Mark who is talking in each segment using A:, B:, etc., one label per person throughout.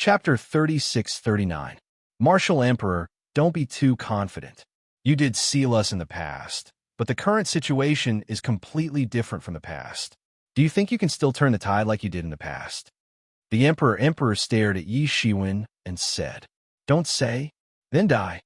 A: Chapter 36-39. Martial Emperor, don't be too confident. You did seal us in the past, but the current situation is completely different from the past. Do you think you can still turn the tide like you did in the past? The Emperor stared at Yi Shiwen and said, "Don't say, then die."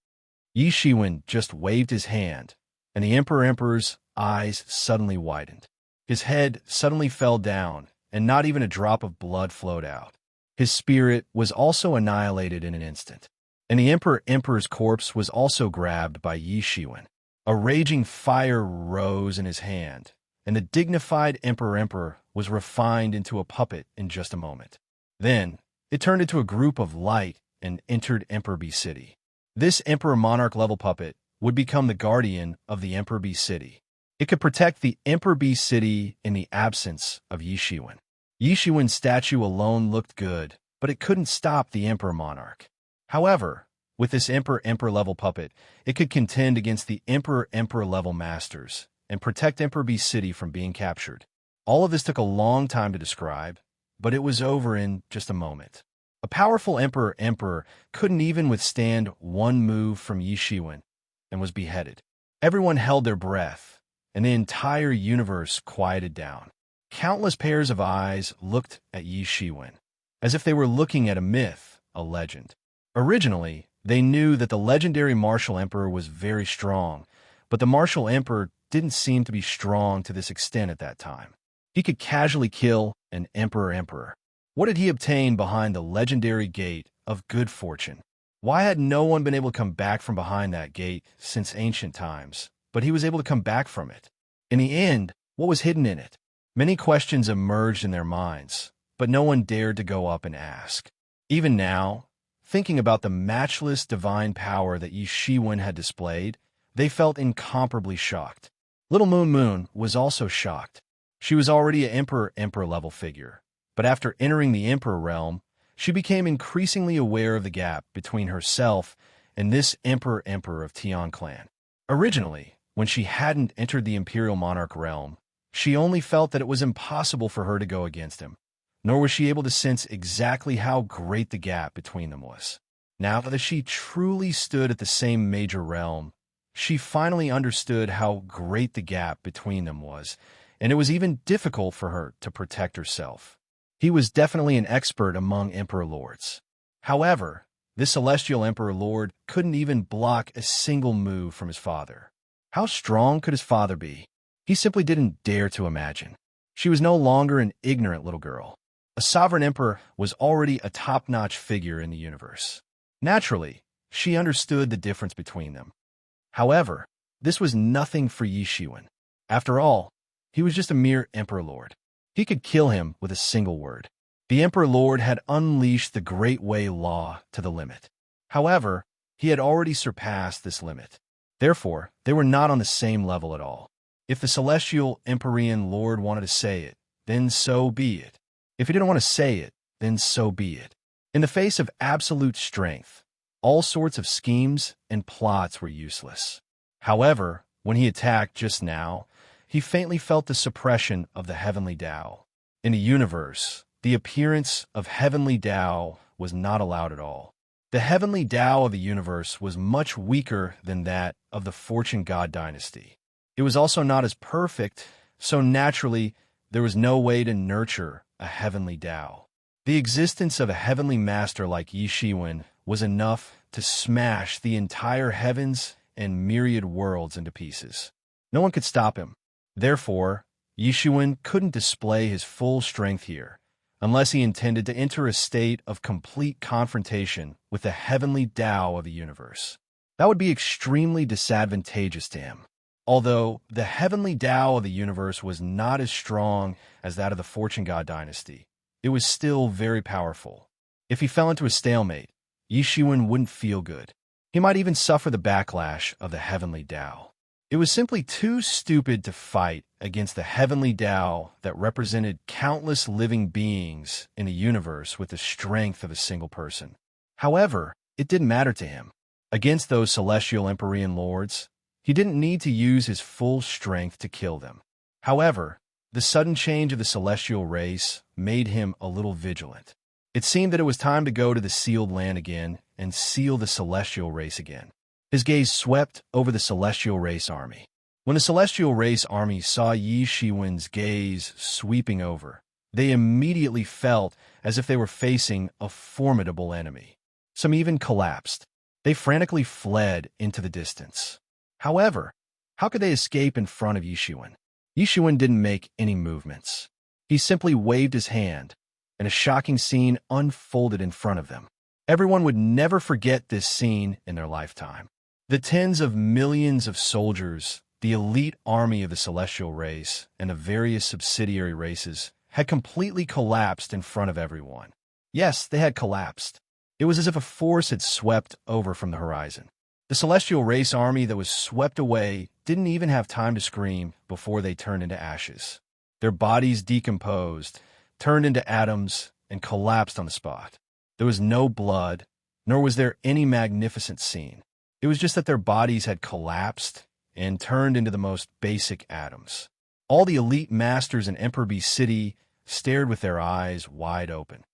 A: Yi Shiwen just waved his hand, and the Emperor's eyes suddenly widened. His head suddenly fell down, and not even a drop of blood flowed out. His spirit was also annihilated in an instant, and the Emperor's corpse was also grabbed by Yi Shiwen. A raging fire rose in his hand, and the dignified Emperor was refined into a puppet in just a moment. Then, it turned into a group of light and entered Emperor City. This Emperor Monarch level puppet would become the guardian of the Emperor City. It could protect the Emperor City in the absence of Yi Shiwen. Yi Shiwen's statue alone looked good, but it couldn't stop the Emperor Monarch. However, with this Emperor level puppet, it could contend against the Emperor level masters and protect Emperor City from being captured. All of this took a long time to describe, but it was over in just a moment. A powerful Emperor couldn't even withstand one move from Yi Shiwen and was beheaded. Everyone held their breath, and the entire universe quieted down. Countless pairs of eyes looked at Yi Shiwen, as if they were looking at a myth, a legend. Originally, they knew that the legendary Martial Emperor was very strong, but the Martial Emperor didn't seem to be strong to this extent at that time. He could casually kill an Emperor. What had he obtained behind the legendary gate of good fortune? Why had no one been able to come back from behind that gate since ancient times, but he was able to come back from it? In the end, what was hidden in it? Many questions emerged in their minds, but no one dared to go up and ask. Even now, thinking about the matchless divine power that Yi Shiwen had displayed, they felt incomparably shocked. Little Moon was also shocked. She was already an Emperor level figure, but after entering the Emperor realm, she became increasingly aware of the gap between herself and this Emperor of Tian clan. Originally, when she hadn't entered the Imperial Monarch realm, she only felt that it was impossible for her to go against him, nor was she able to sense exactly how great the gap between them was. Now that she truly stood at the same major realm, she finally understood how great the gap between them was, and it was even difficult for her to protect herself. He was definitely an expert among Emperor Lords. However, this Celestial Emperor Lord couldn't even block a single move from his father. How strong could his father be? He simply didn't dare to imagine. She was no longer an ignorant little girl. A sovereign emperor was already a top-notch figure in the universe. Naturally, she understood the difference between them. However, this was nothing for Yi Shiwen. After all, he was just a mere Emperor Lord. He could kill him with a single word. The Emperor Lord had unleashed the Great Way Law to the limit. However, he had already surpassed this limit. Therefore, they were not on the same level at all. If the Celestial Empyrean Lord wanted to say it, then so be it. If he didn't want to say it, then so be it. In the face of absolute strength, all sorts of schemes and plots were useless. However, when he attacked just now, he faintly felt the suppression of the Heavenly Tao. In the universe, the appearance of Heavenly Tao was not allowed at all. The Heavenly Tao of the universe was much weaker than that of the Fortune God dynasty. It was also not as perfect, so naturally, there was no way to nurture a Heavenly Tao. The existence of a Heavenly Master like Yi Shiwen was enough to smash the entire heavens and myriad worlds into pieces. No one could stop him. Therefore, Yi Shiwen couldn't display his full strength here, unless he intended to enter a state of complete confrontation with the Heavenly Tao of the universe. That would be extremely disadvantageous to him. Although the Heavenly Tao of the universe was not as strong as that of the Fortune God dynasty, it was still very powerful. If he fell into a stalemate, Yi Shiwen wouldn't feel good. He might even suffer the backlash of the Heavenly Tao. It was simply too stupid to fight against the Heavenly Tao that represented countless living beings in the universe with the strength of a single person. However, it didn't matter to him. Against those Celestial Empyrean Lords, he didn't need to use his full strength to kill them. However, the sudden change of the celestial race made him a little vigilant. It seemed that it was time to go to the sealed land again and seal the celestial race again. His gaze swept over the celestial race army. When the celestial race army saw Yi Shiwen's gaze sweeping over, they immediately felt as if they were facing a formidable enemy. Some even collapsed. They frantically fled into the distance. However, how could they escape in front of Yi Shiwen? Yi Shiwen didn't make any movements. He simply waved his hand, and a shocking scene unfolded in front of them. Everyone would never forget this scene in their lifetime. The tens of millions of soldiers, the elite army of the celestial race, and the various subsidiary races had completely collapsed in front of everyone. Yes, they had collapsed. It was as if a force had swept over from the horizon. The celestial race army that was swept away didn't even have time to scream before they turned into ashes. Their bodies decomposed, turned into atoms, and collapsed on the spot. There was no blood, nor was there any magnificent scene. It was just that their bodies had collapsed and turned into the most basic atoms. All the elite masters in Emperor B City stared with their eyes wide open.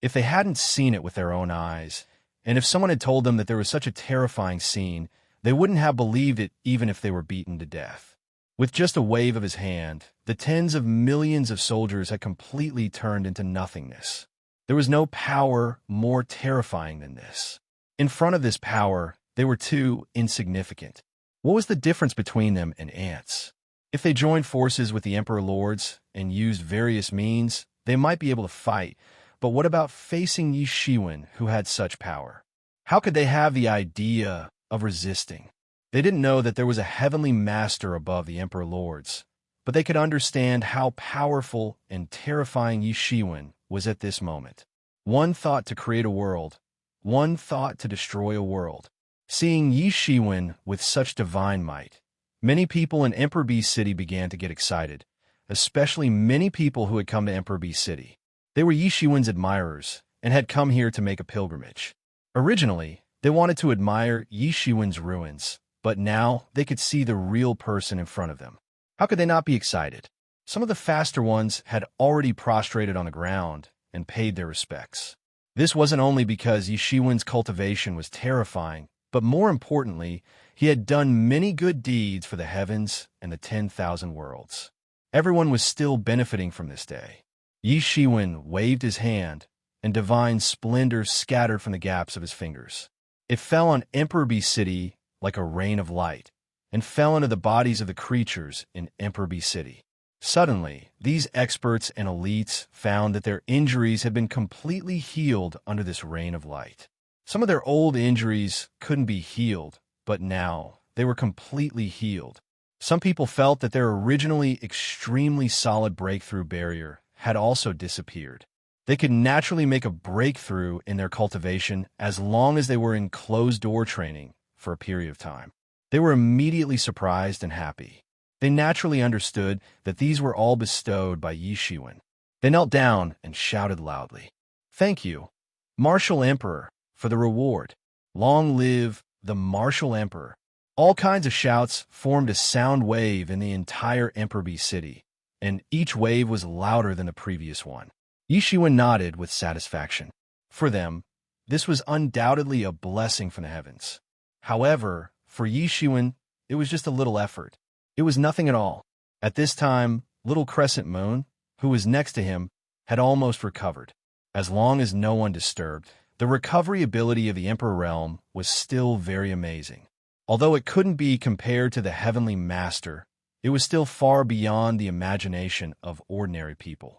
A: If they hadn't seen it with their own eyes, and if someone had told them that there was such a terrifying scene, they wouldn't have believed it even if they were beaten to death. With just a wave of his hand, the tens of millions of soldiers had completely turned into nothingness. There was no power more terrifying than this. In front of this power, they were too insignificant. What was the difference between them and ants? If they joined forces with the Emperor Lords and used various means, they might be able to fight, but what about facing Yi Shiwen, who had such power? How could they have the idea of resisting? They didn't know that there was a heavenly master above the Emperor Lords, but they could understand how powerful and terrifying Yi Shiwen was at this moment. One thought to create a world, one thought to destroy a world. Seeing Yi Shiwen with such divine might, many people in Emperor B City began to get excited, especially many people who had come to Emperor B City. They were Yi Shiwen's admirers and had come here to make a pilgrimage. Originally, they wanted to admire Yi Shiwen's ruins, but now they could see the real person in front of them. How could they not be excited? Some of the faster ones had already prostrated on the ground and paid their respects. This wasn't only because Yi Shiwen's cultivation was terrifying, but more importantly, he had done many good deeds for the heavens and the 10,000 worlds. Everyone was still benefiting from this day. Yi Shiwen waved his hand, and divine splendor scattered from the gaps of his fingers. It fell on Emperor B City like a rain of light, and fell into the bodies of the creatures in Emperor B City. Suddenly, these experts and elites found that their injuries had been completely healed under this rain of light. Some of their old injuries couldn't be healed, but now they were completely healed. Some people felt that their originally extremely solid breakthrough barrier had also disappeared. They could naturally make a breakthrough in their cultivation as long as they were in closed-door training for a period of time. They were immediately surprised and happy. They naturally understood that these were all bestowed by Yi Shiwen. They knelt down and shouted loudly, "Thank you, Martial Emperor, for the reward. Long live the Martial Emperor." All kinds of shouts formed a sound wave in the entire Emperor B City, and each wave was louder than the previous one. Yi Shiwen nodded with satisfaction. For them, this was undoubtedly a blessing from the heavens. However, for Yi Shiwen, it was just a little effort. It was nothing at all. At this time, Little Crescent Moon, who was next to him, had almost recovered. As long as no one disturbed, the recovery ability of the Emperor Realm was still very amazing. Although it couldn't be compared to the Heavenly Master, it was still far beyond the imagination of ordinary people.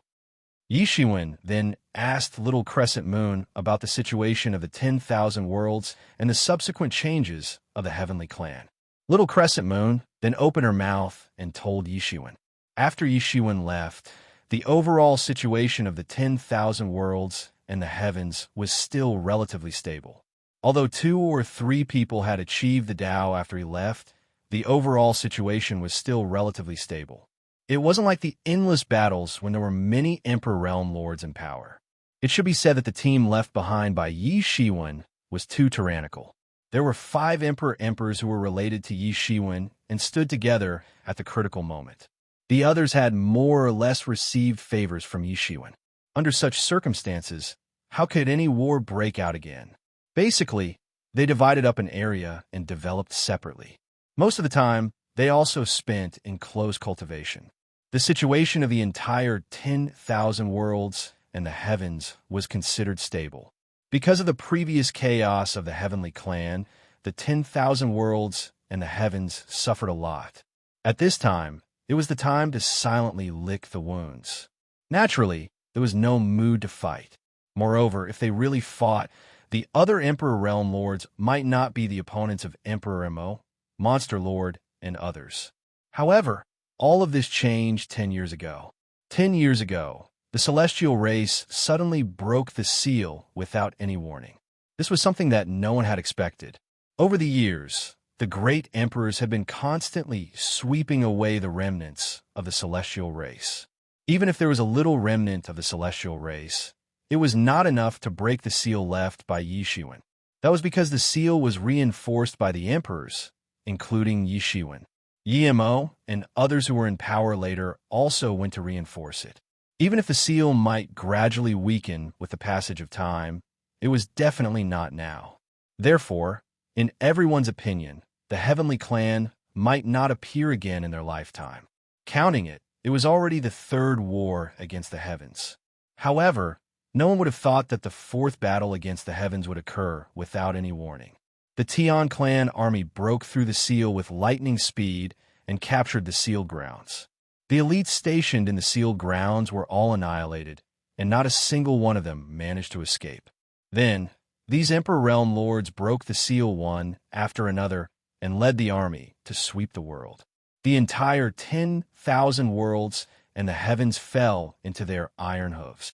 A: Yi Shiwen then asked Little Crescent Moon about the situation of the 10,000 worlds and the subsequent changes of the Heavenly Clan. Little Crescent Moon then opened her mouth and told Yi Shiwen. After Yi Shiwen left, the overall situation of the 10,000 worlds and the heavens was still relatively stable. Although 2 or 3 people had achieved the Tao after he left, the overall situation was still relatively stable. It wasn't like the endless battles when there were many Emperor Realm Lords in power. It should be said that the team left behind by Yi Shiwen was too tyrannical. There were 5 Emperors who were related to Yi Shiwen and stood together at the critical moment. The others had more or less received favors from Yi Shiwen. Under such circumstances, how could any war break out again? Basically, they divided up an area and developed separately. Most of the time, they also spent in close cultivation. The situation of the entire 10,000 worlds and the heavens was considered stable. Because of the previous chaos of the heavenly clan, the 10,000 worlds and the heavens suffered a lot. At this time, it was the time to silently lick the wounds. Naturally, there was no mood to fight. Moreover, if they really fought, the other Emperor Realm Lords might not be the opponents of Emperor Mo, Monster Lord, and others. However, all of this changed 10 years ago. 10 years ago, the celestial race suddenly broke the seal without any warning. This was something that no one had expected. Over the years, the great emperors had been constantly sweeping away the remnants of the celestial race. Even if there was a little remnant of the celestial race, it was not enough to break the seal left by Yi Shiwen. That was because the seal was reinforced by the emperors, including Yi Shiwen. Yi Mo and others who were in power later also went to reinforce it. Even if the seal might gradually weaken with the passage of time, it was definitely not now. Therefore, in everyone's opinion, the Heavenly Clan might not appear again in their lifetime. Counting it, it was already the third war against the heavens. However, no one would have thought that the fourth battle against the heavens would occur without any warning. The Tian clan army broke through the seal with lightning speed and captured the sealed grounds. The elites stationed in the sealed grounds were all annihilated, and not a single one of them managed to escape. Then, these Emperor Realm Lords broke the seal one after another and led the army to sweep the world. The entire 10,000 worlds and the heavens fell into their iron hooves.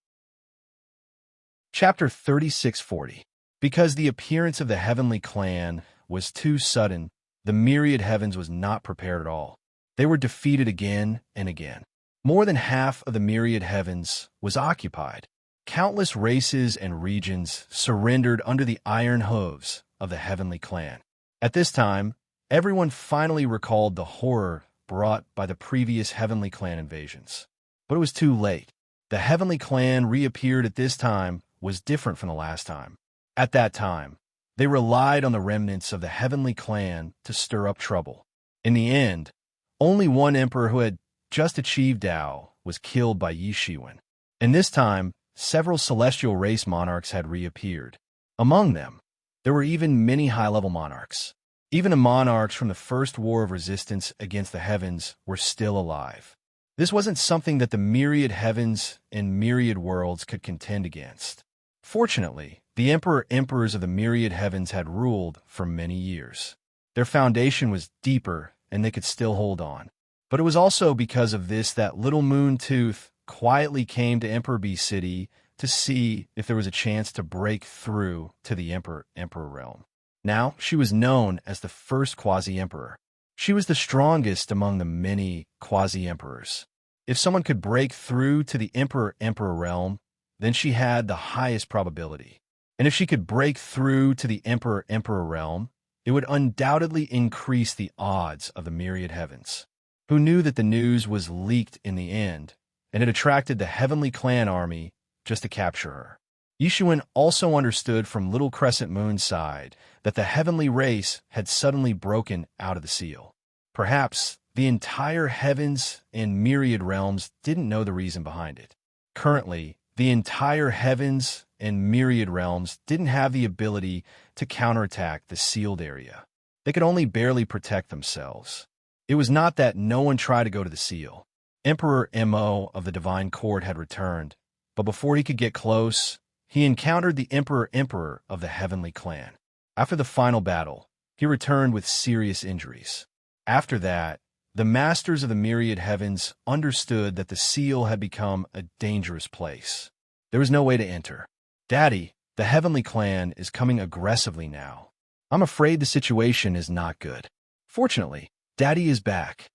A: Chapter 3640. Because the appearance of the Heavenly Clan was too sudden, the myriad heavens was not prepared at all. They were defeated again and again. More than half of the myriad heavens was occupied. Countless races and regions surrendered under the iron hooves of the Heavenly Clan. At this time, everyone finally recalled the horror brought by the previous Heavenly Clan invasions. But it was too late. The Heavenly Clan reappeared at this time was different from the last time. At that time, they relied on the remnants of the Heavenly Clan to stir up trouble. In the end, only one emperor who had just achieved Dao was killed by Yi Shiwen. And this time, several celestial race monarchs had reappeared. Among them, there were even many high-level monarchs. Even the monarchs from the first war of resistance against the heavens were still alive. This wasn't something that the myriad heavens and myriad worlds could contend against. Fortunately, the emperors of the myriad heavens had ruled for many years. Their foundation was deeper, and they could still hold on. But it was also because of this that Little Moon Tooth quietly came to Emperor B City to see if there was a chance to break through to the Emperor realm. Now, she was known as the first quasi-emperor. She was the strongest among the many quasi-emperors. If someone could break through to the Emperor realm, then she had the highest probability. And if she could break through to the Emperor realm, it would undoubtedly increase the odds of the myriad heavens. Who knew that the news was leaked in the end, and it attracted the Heavenly Clan army just to capture her. Yi Shiwen also understood from Little Crescent Moon's side that the heavenly race had suddenly broken out of the seal. Perhaps the entire heavens and myriad realms didn't know the reason behind it. Currently, the entire heavens and myriad realms didn't have the ability to counterattack the sealed area. They could only barely protect themselves. It was not that no one tried to go to the seal. Emperor Mo of the Divine Court had returned, but before he could get close, he encountered the Emperor of the Heavenly Clan. After the final battle, he returned with serious injuries. After that, the masters of the myriad heavens understood that the seal had become a dangerous place. There was no way to enter. Daddy, the Heavenly Clan is coming aggressively now. I'm afraid the situation is not good. Fortunately, Daddy is back,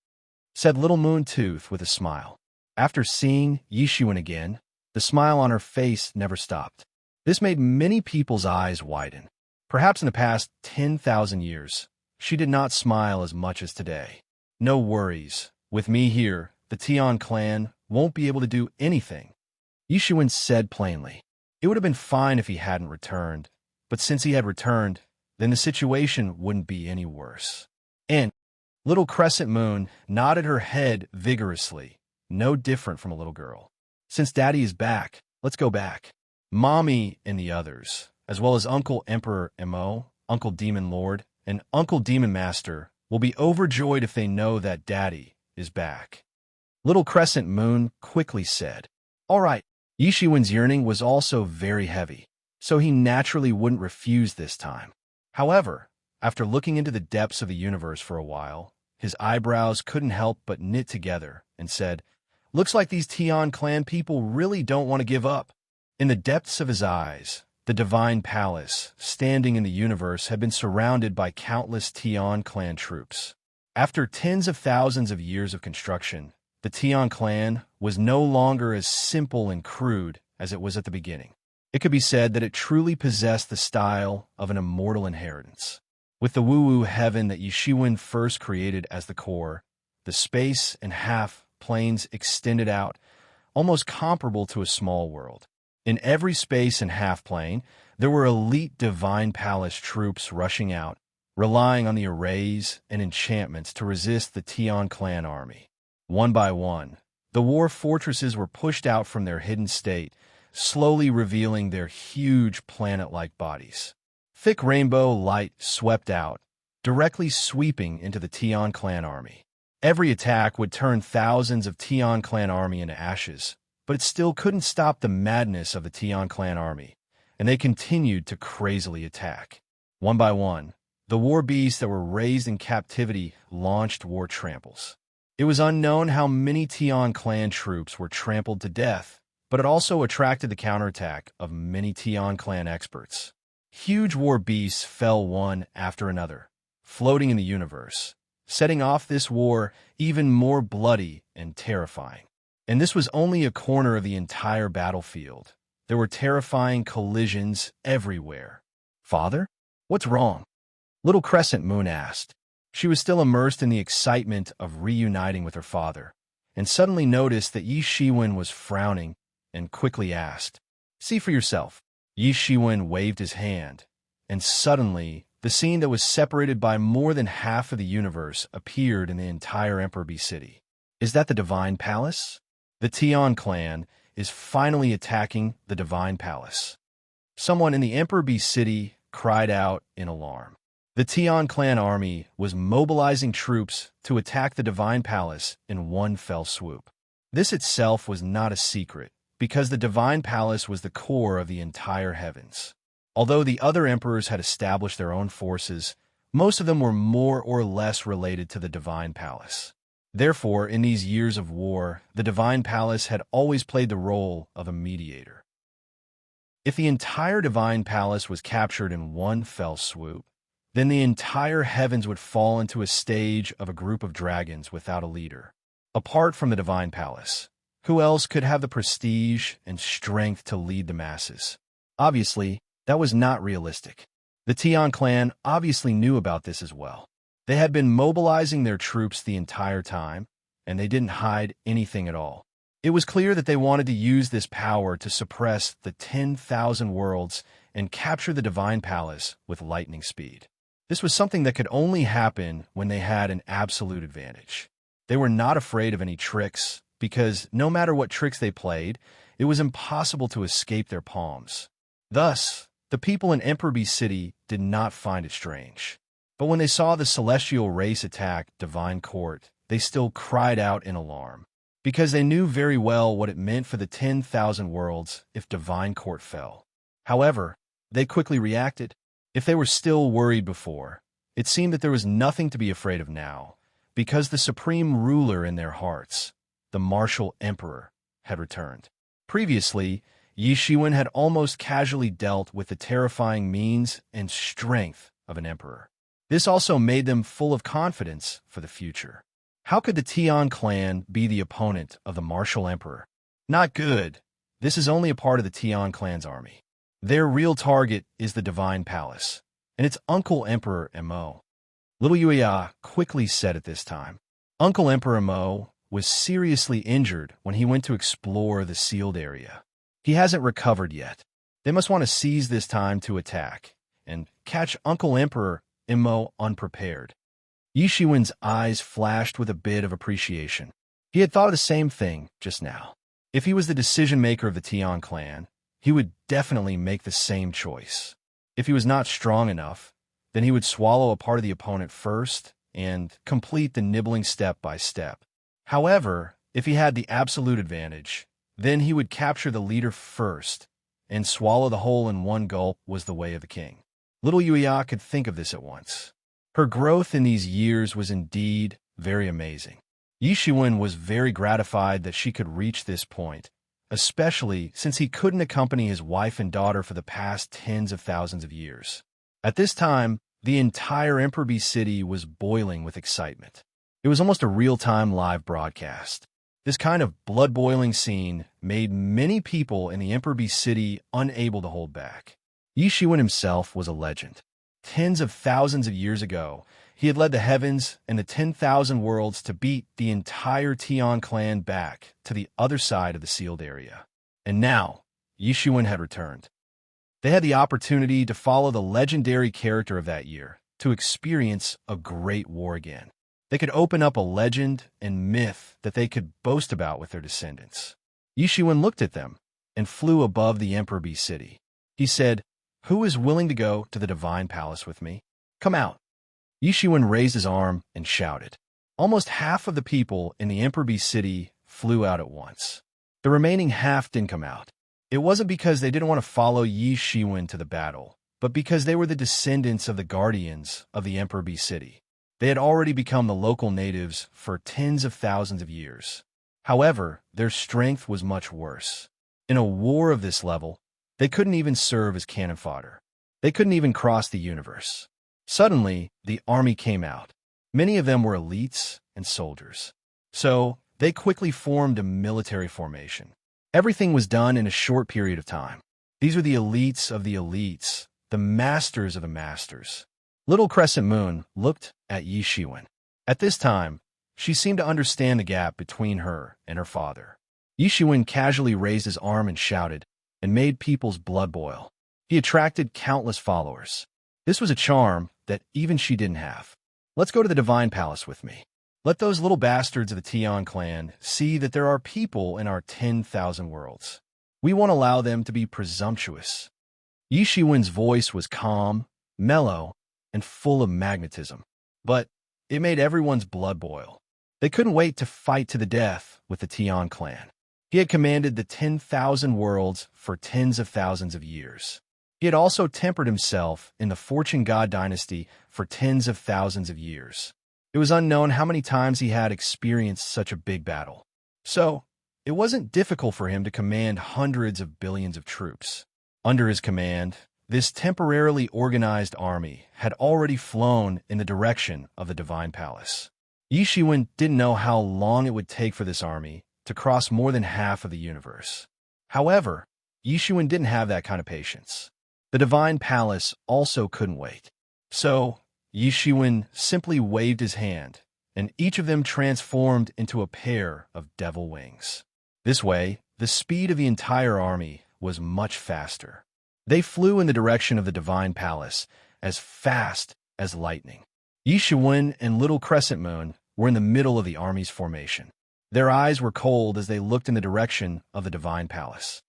A: said Little Moon Tooth with a smile. After seeing Yi Shiwen again, the smile on her face never stopped. This made many people's eyes widen. Perhaps in the past 10,000 years, she did not smile as much as today. No worries. With me here, the Tian clan won't be able to do anything, Yi Shiwen said plainly. It It would have been fine if he hadn't returned, but since he had returned, then the situation wouldn't be any worse. And little Crescent Moon nodded her head vigorously, no different from a little girl. Since Daddy is back, let's go back. Mommy and the others, as well as Uncle Emperor Mo, Uncle Demon Lord, and Uncle Demon Master, will be overjoyed if they know that Daddy is back. Little Crescent Moon quickly said. All right. Yi Shiwen's yearning was also very heavy, so he naturally wouldn't refuse this time. However, after looking into the depths of the universe for a while, his eyebrows couldn't help but knit together and said, Looks like these Tian clan people really don't want to give up. In the depths of his eyes, the divine palace, standing in the universe, had been surrounded by countless Tian clan troops. After tens of thousands of years of construction, the Tian clan was no longer as simple and crude as it was at the beginning. It could be said that it truly possessed the style of an immortal inheritance. With the woo-woo heaven that Yishiwen first created as the core, the space and half planes extended out, almost comparable to a small world. In every space and half plane, there were elite divine palace troops rushing out, relying on the arrays and enchantments to resist the Tian clan army. One by one, the war fortresses were pushed out from their hidden state, slowly revealing their huge planet-like bodies. Thick rainbow light swept out, directly sweeping into the Tian clan army. Every attack would turn thousands of Tian clan army into ashes, but it still couldn't stop the madness of the Tian clan army, and they continued to crazily attack. One by one, the war beasts that were raised in captivity launched war tramples. It was unknown how many Tian clan troops were trampled to death, but it also attracted the counterattack of many Tian clan experts. Huge war beasts fell one after another, floating in the universe, setting off this war even more bloody and terrifying. And this was only a corner of the entire battlefield. There were terrifying collisions everywhere. Father? What's wrong? Little Crescent Moon asked. She was still immersed in the excitement of reuniting with her father, and suddenly noticed that Yi Shiwen was frowning and quickly asked, See for yourself. Yi Shiwen waved his hand, and suddenly the scene that was separated by more than half of the universe appeared in the entire Emperor Bee City. Is that the Divine Palace? The Tian clan is finally attacking the Divine Palace. Someone in the Emperor Bee City cried out in alarm. The Tian clan army was mobilizing troops to attack the Divine Palace in one fell swoop. This itself was not a secret, because the Divine Palace was the core of the entire heavens. Although the other emperors had established their own forces, most of them were more or less related to the Divine Palace. Therefore, in these years of war, the Divine Palace had always played the role of a mediator. If the entire Divine Palace was captured in one fell swoop, then the entire heavens would fall into a stage of a group of dragons without a leader. Apart from the Divine Palace, who else could have the prestige and strength to lead the masses? Obviously, that was not realistic. The Tian clan obviously knew about this as well. They had been mobilizing their troops the entire time, and they didn't hide anything at all. It was clear that they wanted to use this power to suppress the 10,000 worlds and capture the Divine Palace with lightning speed. This was something that could only happen when they had an absolute advantage. They were not afraid of any tricks, because no matter what tricks they played, it was impossible to escape their palms. Thus, the people in Emperor Bee City did not find it strange. But when they saw the celestial race attack Divine Court, they still cried out in alarm, because they knew very well what it meant for the 10,000 worlds if Divine Court fell. However, they quickly reacted. If they were still worried before, it seemed that there was nothing to be afraid of now, because the supreme ruler in their hearts, the martial emperor, had returned. Previously, Yi Shiwen had almost casually dealt with the terrifying means and strength of an emperor. This also made them full of confidence for the future. How could the Tian clan be the opponent of the martial emperor? Not good. This is only a part of the Tian clan's army. Their real target is the Divine Palace, and it's Uncle Emperor Mo. Little Yuya quickly said at this time. Uncle Emperor Mo was seriously injured when he went to explore the sealed area. He hasn't recovered yet. They must want to seize this time to attack and catch Uncle Emperor Immo unprepared. Yi Shiwen's eyes flashed with a bit of appreciation. He had thought of the same thing just now. If he was the decision-maker of the Tian clan, he would definitely make the same choice. If he was not strong enough, then he would swallow a part of the opponent first and complete the nibbling step by step. However, if he had the absolute advantage, then he would capture the leader first and swallow the whole in one gulp was the way of the king. Little Yuya could think of this at once. Her growth in these years was indeed very amazing. Yi Shiwen was very gratified that she could reach this point, especially since he couldn't accompany his wife and daughter for the past tens of thousands of years. At this time, the entire Emperor city was boiling with excitement. It was almost a real-time live broadcast. This kind of blood-boiling scene made many people in the Emperor city unable to hold back. Yi Shiwen himself was a legend. Tens of thousands of years ago, he had led the heavens and the 10,000 worlds to beat the entire Tian clan back to the other side of the sealed area. And now, Yi Shiwen had returned. They had the opportunity to follow the legendary character of that year, to experience a great war again. They could open up a legend and myth that they could boast about with their descendants. Yi Shiwen looked at them and flew above the Emperor city. He said, "Who is willing to go to the Divine Palace with me? Come out." Yi Shiwen raised his arm and shouted. Almost half of the people in the Emperor city flew out at once. The remaining half didn't come out. It wasn't because they didn't want to follow Yi Shiwen to the battle, but because they were the descendants of the guardians of the Emperor city. They had already become the local natives for tens of thousands of years. However, their strength was much worse. In a war of this level, they couldn't even serve as cannon fodder. They couldn't even cross the universe. Suddenly, the army came out. Many of them were elites and soldiers. So, they quickly formed a military formation. Everything was done in a short period of time. These were the elites of the elites, the masters of the masters. Little Crescent Moon looked at Yi Shiwen. At this time, she seemed to understand the gap between her and her father. Yi Shiwen casually raised his arm and shouted, and made people's blood boil. He attracted countless followers. This was a charm that even she didn't have. "Let's go to the Divine Palace with me. Let those little bastards of the Tian clan see that there are people in our 10,000 worlds. We won't allow them to be presumptuous." Yi Shiwen's voice was calm, mellow, and full of magnetism. But it made everyone's blood boil. They couldn't wait to fight to the death with the Tian clan. He had commanded the 10,000 worlds for tens of thousands of years. He had also tempered himself in the Fortune God dynasty for tens of thousands of years. It was unknown how many times he had experienced such a big battle. So, it wasn't difficult for him to command hundreds of billions of troops. Under his command, this temporarily organized army had already flown in the direction of the Divine Palace. Yi Shiwen didn't know how long it would take for this army to cross more than half of the universe. However, Yi Shiwen didn't have that kind of patience. The Divine Palace also couldn't wait. So, Yi Shiwen simply waved his hand, and each of them transformed into a pair of devil wings. This way, the speed of the entire army was much faster. They flew in the direction of the Divine Palace, as fast as lightning. Yi Shiwen and Little Crescent Moon were in the middle of the army's formation. Their eyes were cold as they looked in the direction of the Divine Palace.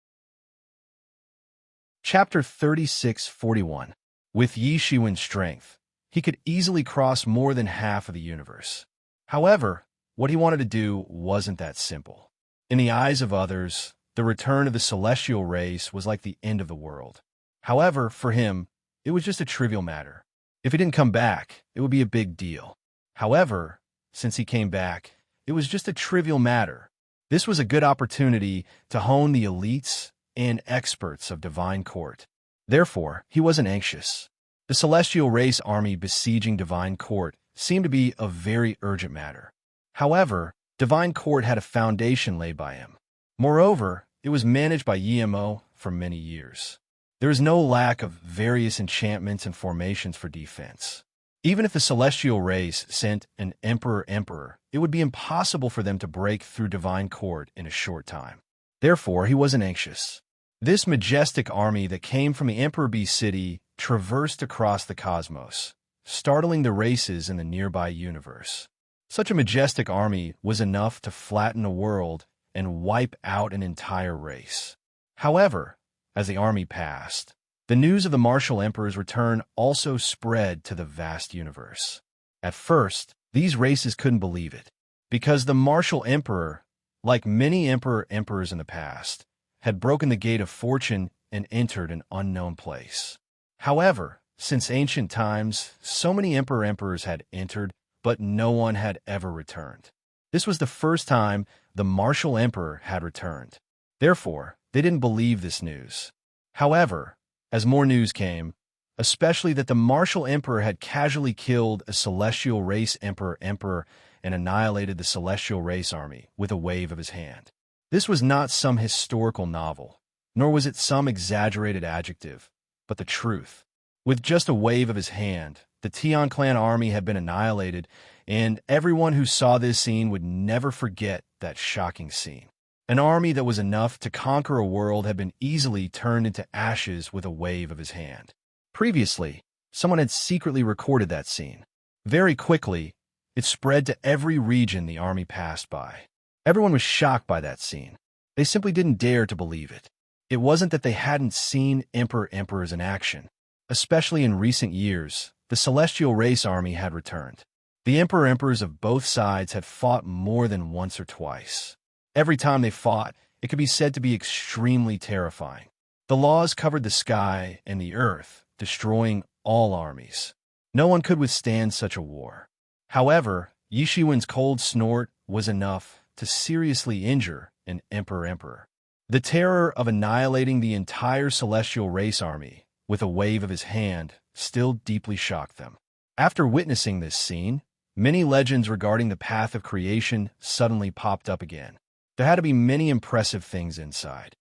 A: Chapter 36:41. With Yi Shiwen's strength, he could easily cross more than half of the universe. However, what he wanted to do wasn't that simple. In the eyes of others, the return of the celestial race was like the end of the world. However, for him, it was just a trivial matter. If he didn't come back, it would be a big deal. However, since he came back, it was just a trivial matter. This was a good opportunity to hone the elites and experts of Divine Court. Therefore, he wasn't anxious. The celestial race army besieging Divine Court seemed to be a very urgent matter. However, Divine Court had a foundation laid by him. Moreover, it was managed by Yimo for many years. There is no lack of various enchantments and formations for defense. Even if the celestial race sent an emperor, it would be impossible for them to break through Divine Court in a short time. Therefore, he wasn't anxious. This majestic army that came from the Emperor B city traversed across the cosmos, startling the races in the nearby universe. Such a majestic army was enough to flatten a world and wipe out an entire race. However, as the army passed, the news of the martial emperor's return also spread to the vast universe. At first, these races couldn't believe it, because the martial emperor, like many emperors in the past, had broken the gate of fortune and entered an unknown place. However, since ancient times, so many emperors had entered, but no one had ever returned. This was the first time the martial emperor had returned. Therefore, they didn't believe this news. However, as more news came, especially that the martial emperor had casually killed a celestial race emperor and annihilated the celestial race army with a wave of his hand. This was not some historical novel, nor was it some exaggerated adjective, but the truth. With just a wave of his hand, the Tian clan army had been annihilated, and everyone who saw this scene would never forget that shocking scene. An army that was enough to conquer a world had been easily turned into ashes with a wave of his hand. Previously, someone had secretly recorded that scene. Very quickly, it spread to every region the army passed by. Everyone was shocked by that scene. They simply didn't dare to believe it. It wasn't that they hadn't seen emperors in action. Especially in recent years, the celestial race army had returned. The emperors of both sides had fought more than once or twice. Every time they fought, it could be said to be extremely terrifying. The laws covered the sky and the earth, destroying all armies. No one could withstand such a war. However, Yi Shiwen's cold snort was enough to seriously injure an emperor. The terror of annihilating the entire celestial race army with a wave of his hand still deeply shocked them. After witnessing this scene, many legends regarding the path of creation suddenly popped up again. There had to be many impressive things inside.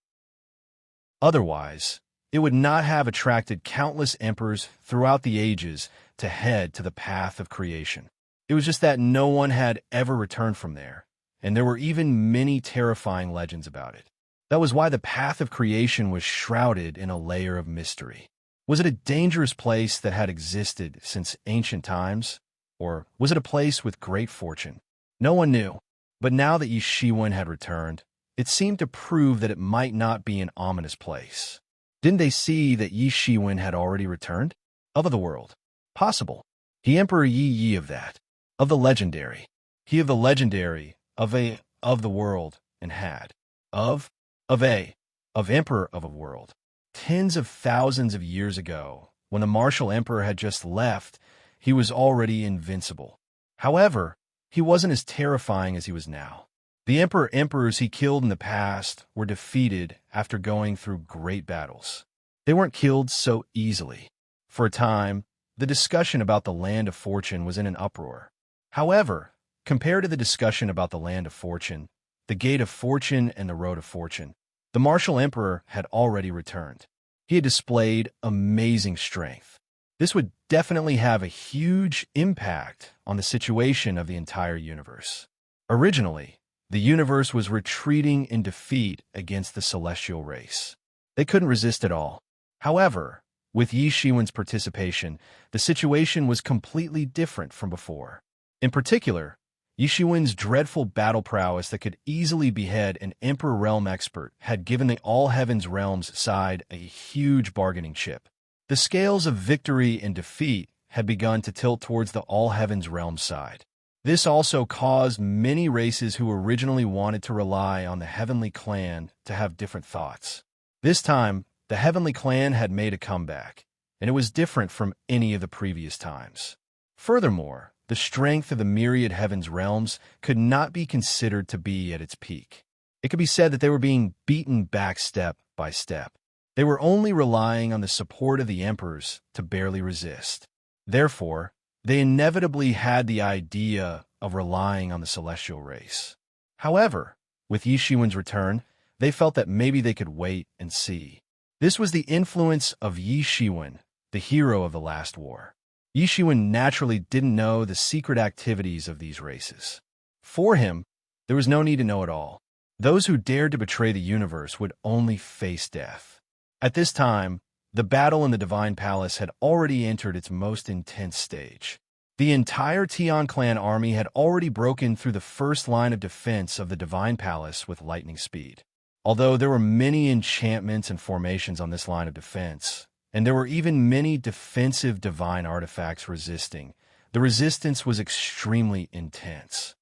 A: Otherwise, it would not have attracted countless emperors throughout the ages to head to the path of creation. It was just that no one had ever returned from there, and there were even many terrifying legends about it. That was why the path of creation was shrouded in a layer of mystery. Was it a dangerous place that had existed since ancient times? Or was it a place with great fortune? No one knew. But now that Yi Shiwen had returned, it seemed to prove that it might not be an ominous place. Didn't they see that Yi Shiwen had already returned? Of the world. Possible. He Emperor Yi of that. Of the legendary. He of the legendary, of the world, and had. Of Emperor of a world. Tens of thousands of years ago, when the martial emperor had just left, he was already invincible. However, he wasn't as terrifying as he was now. The emperors he killed in the past were defeated after going through great battles. They weren't killed so easily. For a time, the discussion about the Land of Fortune was in an uproar. However, compared to the discussion about the Land of Fortune, the Gate of Fortune and the Road of Fortune, the martial emperor had already returned. He had displayed amazing strength. This would definitely have a huge impact on the situation of the entire universe. Originally, the universe was retreating in defeat against the celestial race. They couldn't resist at all. However, with Yi Shiwen's participation, the situation was completely different from before. In particular, Yi Shiwen's dreadful battle prowess that could easily behead an Emperor Realm expert had given the All Heavens Realms side a huge bargaining chip. The scales of victory and defeat had begun to tilt towards the All Heavens Realms side. This also caused many races who originally wanted to rely on the Heavenly Clan to have different thoughts. This time, the Heavenly Clan had made a comeback, and it was different from any of the previous times. Furthermore, the strength of the myriad Heavens realms could not be considered to be at its peak. It could be said that they were being beaten back step by step. They were only relying on the support of the emperors to barely resist. Therefore, they inevitably had the idea of relying on the celestial race. However, with Yi Shiwen's return, they felt that maybe they could wait and see. This was the influence of Yi Shiwen, the hero of the last war. Yi Shiwen naturally didn't know the secret activities of these races. For him, there was no need to know at all. Those who dared to betray the universe would only face death. At this time, the battle in the Divine Palace had already entered its most intense stage. The entire Tian clan army had already broken through the first line of defense of the Divine Palace with lightning speed. Although there were many enchantments and formations on this line of defense, and there were even many defensive divine artifacts resisting, the resistance was extremely intense.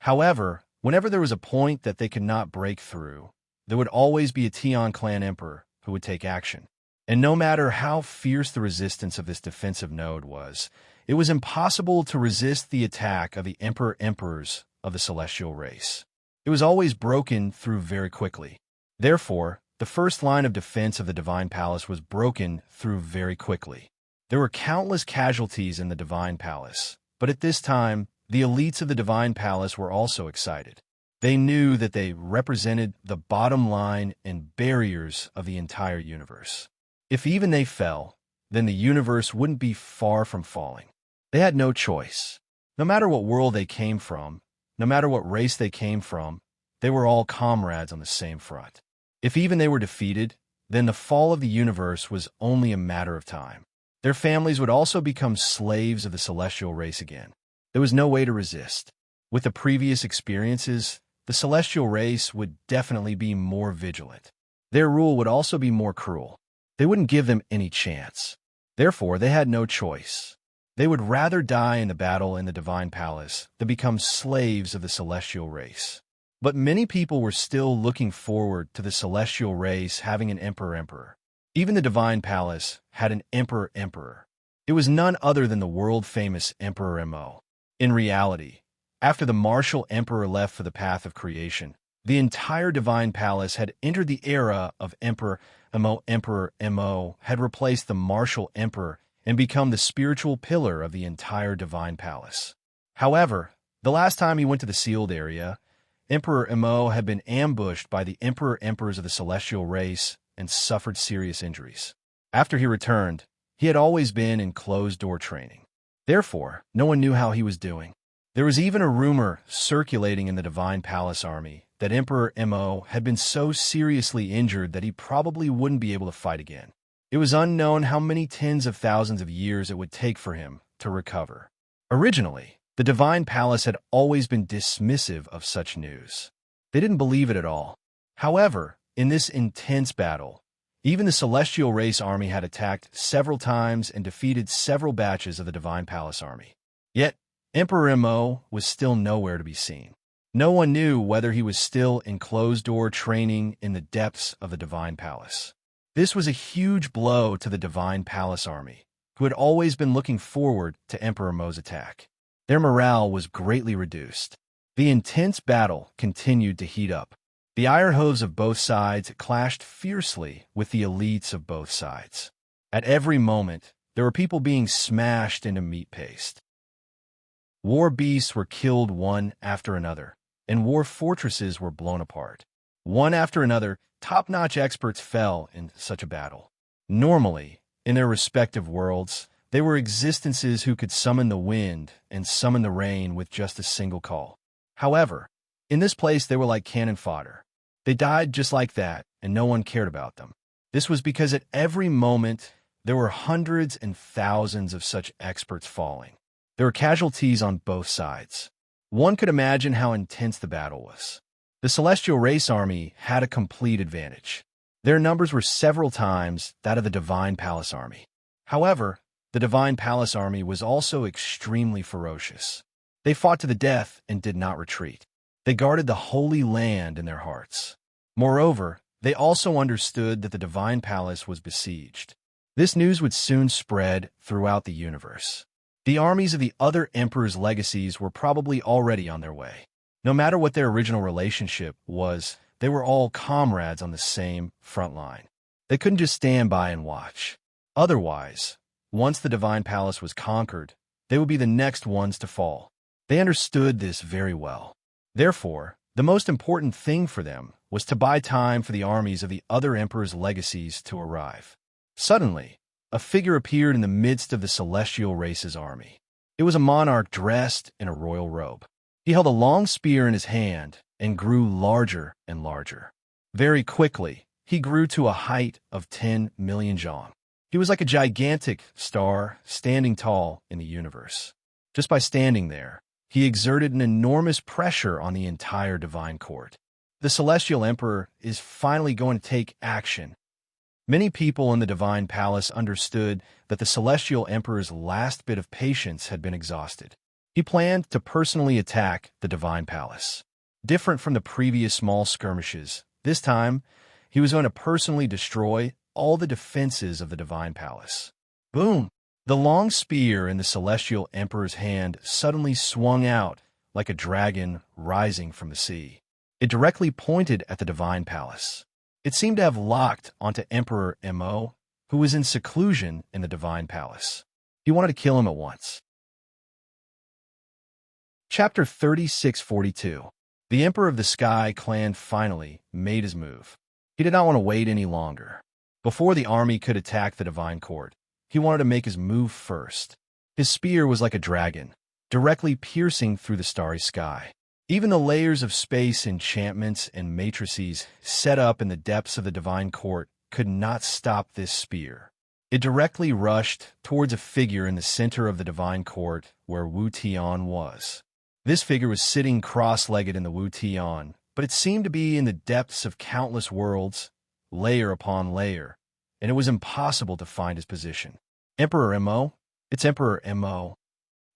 A: However, whenever there was a point that they could not break through, there would always be a Tian clan emperor who would take action. And no matter how fierce the resistance of this defensive node was, it was impossible to resist the attack of the emperors of the celestial race. It was always broken through very quickly. Therefore, the first line of defense of the Divine Palace was broken through very quickly. There were countless casualties in the Divine Palace, but at this time, the elites of the Divine Palace were also excited. They knew that they represented the bottom line and barriers of the entire universe. If even they fell, then the universe wouldn't be far from falling. They had no choice. No matter what world they came from, no matter what race they came from, they were all comrades on the same front. If even they were defeated, then the fall of the universe was only a matter of time. Their families would also become slaves of the celestial race again. There was no way to resist. With the previous experiences, the celestial race would definitely be more vigilant. Their rule would also be more cruel. They wouldn't give them any chance. Therefore, they had no choice. They would rather die in the battle in the Divine Palace than become slaves of the celestial race. But many people were still looking forward to the celestial race having an emperor. Even the Divine Palace had an emperor. It was none other than the world-famous Emperor Mo. In reality, after the martial emperor left for the path of creation, the entire Divine Palace had entered the era of Emperor Mo. Emperor Mo had replaced the martial emperor and become the spiritual pillar of the entire Divine Palace. However, the last time he went to the sealed area, Emperor Mo had been ambushed by the emperors of the celestial race and suffered serious injuries. After he returned, he had always been in closed-door training. Therefore, no one knew how he was doing. There was even a rumor circulating in the Divine Palace army that Emperor Mo had been so seriously injured that he probably wouldn't be able to fight again. It was unknown how many tens of thousands of years it would take for him to recover. Originally, the Divine Palace had always been dismissive of such news. They didn't believe it at all. However, in this intense battle, even the Celestial Race army had attacked several times and defeated several batches of the Divine Palace army. Yet, Emperor Mo was still nowhere to be seen. No one knew whether he was still in closed-door training in the depths of the Divine Palace. This was a huge blow to the Divine Palace army, who had always been looking forward to Emperor Mo's attack. Their morale was greatly reduced. The intense battle continued to heat up. The iron hooves of both sides clashed fiercely with the elites of both sides. At every moment, there were people being smashed into meat paste. War beasts were killed one after another, and war fortresses were blown apart. One after another, top-notch experts fell in such a battle. Normally, in their respective worlds, they were existences who could summon the wind and summon the rain with just a single call. However, in this place they were like cannon fodder. They died just like that, and no one cared about them. This was because at every moment, there were hundreds and thousands of such experts falling. There were casualties on both sides. One could imagine how intense the battle was. The Celestial Race army had a complete advantage. Their numbers were several times that of the Divine Palace army. However, the Divine Palace army was also extremely ferocious. They fought to the death and did not retreat. They guarded the Holy Land in their hearts. Moreover, they also understood that the Divine Palace was besieged. This news would soon spread throughout the universe. The armies of the other emperors' legacies were probably already on their way. No matter what their original relationship was, they were all comrades on the same front line. They couldn't just stand by and watch. Otherwise, once the Divine Palace was conquered, they would be the next ones to fall. They understood this very well. Therefore, the most important thing for them was to buy time for the armies of the other emperors' legacies to arrive. Suddenly, a figure appeared in the midst of the Celestial Race's army. It was a monarch dressed in a royal robe. He held a long spear in his hand and grew larger and larger. Very quickly, he grew to a height of 10 million zhang. He was like a gigantic star standing tall in the universe. Just by standing there, he exerted an enormous pressure on the entire divine court. The Celestial Emperor is finally going to take action. Many people in the divine palace understood that the Celestial Emperor's last bit of patience had been exhausted. He planned to personally attack the divine palace. Different from the previous small skirmishes, this time, he was going to personally destroy all the defenses of the divine palace. Boom! The long spear in the Celestial Emperor's hand suddenly swung out like a dragon rising from the sea. It directly pointed at the divine palace. It seemed to have locked onto Emperor Mo, who was in seclusion in the divine palace. He wanted to kill him at once. Chapter 3642. The Emperor of the Sky Clan finally made his move. He did not want to wait any longer. Before the army could attack the divine court, he wanted to make his move first. His spear was like a dragon, directly piercing through the starry sky. Even the layers of space enchantments and matrices set up in the depths of the divine court could not stop this spear. It directly rushed towards a figure in the center of the divine court where Wu Tian was. This figure was sitting cross-legged in the Wu Tian, but it seemed to be in the depths of countless worlds, layer upon layer, and it was impossible to find his position. Emperor Mo? It's Emperor Mo.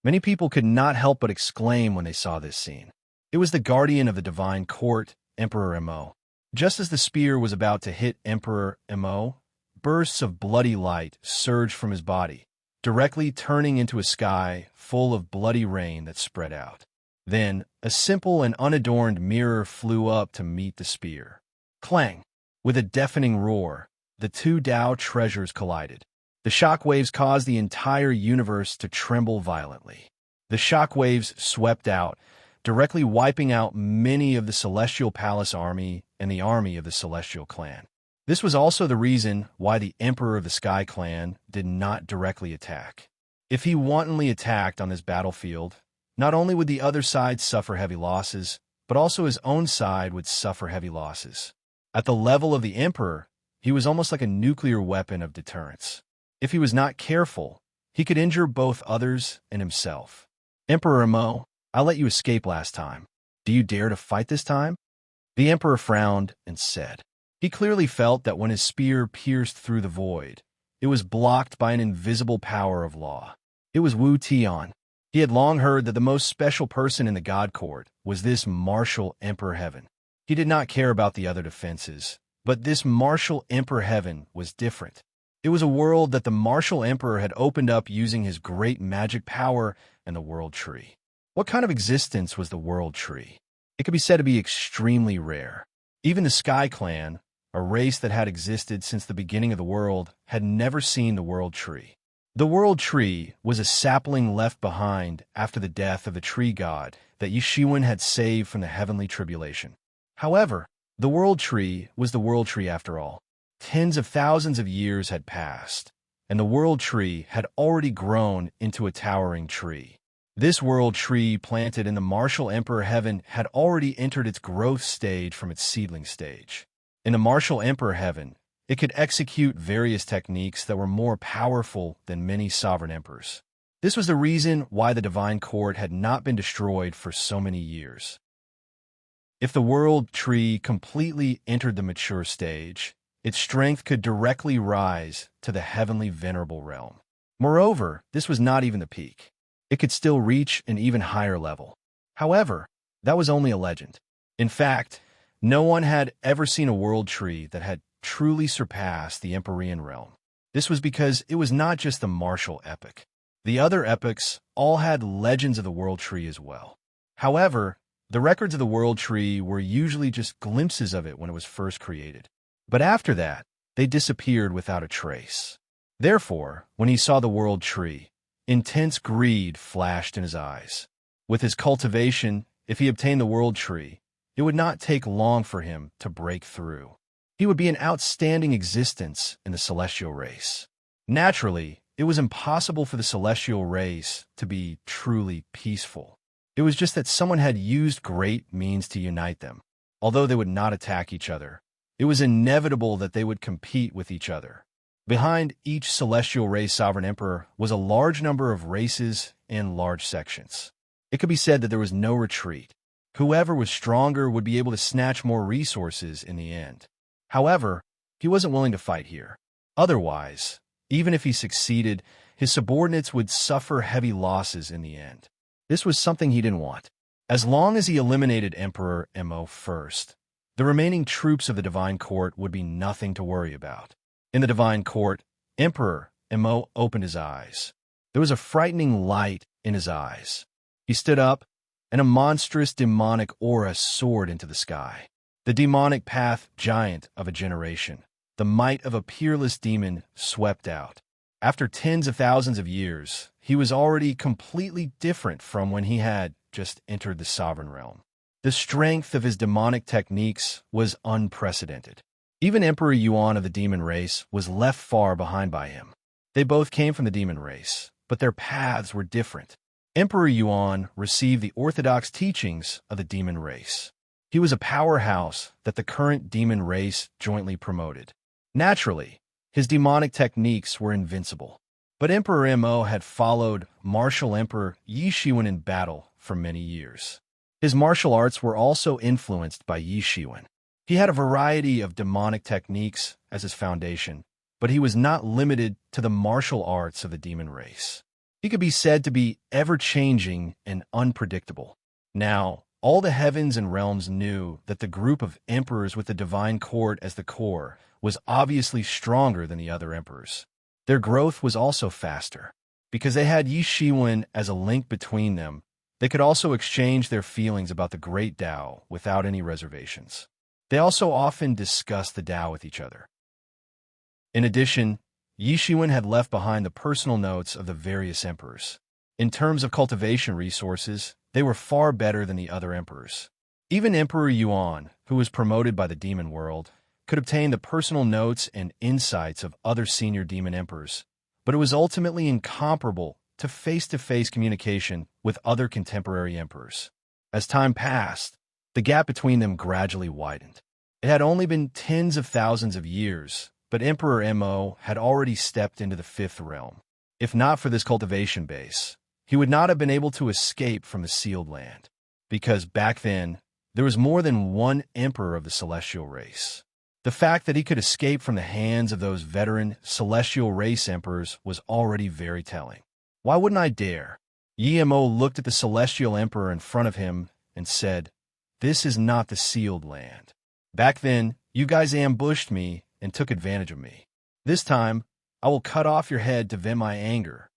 A: Many people could not help but exclaim when they saw this scene. It was the guardian of the divine court, Emperor Mo. Just as the spear was about to hit Emperor Mo, bursts of bloody light surged from his body, directly turning into a sky full of bloody rain that spread out. Then, a simple and unadorned mirror flew up to meet the spear. Clang! With a deafening roar, the two Tao treasures collided. The shockwaves caused the entire universe to tremble violently. The shockwaves swept out, directly wiping out many of the Celestial Palace army and the army of the Celestial Clan. This was also the reason why the Emperor of the Sky Clan did not directly attack. If he wantonly attacked on this battlefield, not only would the other side suffer heavy losses, but also his own side would suffer heavy losses. At the level of the Emperor, he was almost like a nuclear weapon of deterrence. If he was not careful, he could injure both others and himself. Emperor Mo, I let you escape last time. Do you dare to fight this time? The Emperor frowned and said. He clearly felt that when his spear pierced through the void, it was blocked by an invisible power of law. It was Wu Tian. He had long heard that the most special person in the God Court was this martial Emperor Heaven. He did not care about the other defenses, but this martial Emperor Heaven was different. It was a world that the martial Emperor had opened up using his great magic power and the World Tree. What kind of existence was the World Tree? It could be said to be extremely rare. Even the Sky Clan, a race that had existed since the beginning of the world, had never seen the World Tree. The World Tree was a sapling left behind after the death of the tree god that Yishiwen had saved from the heavenly tribulation. However, the World Tree was the World Tree after all. Tens of thousands of years had passed, and the World Tree had already grown into a towering tree. This World Tree planted in the martial Emperor Heaven had already entered its growth stage from its seedling stage. In the martial Emperor Heaven, it could execute various techniques that were more powerful than many sovereign emperors. This was the reason why the divine court had not been destroyed for so many years. If the World Tree completely entered the mature stage, its strength could directly rise to the heavenly venerable realm. Moreover, this was not even the peak. It could still reach an even higher level. However, that was only a legend. In fact, no one had ever seen a World Tree that had truly surpassed the Empyrean realm. This was because it was not just the martial epic. The other epics all had legends of the World Tree as well. However, the records of the World Tree were usually just glimpses of it when it was first created. But after that, they disappeared without a trace. Therefore, when he saw the World Tree, intense greed flashed in his eyes. With his cultivation, if he obtained the World Tree, it would not take long for him to break through. He would be an outstanding existence in the celestial race. Naturally, it was impossible for the celestial race to be truly peaceful. It was just that someone had used great means to unite them. Although they would not attack each other, it was inevitable that they would compete with each other. Behind each celestial race sovereign emperor was a large number of races in large sections. It could be said that there was no retreat. Whoever was stronger would be able to snatch more resources in the end. However, he wasn't willing to fight here. Otherwise, even if he succeeded, his subordinates would suffer heavy losses in the end. This was something he didn't want. As long as he eliminated Emperor Mo first, the remaining troops of the Divine Court would be nothing to worry about. In the Divine Court, Emperor Mo opened his eyes. There was a frightening light in his eyes. He stood up, and a monstrous demonic aura soared into the sky. The demonic path giant of a generation, the might of a peerless demon, swept out. After tens of thousands of years, he was already completely different from when he had just entered the sovereign realm. The strength of his demonic techniques was unprecedented. Even Emperor Yuan of the demon race was left far behind by him. They both came from the demon race, but their paths were different. Emperor Yuan received the orthodox teachings of the demon race. He was a powerhouse that the current demon race jointly promoted. Naturally, his demonic techniques were invincible. But Emperor Mo had followed martial Emperor Yi Shiwen in battle for many years. His martial arts were also influenced by Yi Shiwen. He had a variety of demonic techniques as his foundation, but he was not limited to the martial arts of the demon race. He could be said to be ever-changing and unpredictable. Now, all the heavens and realms knew that the group of emperors with the Divine Court as the core was obviously stronger than the other emperors. Their growth was also faster. Because they had Yi Shiwen as a link between them, they could also exchange their feelings about the great Tao without any reservations. They also often discussed the Tao with each other. In addition, Yi Shiwen had left behind the personal notes of the various emperors. In terms of cultivation resources, they were far better than the other emperors. Even Emperor Yuan, who was promoted by the demon world, could obtain the personal notes and insights of other senior demon emperors, but it was ultimately incomparable to face-to-face communication with other contemporary emperors. As time passed, the gap between them gradually widened. It had only been tens of thousands of years, but Emperor Mo had already stepped into the fifth realm. If not for this cultivation base, he would not have been able to escape from the sealed land, because back then, there was more than one emperor of the celestial race. The fact that he could escape from the hands of those veteran celestial race emperors was already very telling. Why wouldn't I dare? Yi Mo looked at the celestial emperor in front of him and said, "This is not the sealed land. Back then, you guys ambushed me and took advantage of me. This time, I will cut off your head to vent my anger."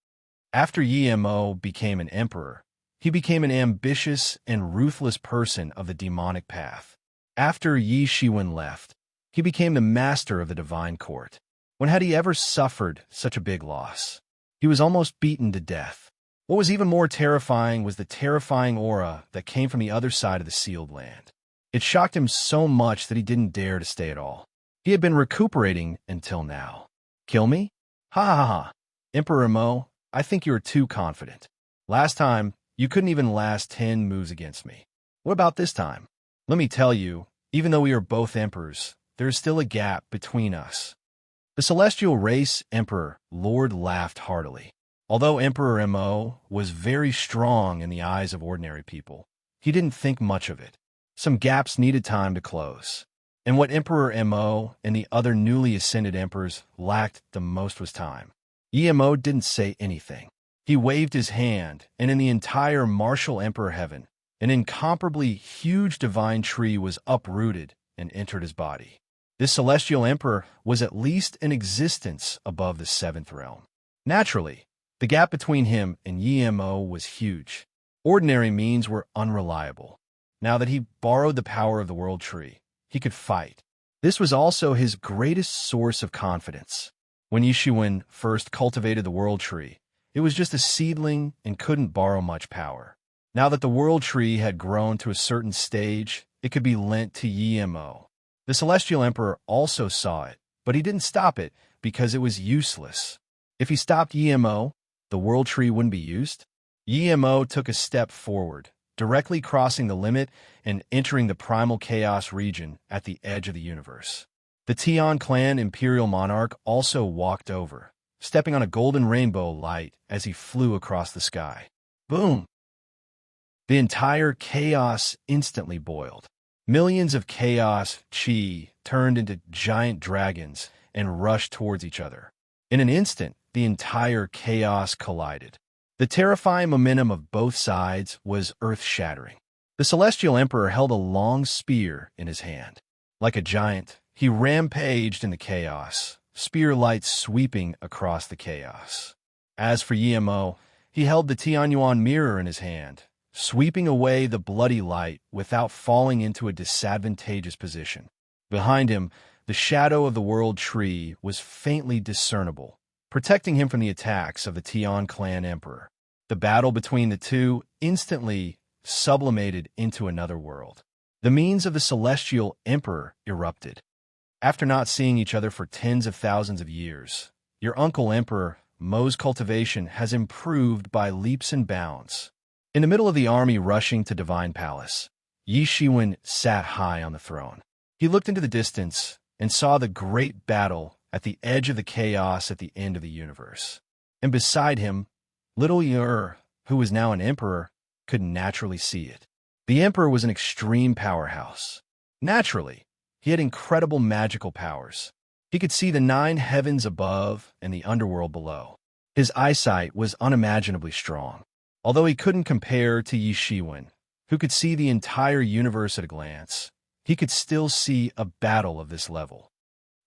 A: After Yi Mo became an emperor, he became an ambitious and ruthless person of the demonic path. After Yi Shiwen left, he became the master of the Divine Court. When had he ever suffered such a big loss? He was almost beaten to death. What was even more terrifying was the terrifying aura that came from the other side of the sealed land. It shocked him so much that he didn't dare to stay at all. He had been recuperating until now. Kill me? Ha ha ha. Emperor Mo, I think you are too confident. Last time, you couldn't even last 10 moves against me. What about this time? Let me tell you, even though we are both emperors, there is still a gap between us. The celestial race emperor, Lord, laughed heartily. Although Emperor Mo was very strong in the eyes of ordinary people, he didn't think much of it. Some gaps needed time to close. And what Emperor Mo and the other newly ascended emperors lacked the most was time. Yi Mo didn't say anything. He waved his hand, and in the entire martial emperor heaven, an incomparably huge divine tree was uprooted and entered his body. This celestial emperor was at least in existence above the seventh realm. Naturally, the gap between him and Yi Mo was huge. Ordinary means were unreliable. Now that he borrowed the power of the world tree, he could fight. This was also his greatest source of confidence. When Yi Shiwen first cultivated the world tree, it was just a seedling and couldn't borrow much power. Now that the world tree had grown to a certain stage, it could be lent to Yi Mo. The celestial emperor also saw it, but he didn't stop it because it was useless. If he stopped Yi Mo, the world tree wouldn't be used. Yi Mo took a step forward, directly crossing the limit and entering the primal chaos region at the edge of the universe. The Tian clan imperial monarch also walked over, stepping on a golden rainbow light as he flew across the sky. Boom! The entire chaos instantly boiled. Millions of chaos chi turned into giant dragons and rushed towards each other. In an instant, the entire chaos collided. The terrifying momentum of both sides was earth-shattering. The Celestial Emperor held a long spear in his hand. Like a giant, he rampaged in the chaos, spear lights sweeping across the chaos. As for Yemo, he held the Tianyuan mirror in his hand, sweeping away the bloody light without falling into a disadvantageous position. Behind him, the shadow of the World Tree was faintly discernible, protecting him from the attacks of the Tian clan emperor. The battle between the two instantly sublimated into another world. The means of the Celestial Emperor erupted. After not seeing each other for tens of thousands of years, your uncle Emperor Mo's cultivation has improved by leaps and bounds. In the middle of the army rushing to Divine Palace, Yi Shiwen sat high on the throne. He looked into the distance and saw the great battle at the edge of the chaos at the end of the universe. And beside him, little Yer, who was now an emperor, could naturally see it. The emperor was an extreme powerhouse. Naturally, he had incredible magical powers. He could see the 9 heavens above and the underworld below. His eyesight was unimaginably strong. Although he couldn't compare to Yi Shiwen, who could see the entire universe at a glance, he could still see a battle of this level.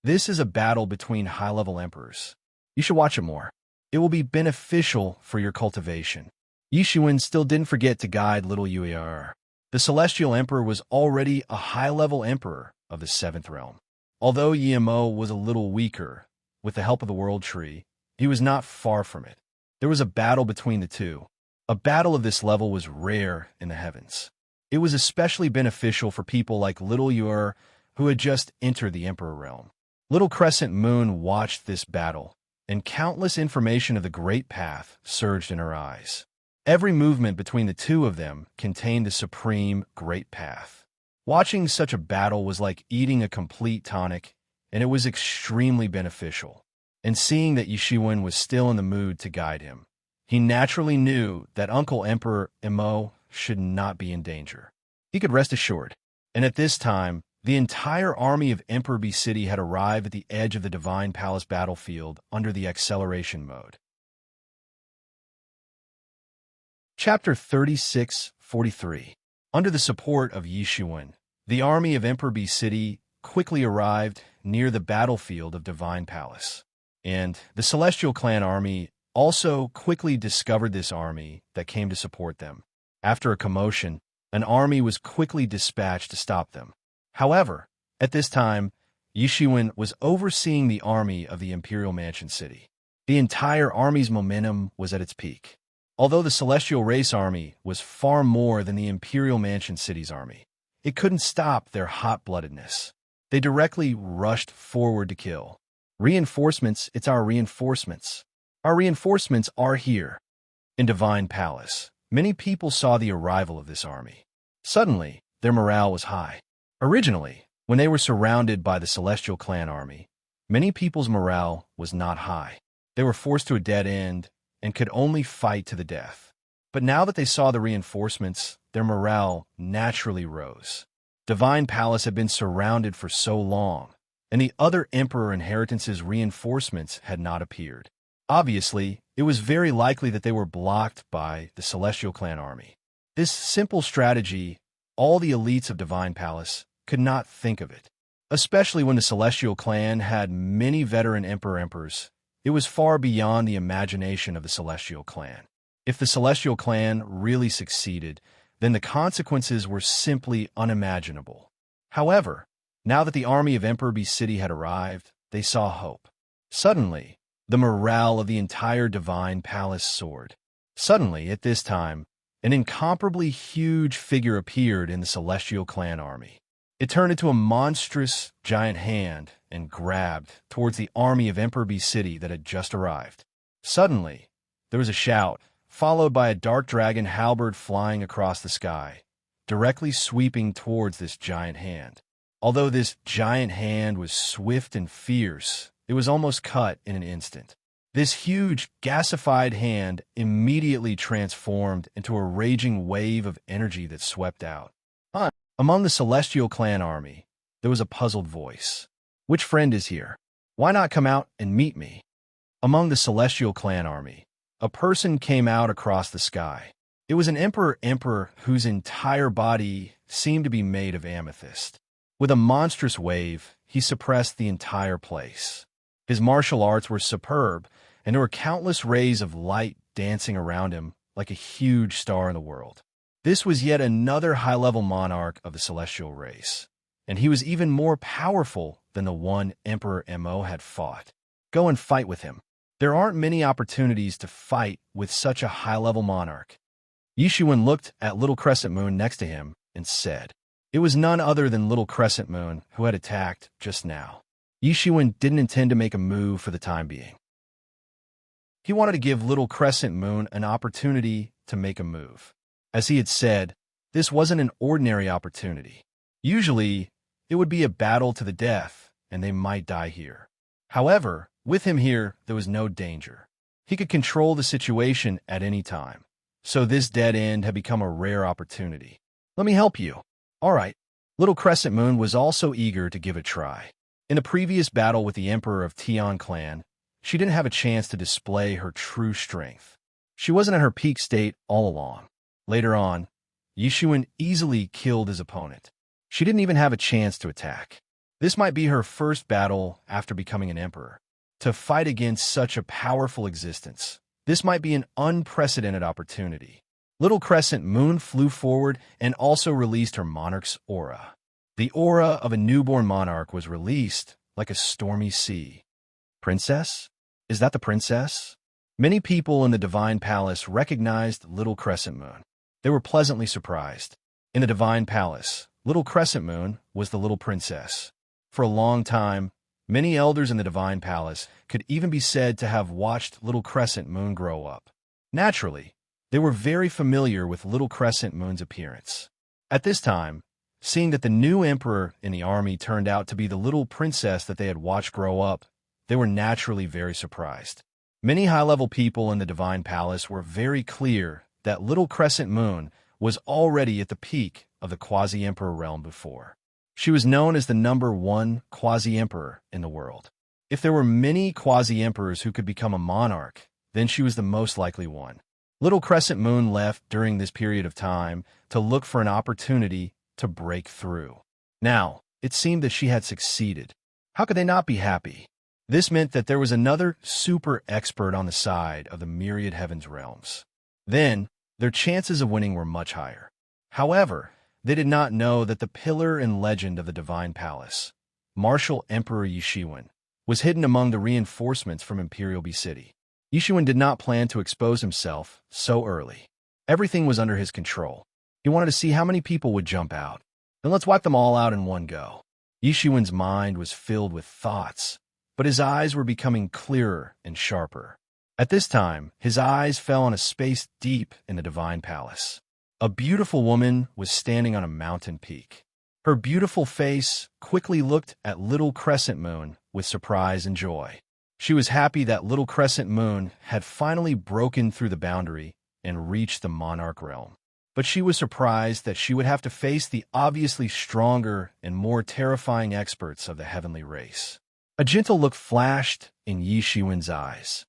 A: This is a battle between high-level emperors. You should watch it more. It will be beneficial for your cultivation. Yi Shiwen still didn't forget to guide little Yuer. The Celestial Emperor was already a high-level emperor of the 7th realm. Although Yemo was a little weaker, with the help of the World Tree, he was not far from it. There was a battle between the two. A battle of this level was rare in the heavens. It was especially beneficial for people like little Yuer, who had just entered the Emperor realm. Little Crescent Moon watched this battle, and countless information of the Great Path surged in her eyes. Every movement between the two of them contained the supreme Great Path. Watching such a battle was like eating a complete tonic, and it was extremely beneficial. And seeing that Yi Shiwen was still in the mood to guide him, he naturally knew that Uncle Emperor Emo should not be in danger. He could rest assured. And at this time, the entire army of Emperor B City had arrived at the edge of the Divine Palace battlefield under the acceleration mode. Chapter 36:43. Under the support of Yi Shiwen, the army of Emperor B City quickly arrived near the battlefield of Divine Palace. And the Celestial Clan army also quickly discovered this army that came to support them. After a commotion, an army was quickly dispatched to stop them. However, at this time, Yi Shiwen was overseeing the army of the Imperial Mansion City. The entire army's momentum was at its peak. Although the Celestial Race Army was far more than the Imperial Mansion City's army, it couldn't stop their hot-bloodedness. They directly rushed forward to kill. Reinforcements, it's our reinforcements. Our reinforcements are here. In Divine Palace, many people saw the arrival of this army. Suddenly, their morale was high. Originally, when they were surrounded by the Celestial Clan army, many people's morale was not high. They were forced to a dead end and could only fight to the death. But now that they saw the reinforcements, their morale naturally rose. Divine Palace had been surrounded for so long, and the other Emperor Inheritance's reinforcements had not appeared. Obviously, it was very likely that they were blocked by the Celestial Clan army. This simple strategy, all the elites of Divine Palace could not think of it. Especially when the Celestial Clan had many veteran Emperors, it was far beyond the imagination of the Celestial Clan. If the Celestial Clan really succeeded, then the consequences were simply unimaginable. However, now that the army of Emperor B City had arrived, they saw hope. Suddenly, the morale of the entire Divine Palace soared. Suddenly, at this time, an incomparably huge figure appeared in the Celestial Clan army. It turned into a monstrous, giant hand and grabbed towards the army of Emperor B City that had just arrived. Suddenly, there was a shout, followed by a dark dragon halberd flying across the sky, directly sweeping towards this giant hand. Although this giant hand was swift and fierce, it was almost cut in an instant. This huge, gasified hand immediately transformed into a raging wave of energy that swept out. Among the Celestial Clan army, there was a puzzled voice. Which friend is here? Why not come out and meet me? Among the Celestial Clan army, a person came out across the sky. It was an emperor whose entire body seemed to be made of amethyst. With a monstrous wave, he suppressed the entire place. His martial arts were superb, and there were countless rays of light dancing around him like a huge star in the world. This was yet another high-level monarch of the celestial race, and he was even more powerful than the one Emperor Mo had fought. Go and fight with him. There aren't many opportunities to fight with such a high-level monarch. Yishuan looked at Little Crescent Moon next to him and said, it was none other than Little Crescent Moon who had attacked just now. Yishuan didn't intend to make a move for the time being. He wanted to give Little Crescent Moon an opportunity to make a move. As he had said, this wasn't an ordinary opportunity. Usually, it would be a battle to the death, and they might die here. However, with him here, there was no danger. He could control the situation at any time. So this dead end had become a rare opportunity. Let me help you. All right. Little Crescent Moon was also eager to give it a try. In the previous battle with the Emperor of Tian Clan, she didn't have a chance to display her true strength. She wasn't at her peak state all along. Later on, Yishuan easily killed his opponent. She didn't even have a chance to attack. This might be her first battle after becoming an emperor. To fight against such a powerful existence, this might be an unprecedented opportunity. Little Crescent Moon flew forward and also released her monarch's aura. The aura of a newborn monarch was released like a stormy sea. Princess? Is that the princess? Many people in the Divine Palace recognized Little Crescent Moon. They were pleasantly surprised. In the Divine Palace, Little Crescent Moon was the little princess. For a long time, many elders in the Divine Palace could even be said to have watched Little Crescent Moon grow up. Naturally, they were very familiar with Little Crescent Moon's appearance. At this time, seeing that the new emperor in the army turned out to be the little princess that they had watched grow up, they were naturally very surprised. Many high-level people in the Divine Palace were very clear that Little Crescent Moon was already at the peak of the Quasi-Emperor realm before. She was known as the #1 Quasi-Emperor in the world. If there were many Quasi-Emperors who could become a monarch, then she was the most likely one. Little Crescent Moon left during this period of time to look for an opportunity to break through. Now, it seemed that she had succeeded. How could they not be happy? This meant that there was another super expert on the side of the myriad heavens realms. Then, their chances of winning were much higher. However, they did not know that the pillar and legend of the Divine Palace, Martial Emperor Yishuan, was hidden among the reinforcements from Imperial B City. Yishuan did not plan to expose himself so early. Everything was under his control. He wanted to see how many people would jump out. Then let's wipe them all out in one go. Yishuan's mind was filled with thoughts, but his eyes were becoming clearer and sharper. At this time, his eyes fell on a space deep in the Divine Palace. A beautiful woman was standing on a mountain peak. Her beautiful face quickly looked at Little Crescent Moon with surprise and joy. She was happy that Little Crescent Moon had finally broken through the boundary and reached the monarch realm. But she was surprised that she would have to face the obviously stronger and more terrifying experts of the heavenly race. A gentle look flashed in Yishuan's eyes.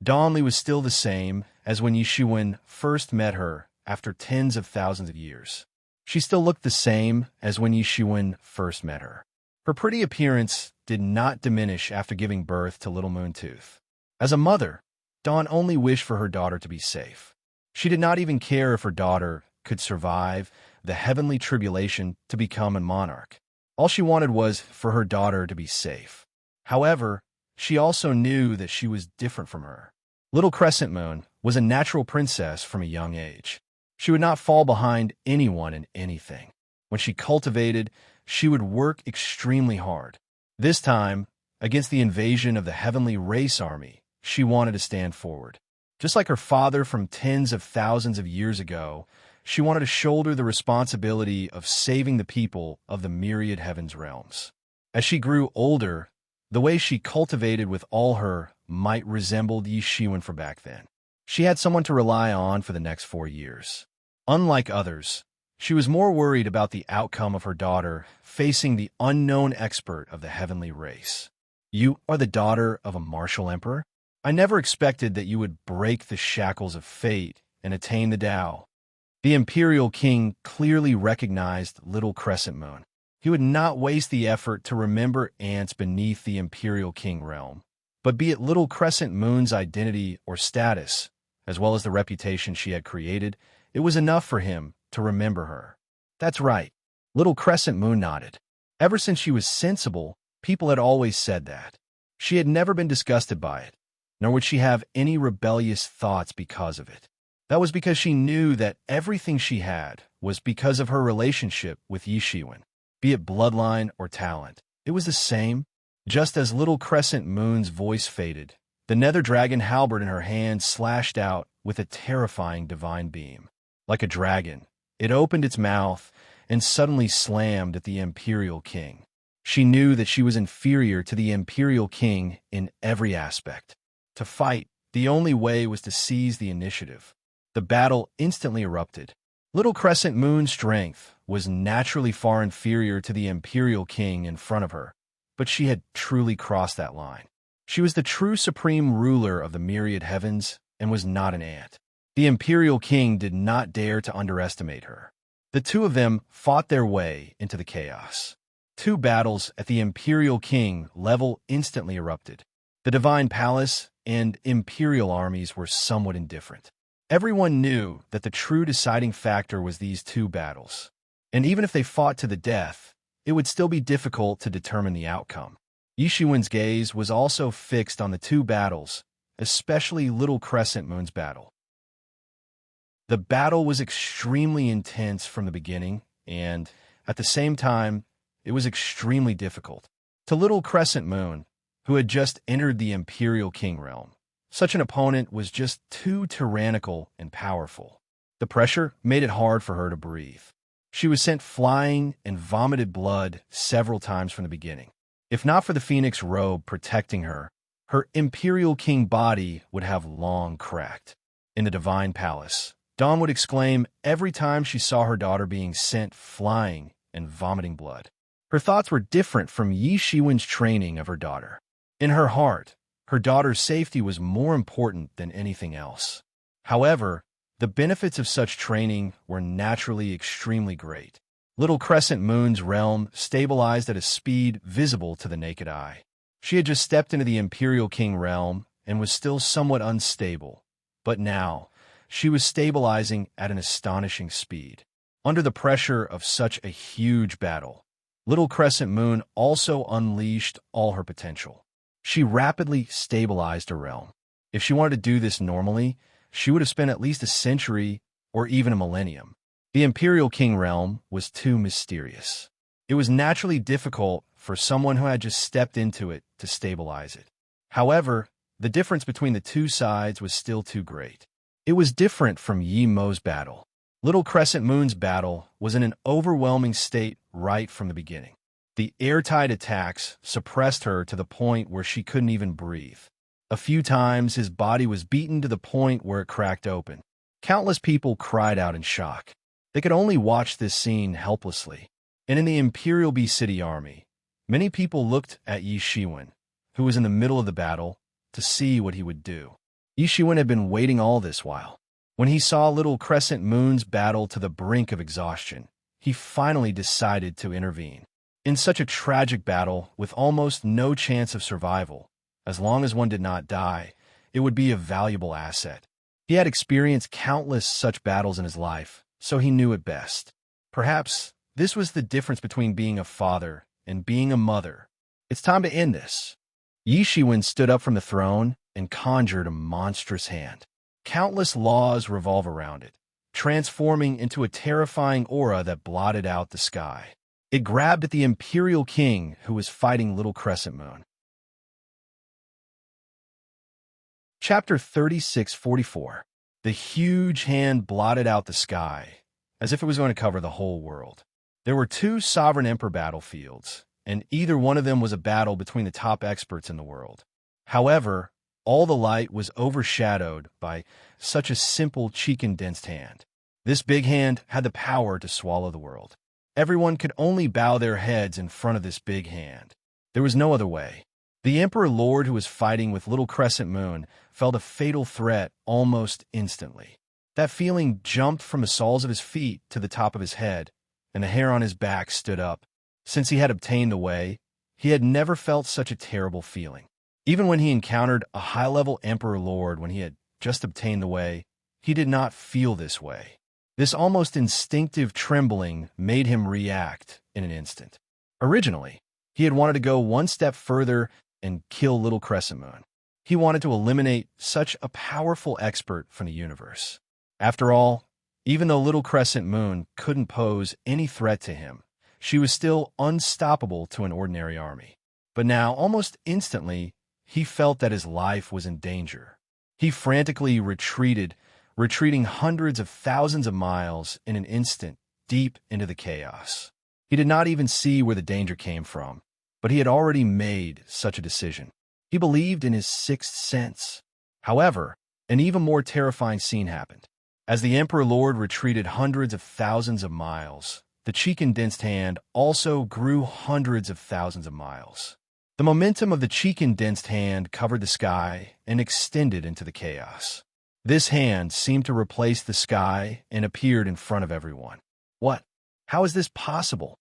A: Donli was still the same as when Yishuan first met her after tens of thousands of years. She still looked the same as when Yishuan first met her. Her pretty appearance did not diminish after giving birth to Little Moontooth. As a mother, Dawn only wished for her daughter to be safe. She did not even care if her daughter could survive the heavenly tribulation to become a monarch. All she wanted was for her daughter to be safe. However, she also knew that she was different from her. Little Crescent Moon was a natural princess from a young age. She would not fall behind anyone in anything. When she cultivated, she would work extremely hard. This time, against the invasion of the heavenly race army, she wanted to stand forward. Just like her father from tens of thousands of years ago, she wanted to shoulder the responsibility of saving the people of the myriad heavens realms. As she grew older, the way she cultivated with all her might resembled Yi Shiwen from back then. She had someone to rely on for the next 4 years. Unlike others, she was more worried about the outcome of her daughter facing the unknown expert of the heavenly race. You are the daughter of a martial emperor? I never expected that you would break the shackles of fate and attain the Tao. The imperial king clearly recognized Little Crescent Moon. He would not waste the effort to remember ants beneath the imperial king realm. But be it Little Crescent Moon's identity or status, as well as the reputation she had created, it was enough for him to remember her. That's right. Little Crescent Moon nodded. Ever since she was sensible, people had always said that. She had never been disgusted by it, nor would she have any rebellious thoughts because of it. That was because she knew that everything she had was because of her relationship with Yi Shiwen. Be it bloodline or talent, it was the same. Just as Little Crescent Moon's voice faded, the nether dragon halberd in her hand slashed out with a terrifying divine beam. Like a dragon, it opened its mouth and suddenly slammed at the imperial king. She knew that she was inferior to the imperial king in every aspect. To fight, the only way was to seize the initiative. The battle instantly erupted. Little Crescent Moon's strength was naturally far inferior to the imperial king in front of her, but she had truly crossed that line. She was the true supreme ruler of the myriad heavens and was not an ant. The imperial king did not dare to underestimate her. The two of them fought their way into the chaos. Two battles at the imperial king level instantly erupted. The divine palace and imperial armies were somewhat indifferent. Everyone knew that the true deciding factor was these two battles. And even if they fought to the death, it would still be difficult to determine the outcome. Yi Shiwen's gaze was also fixed on the two battles, especially Little Crescent Moon's battle. The battle was extremely intense from the beginning, and, at the same time, it was extremely difficult. To Little Crescent Moon, who had just entered the Imperial King realm, such an opponent was just too tyrannical and powerful. The pressure made it hard for her to breathe. She was sent flying and vomited blood several times from the beginning. If not for the phoenix robe protecting her, her Imperial King body would have long cracked. In the Divine Palace, Dawn would exclaim every time she saw her daughter being sent flying and vomiting blood. Her thoughts were different from Yi Shiwen's training of her daughter. In her heart, her daughter's safety was more important than anything else. However, the benefits of such training were naturally extremely great. Little Crescent Moon's realm stabilized at a speed visible to the naked eye. She had just stepped into the Imperial King realm and was still somewhat unstable, but now she was stabilizing at an astonishing speed. Under the pressure of such a huge battle, Little Crescent Moon also unleashed all her potential. She rapidly stabilized her realm. If she wanted to do this normally, she would have spent at least a century or even a millennium. The Imperial King realm was too mysterious. It was naturally difficult for someone who had just stepped into it to stabilize it. However, the difference between the two sides was still too great. It was different from Yi Mo's battle. Little Crescent Moon's battle was in an overwhelming state right from the beginning. The airtight attacks suppressed her to the point where she couldn't even breathe. A few times, his body was beaten to the point where it cracked open. Countless people cried out in shock. They could only watch this scene helplessly. And in the Imperial Bee City army, many people looked at Yi Shiwen, who was in the middle of the battle, to see what he would do. Yi Shiwen had been waiting all this while. When he saw Little Crescent Moon's battle to the brink of exhaustion, he finally decided to intervene. In such a tragic battle, with almost no chance of survival, as long as one did not die, it would be a valuable asset. He had experienced countless such battles in his life, so he knew it best. Perhaps this was the difference between being a father and being a mother. It's time to end this. Yi Shiwen stood up from the throne and conjured a monstrous hand. Countless laws revolve around it, transforming into a terrifying aura that blotted out the sky. It grabbed at the Imperial King who was fighting Little Crescent Moon. Chapter 3644. The huge hand blotted out the sky, as if it was going to cover the whole world. There were two sovereign emperor battlefields, and either one of them was a battle between the top experts in the world. However, all the light was overshadowed by such a simple cheek-condensed hand. This big hand had the power to swallow the world. Everyone could only bow their heads in front of this big hand. There was no other way. The Emperor Lord who was fighting with Little Crescent Moon felt a fatal threat almost instantly. That feeling jumped from the soles of his feet to the top of his head, and the hair on his back stood up. Since he had obtained the way, he had never felt such a terrible feeling. Even when he encountered a high-level Emperor Lord when he had just obtained the way, he did not feel this way. This almost instinctive trembling made him react in an instant. Originally, he had wanted to go one step further and kill Little Crescent Moon. He wanted to eliminate such a powerful expert from the universe. After all, even though Little Crescent Moon couldn't pose any threat to him, she was still unstoppable to an ordinary army. But now, almost instantly, he felt that his life was in danger. He frantically retreating hundreds of thousands of miles in an instant, deep into the chaos. He did not even see where the danger came from, but he had already made such a decision. He believed in his sixth sense. However, an even more terrifying scene happened. As the Emperor Lord retreated hundreds of thousands of miles, the cheek-condensed hand also grew hundreds of thousands of miles. The momentum of the cheek-condensed hand covered the sky and extended into the chaos. This hand seemed to replace the sky and appeared in front of everyone. What? How is this possible?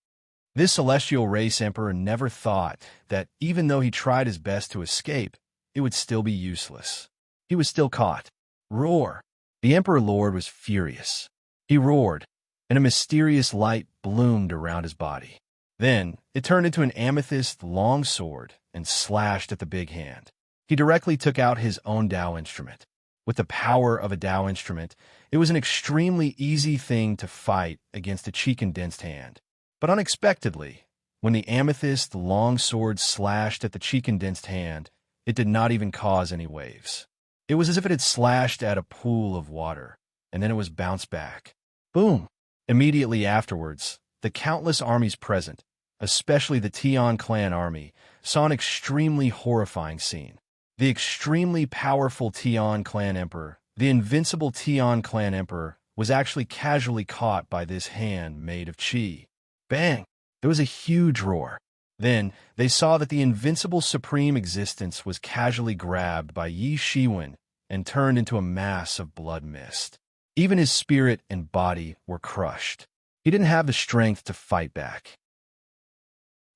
A: This celestial race emperor never thought that even though he tried his best to escape, it would still be useless. He was still caught. Roar! The Emperor Lord was furious. He roared, and a mysterious light bloomed around his body. Then, it turned into an amethyst long sword and slashed at the big hand. He directly took out his own Tao instrument. With the power of a Tao instrument, it was an extremely easy thing to fight against a cheek-condensed hand. But unexpectedly, when the amethyst long sword slashed at the cheek-condensed hand, it did not even cause any waves. It was as if it had slashed at a pool of water, and then it was bounced back. Boom! Immediately afterwards, the countless armies present, especially the Tian clan army, saw an extremely horrifying scene. The extremely powerful Tian clan emperor, the invincible Tian clan emperor, was actually casually caught by this hand made of qi. Bang! There was a huge roar. Then, they saw that the invincible supreme existence was casually grabbed by Yi Shiwen and turned into a mass of blood mist. Even his spirit and body were crushed. He didn't have the strength to fight back.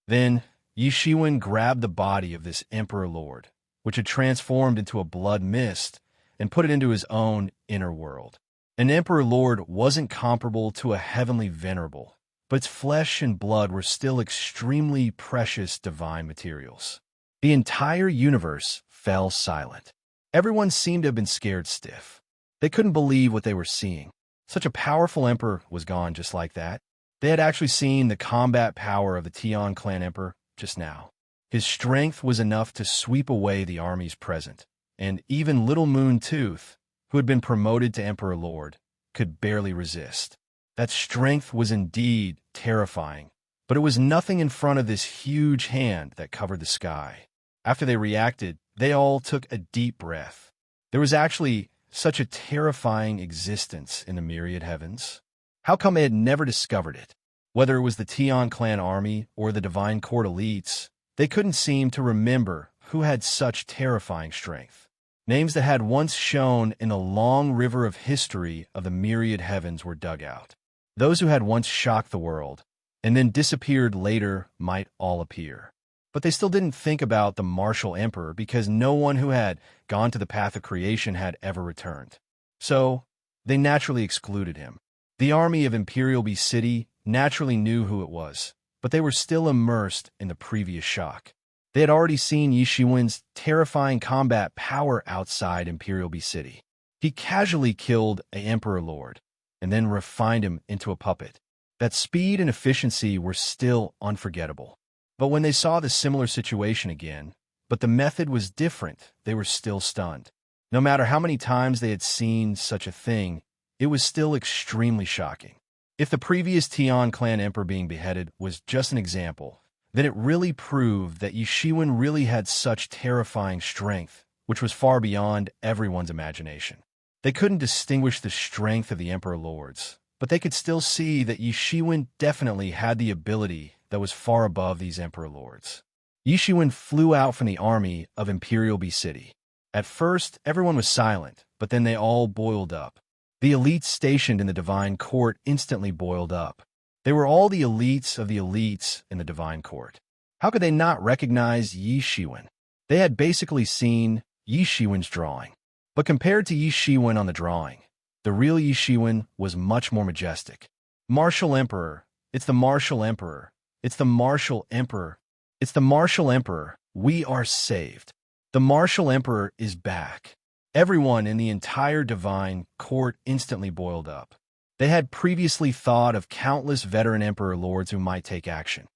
A: Then, Yi Shiwen grabbed the body of this Emperor Lord, which had transformed into a blood mist, and put it into his own inner world. An Emperor Lord wasn't comparable to a heavenly venerable, but its flesh and blood were still extremely precious divine materials. The entire universe fell silent. Everyone seemed to have been scared stiff. They couldn't believe what they were seeing. Such a powerful emperor was gone just like that. They had actually seen the combat power of the Tian clan emperor just now. His strength was enough to sweep away the armies present, and even Little Moon Tooth, who had been promoted to Emperor Lord, could barely resist. That strength was indeed terrifying, but it was nothing in front of this huge hand that covered the sky. After they reacted, they all took a deep breath. There was actually such a terrifying existence in the myriad heavens. How come they had never discovered it? Whether it was the Tian clan army or the divine court elites, they couldn't seem to remember who had such terrifying strength. Names that had once shone in the long river of history of the myriad heavens were dug out. Those who had once shocked the world, and then disappeared later, might all appear. But they still didn't think about the martial emperor because no one who had gone to the path of creation had ever returned. So, they naturally excluded him. The army of Imperial Bee City naturally knew who it was, but they were still immersed in the previous shock. They had already seen Yi Shiwen's terrifying combat power outside Imperial Bee City. He casually killed an Emperor Lord, and then refined him into a puppet. That speed and efficiency were still unforgettable. But when they saw the similar situation again, but the method was different, they were still stunned. No matter how many times they had seen such a thing, it was still extremely shocking. If the previous Tian clan emperor being beheaded was just an example, then it really proved that Yi Shiwen really had such terrifying strength, which was far beyond everyone's imagination. They couldn't distinguish the strength of the Emperor Lords, but they could still see that Yi Shiwen definitely had the ability that was far above these Emperor Lords. Yi Shiwen flew out from the army of Imperial B City. At first, everyone was silent, but then they all boiled up. The elites stationed in the Divine Court instantly boiled up. They were all the elites of the elites in the Divine Court. How could they not recognize Yi Shiwen? They had basically seen Yi Shiwen's drawing. But compared to Yi Shiwen on the drawing, the real Yi Shiwen was much more majestic. Martial Emperor, it's the Martial Emperor, it's the Martial Emperor, it's the Martial Emperor, we are saved. The Martial Emperor is back. Everyone in the entire Divine Court instantly boiled up. They had previously thought of countless veteran Emperor Lords who might take action.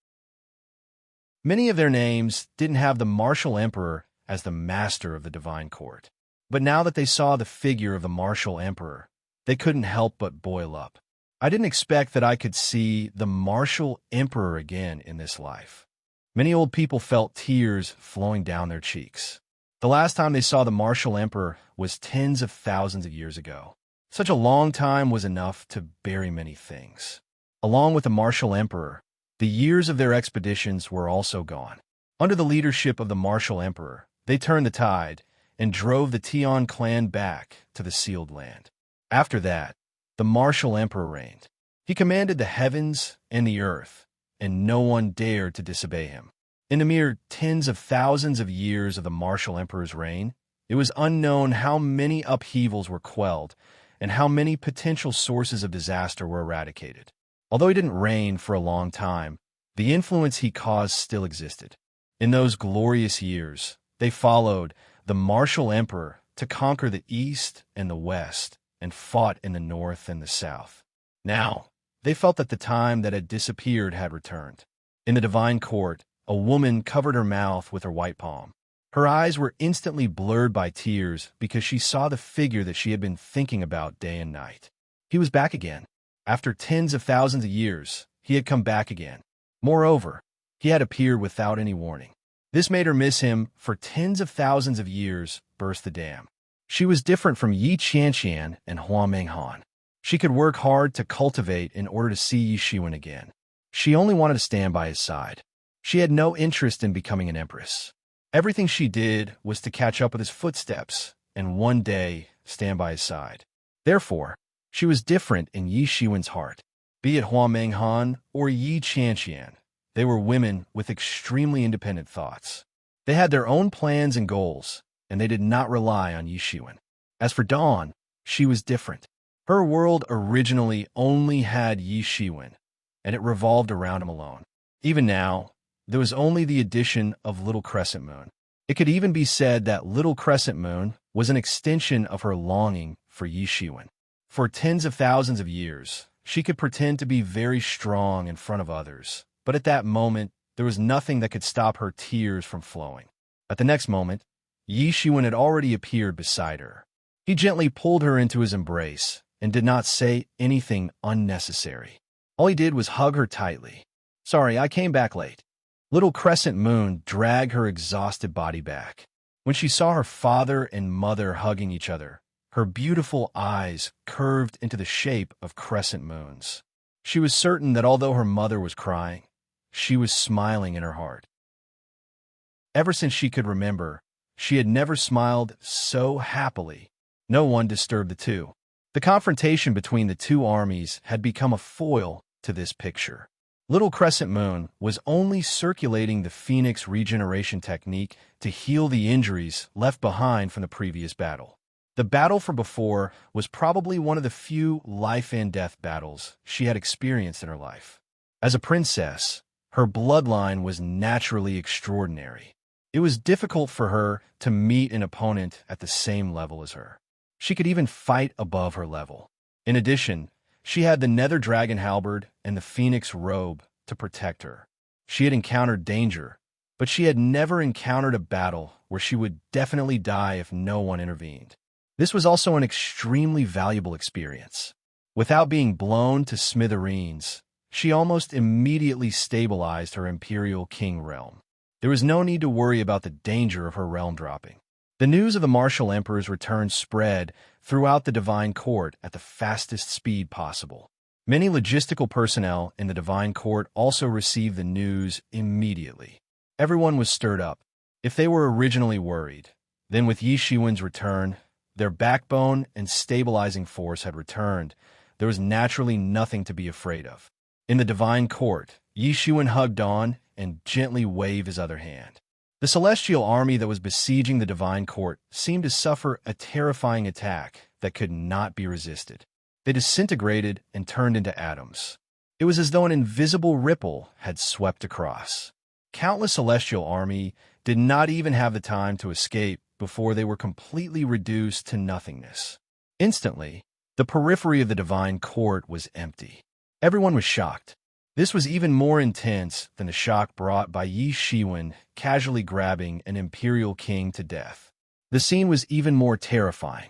A: Many of their names didn't have the Martial Emperor as the master of the Divine Court. But now that they saw the figure of the Martial Emperor, they couldn't help but boil up. I didn't expect that I could see the Martial Emperor again in this life. Many old people felt tears flowing down their cheeks. The last time they saw the Martial Emperor was tens of thousands of years ago. Such a long time was enough to bury many things. Along with the Martial Emperor, the years of their expeditions were also gone. Under the leadership of the Martial Emperor, they turned the tide and drove the Tian clan back to the sealed land. After that, the Martial Emperor reigned. He commanded the heavens and the earth, and no one dared to disobey him. In the mere tens of thousands of years of the Martial Emperor's reign, it was unknown how many upheavals were quelled and how many potential sources of disaster were eradicated. Although he didn't reign for a long time, the influence he caused still existed. In those glorious years, they followed the Martial Emperor to conquer the East and the West and fought in the North and the South. Now, they felt that the time that had disappeared had returned. In the Divine Court, a woman covered her mouth with her white palm. Her eyes were instantly blurred by tears because she saw the figure that she had been thinking about day and night. He was back again. After tens of thousands of years, he had come back again. Moreover, he had appeared without any warning. This made her miss him for tens of thousands of years, burst the dam. She was different from Yi Qianqian and Hua Menghan. She could work hard to cultivate in order to see Yi Shiwen again. She only wanted to stand by his side. She had no interest in becoming an empress. Everything she did was to catch up with his footsteps and one day stand by his side. Therefore, she was different in Yi Shiwen's heart. Be it Hua Menghan or Yi Qianqian, they were women with extremely independent thoughts. They had their own plans and goals, and they did not rely on Yi Shiwen. As for Dawn, she was different. Her world originally only had Yi Shiwen, and it revolved around him alone. Even now, there was only the addition of Little Crescent Moon. It could even be said that Little Crescent Moon was an extension of her longing for Yi Shiwen. For tens of thousands of years, she could pretend to be very strong in front of others, but at that moment, there was nothing that could stop her tears from flowing. At the next moment, Yi Shiwen had already appeared beside her. He gently pulled her into his embrace and did not say anything unnecessary. All he did was hug her tightly. "Sorry, I came back late." Little Crescent Moon dragged her exhausted body back. When she saw her father and mother hugging each other, her beautiful eyes curved into the shape of crescent moons. She was certain that although her mother was crying, she was smiling in her heart. Ever since she could remember, she had never smiled so happily. No one disturbed the two. The confrontation between the two armies had become a foil to this picture. Little Crescent Moon was only circulating the Phoenix regeneration technique to heal the injuries left behind from the previous battle. The battle from before was probably one of the few life and death battles she had experienced in her life. As a princess, her bloodline was naturally extraordinary. It was difficult for her to meet an opponent at the same level as her. She could even fight above her level. In addition, she had the Nether Dragon Halberd and the Phoenix Robe to protect her. She had encountered danger, but she had never encountered a battle where she would definitely die if no one intervened. This was also an extremely valuable experience. Without being blown to smithereens, she almost immediately stabilized her Imperial King realm. There was no need to worry about the danger of her realm dropping. The news of the Martial Emperor's return spread throughout the Divine Court at the fastest speed possible. Many logistical personnel in the Divine Court also received the news immediately. Everyone was stirred up. If they were originally worried, then with Yi Shiwen's return, their backbone and stabilizing force had returned. There was naturally nothing to be afraid of. In the Divine Court, Yi Shiwen hugged on and gently waved his other hand. The celestial army that was besieging the Divine Court seemed to suffer a terrifying attack that could not be resisted. They disintegrated and turned into atoms. It was as though an invisible ripple had swept across. Countless celestial army did not even have the time to escape before they were completely reduced to nothingness. Instantly, the periphery of the Divine Court was empty. Everyone was shocked. This was even more intense than the shock brought by Yi Shiwen casually grabbing an Imperial King to death. The scene was even more terrifying.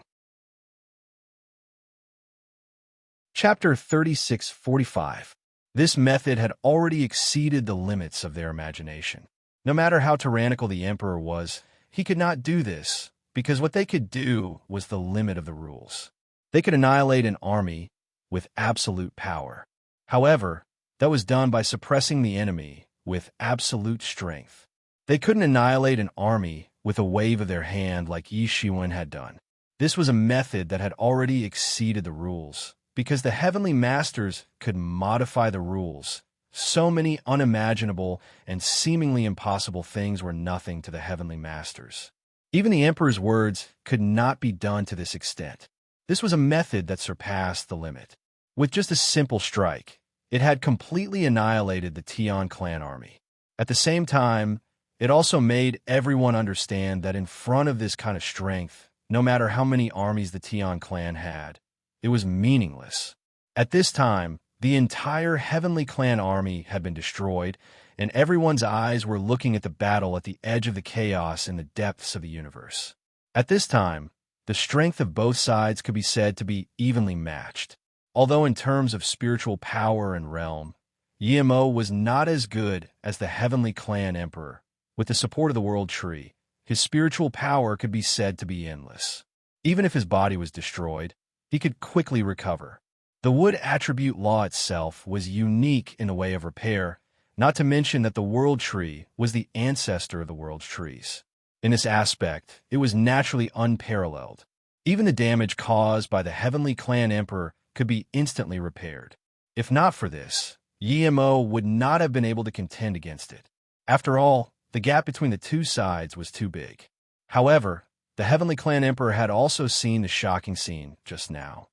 A: Chapter 3645. This method had already exceeded the limits of their imagination. No matter how tyrannical the Emperor was, he could not do this, because what they could do was the limit of the rules. They could annihilate an army with absolute power. However, that was done by suppressing the enemy with absolute strength. They couldn't annihilate an army with a wave of their hand like Yi Shiwen had done. This was a method that had already exceeded the rules, because the heavenly masters could modify the rules. So many unimaginable and seemingly impossible things were nothing to the heavenly masters. Even the Emperor's words could not be done to this extent. This was a method that surpassed the limit. With just a simple strike, it had completely annihilated the Tian clan army. At the same time, it also made everyone understand that in front of this kind of strength, no matter how many armies the Tian clan had, it was meaningless. At this time, the entire Heavenly Clan army had been destroyed, and everyone's eyes were looking at the battle at the edge of the chaos in the depths of the universe. At this time, the strength of both sides could be said to be evenly matched. Although in terms of spiritual power and realm, Yimo was not as good as the Heavenly Clan Emperor. With the support of the World Tree, his spiritual power could be said to be endless. Even if his body was destroyed, he could quickly recover. The wood attribute law itself was unique in the way of repair, not to mention that the World Tree was the ancestor of the world's trees. In this aspect, it was naturally unparalleled. Even the damage caused by the Heavenly Clan Emperor could be instantly repaired. If not for this, Yimo would not have been able to contend against it. After all, the gap between the two sides was too big. However, the Heavenly Clan Emperor had also seen the shocking scene just now,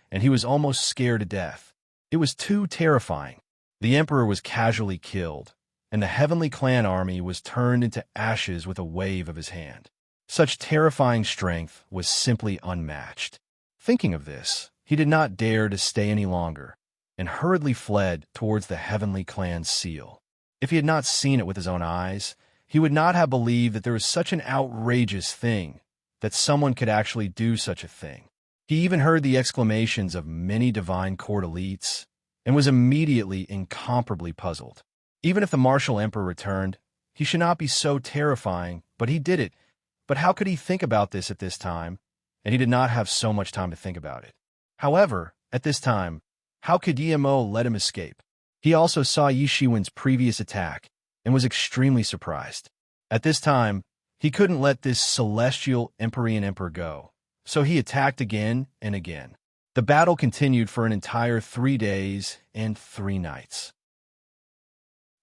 A: and he was almost scared to death. It was too terrifying. The Emperor was casually killed, and the Heavenly Clan army was turned into ashes with a wave of his hand. Such terrifying strength was simply unmatched. Thinking of this, he did not dare to stay any longer, and hurriedly fled towards the Heavenly Clan's seal. If he had not seen it with his own eyes, he would not have believed that there was such an outrageous thing, that someone could actually do such a thing. He even heard the exclamations of many Divine Court elites, and was immediately incomparably puzzled. Even if the Martial Emperor returned, he should not be so terrifying, but he did it. But how could he think about this at this time? And he did not have so much time to think about it. However, at this time, how could Yimo let him escape? He also saw Yi Shiwen's previous attack, and was extremely surprised. At this time, he couldn't let this celestial Empyrean Emperor go, so he attacked again and again. The battle continued for an entire 3 days and 3 nights.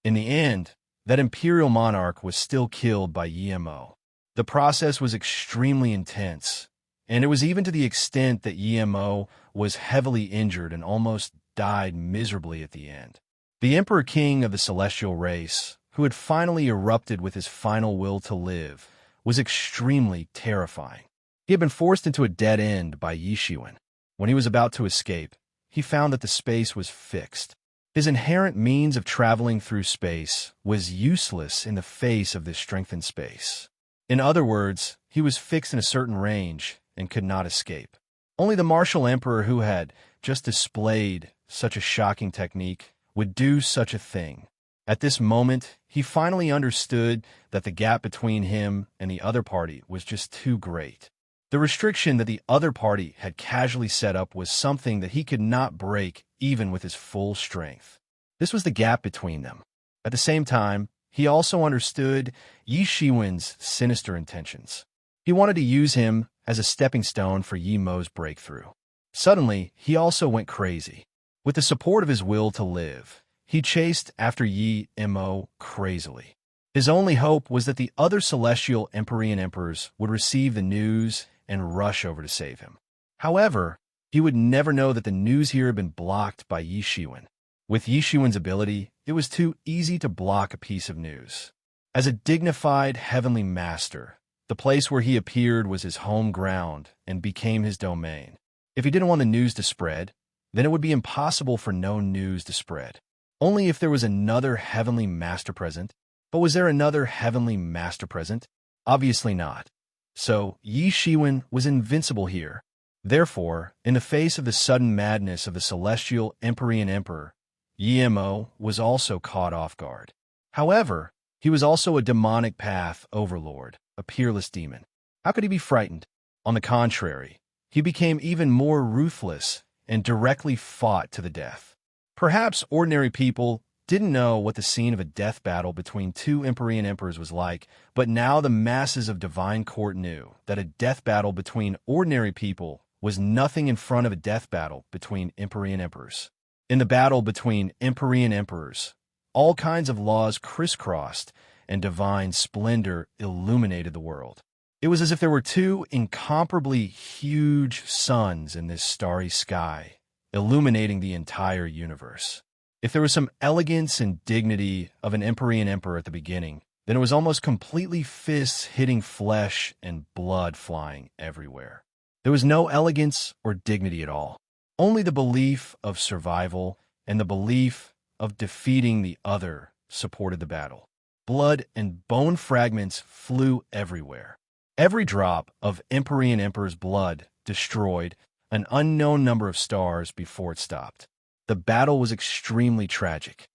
A: In the end, that imperial monarch was still killed by Yimo. The process was extremely intense, and it was even to the extent that Yimo was heavily injured and almost died miserably at the end. The Emperor King of the celestial race, who had finally erupted with his final will to live, was extremely terrifying. He had been forced into a dead end by Yi Shiwen. When he was about to escape, he found that the space was fixed. His inherent means of traveling through space was useless in the face of this strengthened space. In other words, he was fixed in a certain range, and could not escape. Only the martial emperor who had just displayed such a shocking technique would do such a thing. At this moment, he finally understood that the gap between him and the other party was just too great. The restriction that the other party had casually set up was something that he could not break even with his full strength. This was the gap between them. At the same time, he also understood Yi Shiwen's sinister intentions. He wanted to use him as a stepping stone for Yi Mo's breakthrough. Suddenly, he also went crazy. With the support of his will to live, he chased after Yi Mo crazily. His only hope was that the other celestial Empyrean emperors would receive the news and rush over to save him. However, he would never know that the news here had been blocked by Yi Shiwen. With Yi Shiwen's ability, it was too easy to block a piece of news. As a dignified heavenly master, the place where he appeared was his home ground and became his domain. If he didn't want the news to spread, then it would be impossible for no news to spread. Only if there was another heavenly master present. But was there another heavenly master present? Obviously not. So Yi Shiwen was invincible here. Therefore, in the face of the sudden madness of the celestial Empyrean emperor, Yi Mo was also caught off guard. However, he was also a demonic path overlord, a peerless demon. How could he be frightened? On the contrary, he became even more ruthless and directly fought to the death. Perhaps ordinary people didn't know what the scene of a death battle between two Empyrean emperors was like, but now the masses of divine court knew that a death battle between ordinary people was nothing in front of a death battle between Empyrean emperors. In the battle between Empyrean emperors, all kinds of laws crisscrossed and divine splendor illuminated the world. It was as if there were two incomparably huge suns in this starry sky, illuminating the entire universe. If there was some elegance and dignity of an Empyrean emperor at the beginning, then it was almost completely fists hitting flesh and blood flying everywhere. There was no elegance or dignity at all. Only the belief of survival and the belief of defeating the other supported the battle. Blood and bone fragments flew everywhere. Every drop of Empyrean emperor's blood destroyed an unknown number of stars before it stopped. The battle was extremely tragic.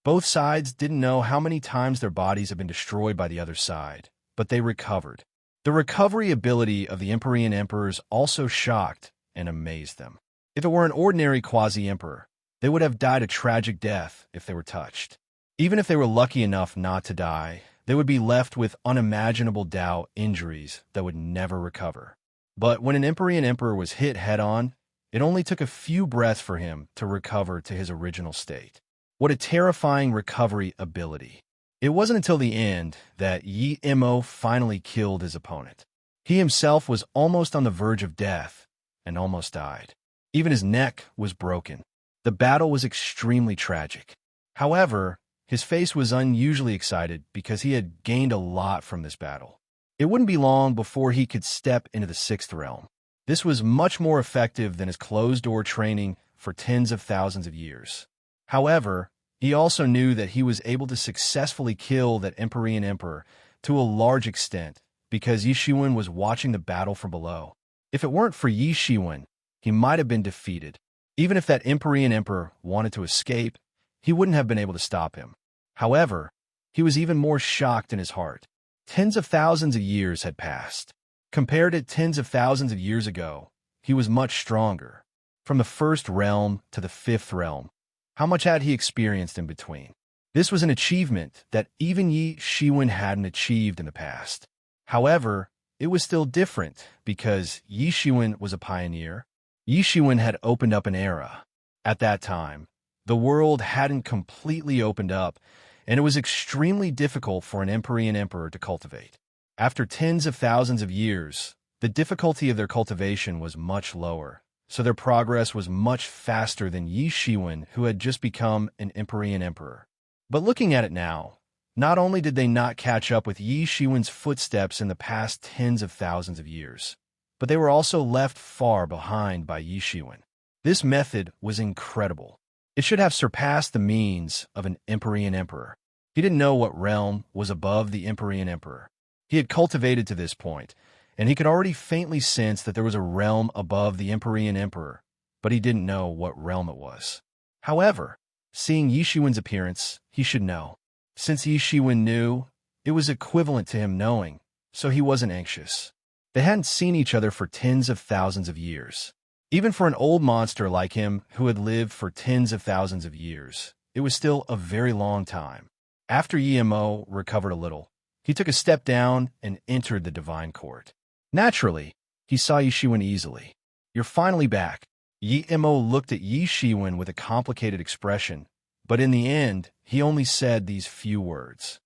A: Both sides didn't know how many times their bodies had been destroyed by the other side, but they recovered. The recovery ability of the Empyrean emperors also shocked and amazed them. If it were an ordinary quasi-emperor, they would have died a tragic death if they were touched. Even if they were lucky enough not to die, they would be left with unimaginable injuries that would never recover. But when an Empyrean emperor was hit head-on, it only took a few breaths for him to recover to his original state. What a terrifying recovery ability. It wasn't until the end that Yi Mo finally killed his opponent. He himself was almost on the verge of death and almost died. Even his neck was broken. The battle was extremely tragic. However, his face was unusually excited because he had gained a lot from this battle. It wouldn't be long before he could step into the sixth realm. This was much more effective than his closed-door training for tens of thousands of years. However, he also knew that he was able to successfully kill that Empyrean emperor to a large extent because Yi Shiwen was watching the battle from below. If it weren't for Yi Shiwen, he might have been defeated. Even if that Empyrean emperor wanted to escape, he wouldn't have been able to stop him. However, he was even more shocked in his heart. Tens of thousands of years had passed. Compared to tens of thousands of years ago, he was much stronger. From the first realm to the fifth realm, how much had he experienced in between? This was an achievement that even Yi Shiwen hadn't achieved in the past. However, it was still different because Yi Shiwen was a pioneer. Yi Shiwen had opened up an era. At that time, the world hadn't completely opened up, and it was extremely difficult for an Empyrean emperor to cultivate. After tens of thousands of years, the difficulty of their cultivation was much lower, so their progress was much faster than Yi Shiwen, who had just become an Empyrean emperor. But looking at it now, not only did they not catch up with Yi Shiwen's footsteps in the past tens of thousands of years, but they were also left far behind by Yi Shiwen. This method was incredible. It should have surpassed the means of an Empyrean emperor. He didn't know what realm was above the Empyrean emperor. He had cultivated to this point, and he could already faintly sense that there was a realm above the Empyrean Emperor, but he didn't know what realm it was. However, seeing Yi Shiwen's appearance, he should know. Since Yi Shiwen knew, it was equivalent to him knowing, so he wasn't anxious. They hadn't seen each other for tens of thousands of years. Even for an old monster like him who had lived for tens of thousands of years, it was still a very long time. After Yi-Mo recovered a little, he took a step down and entered the divine court. Naturally, he saw Yi Shiwen easily. "You're finally back." Yi-Mo looked at Yi Shiwen with a complicated expression, but in the end, he only said these few words.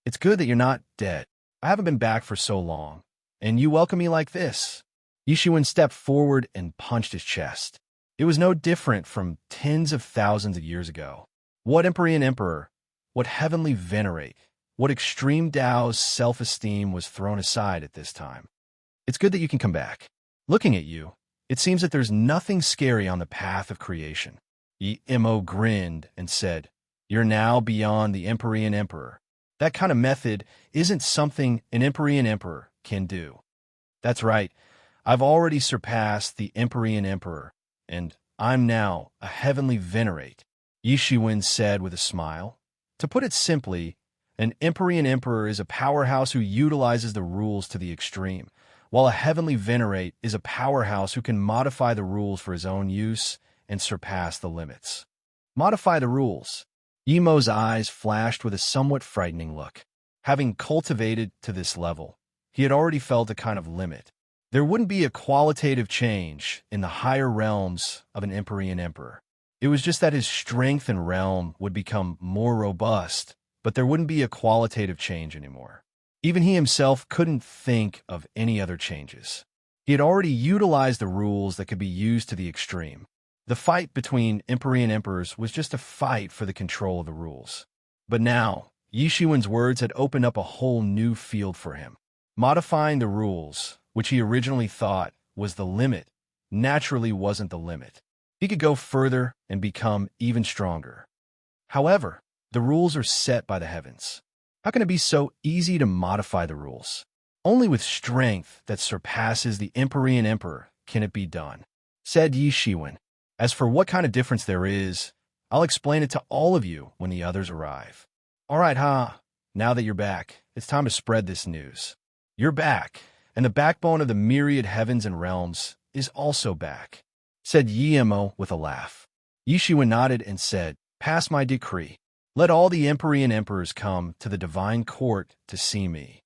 A: "It's good that you're not dead. I haven't been back for so long, and you welcome me like this." Yi Shiwen stepped forward and punched his chest. It was no different from tens of thousands of years ago. What Empyrean Emperor, what heavenly venerate, what extreme Tao's self-esteem was thrown aside at this time. "It's good that you can come back. Looking at you, it seems that there's nothing scary on the path of creation." Yi-Mo grinned and said, "You're now beyond the Empyrean Emperor. That kind of method isn't something an Empyrean Emperor can do." "That's right. I've already surpassed the Empyrean Emperor, and I'm now a heavenly venerate," Yi Shiwen said with a smile. To put it simply, an Empyrean Emperor is a powerhouse who utilizes the rules to the extreme, while a heavenly venerate is a powerhouse who can modify the rules for his own use and surpass the limits. Modify the rules. Yi-Mo's eyes flashed with a somewhat frightening look. Having cultivated to this level, he had already felt a kind of limit. There wouldn't be a qualitative change in the higher realms of an Empyrean Emperor. It was just that his strength and realm would become more robust, but there wouldn't be a qualitative change anymore. Even he himself couldn't think of any other changes. He had already utilized the rules that could be used to the extreme. The fight between Empyrean Emperors was just a fight for the control of the rules. But now, Yi Shiwen's words had opened up a whole new field for him. Modifying the rules, which he originally thought was the limit, naturally wasn't the limit. He could go further and become even stronger. However, the rules are set by the heavens. How can it be so easy to modify the rules? Only with strength that surpasses the Empyrean Emperor can it be done, said Yi Shiwen. As for what kind of difference there is, I'll explain it to all of you when the others arrive. All right, now that you're back, it's time to spread this news. You're back, and the backbone of the myriad heavens and realms is also back, said Yi-Mo with a laugh. Yi Shiwen nodded and said, "Pass my decree. Let all the Empyrean Emperors come to the divine court to see me."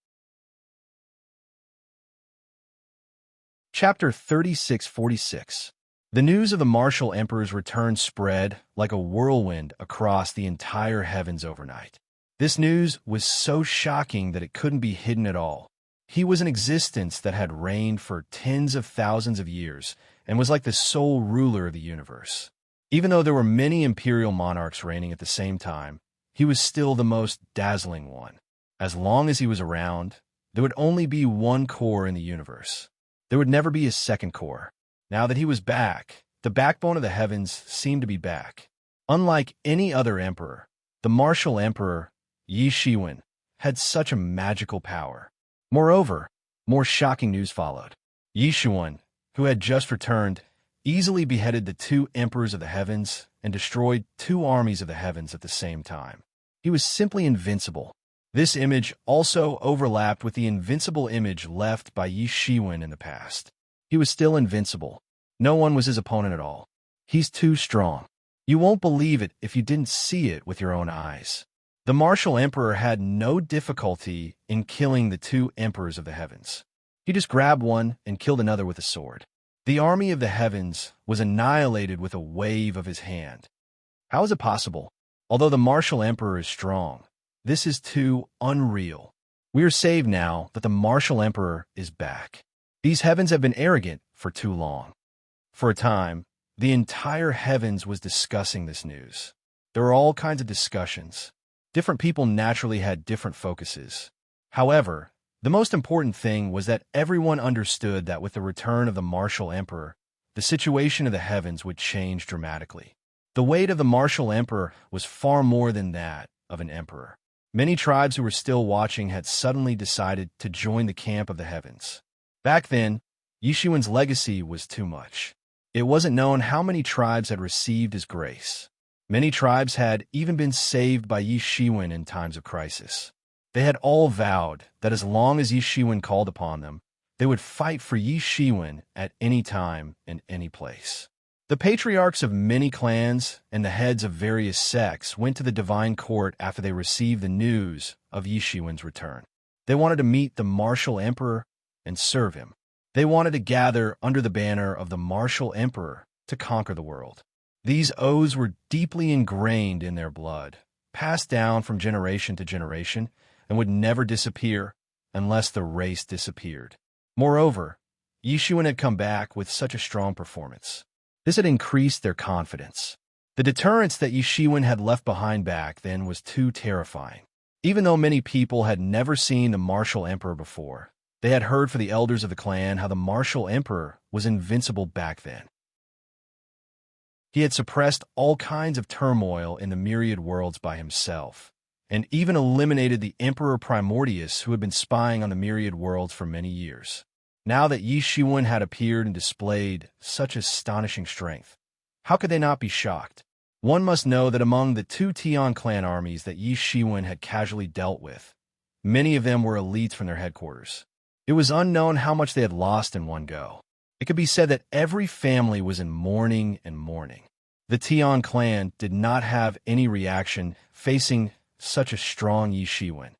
A: Chapter 3646. The news of the martial emperor's return spread like a whirlwind across the entire heavens overnight. This news was so shocking that it couldn't be hidden at all. He was an existence that had reigned for tens of thousands of years and was like the sole ruler of the universe. Even though there were many imperial monarchs reigning at the same time, he was still the most dazzling one. As long as he was around, there would only be one core in the universe. There would never be a second core. Now that he was back, the backbone of the heavens seemed to be back. Unlike any other emperor, the martial emperor, Yi Shiwen, had such a magical power. Moreover, more shocking news followed. Yi Shiwen, who had just returned, easily beheaded the two emperors of the heavens and destroyed two armies of the heavens at the same time. He was simply invincible. This image also overlapped with the invincible image left by Yi Shiwen in the past. He was still invincible. No one was his opponent at all. He's too strong. You won't believe it if you didn't see it with your own eyes. The martial emperor had no difficulty in killing the two emperors of the heavens. He just grabbed one and killed another with a sword. The army of the heavens was annihilated with a wave of his hand. How is it possible? Although the martial emperor is strong, this is too unreal. We are saved now that the martial emperor is back. These heavens have been arrogant for too long. For a time, the entire heavens was discussing this news. There were all kinds of discussions. Different people naturally had different focuses. However, the most important thing was that everyone understood that with the return of the martial emperor, the situation of the heavens would change dramatically. The weight of the martial emperor was far more than that of an emperor. Many tribes who were still watching had suddenly decided to join the camp of the heavens. Back then, Yishuan's legacy was too much. It wasn't known how many tribes had received his grace. Many tribes had even been saved by Yishuan in times of crisis. They had all vowed that as long as Yishuan called upon them, they would fight for Yishuan at any time and any place. The patriarchs of many clans and the heads of various sects went to the divine court after they received the news of Yishuan's return. They wanted to meet the martial emperor and serve him. They wanted to gather under the banner of the martial emperor to conquer the world. These oaths were deeply ingrained in their blood, passed down from generation to generation, and would never disappear unless the race disappeared. Moreover, Yishuan had come back with such a strong performance. This had increased their confidence. The deterrence that Yishuan had left behind back then was too terrifying. Even though many people had never seen the martial emperor before, they had heard from the elders of the clan how the martial emperor was invincible back then. He had suppressed all kinds of turmoil in the myriad worlds by himself, and even eliminated the Emperor Primordius who had been spying on the myriad worlds for many years. Now that Yishuan had appeared and displayed such astonishing strength, how could they not be shocked? One must know that among the 2 Tian clan armies that Yishuan had casually dealt with, many of them were elites from their headquarters. It was unknown how much they had lost in one go. It could be said that every family was in mourning and mourning. The Tian clan did not have any reaction facing such a strong Yishuan,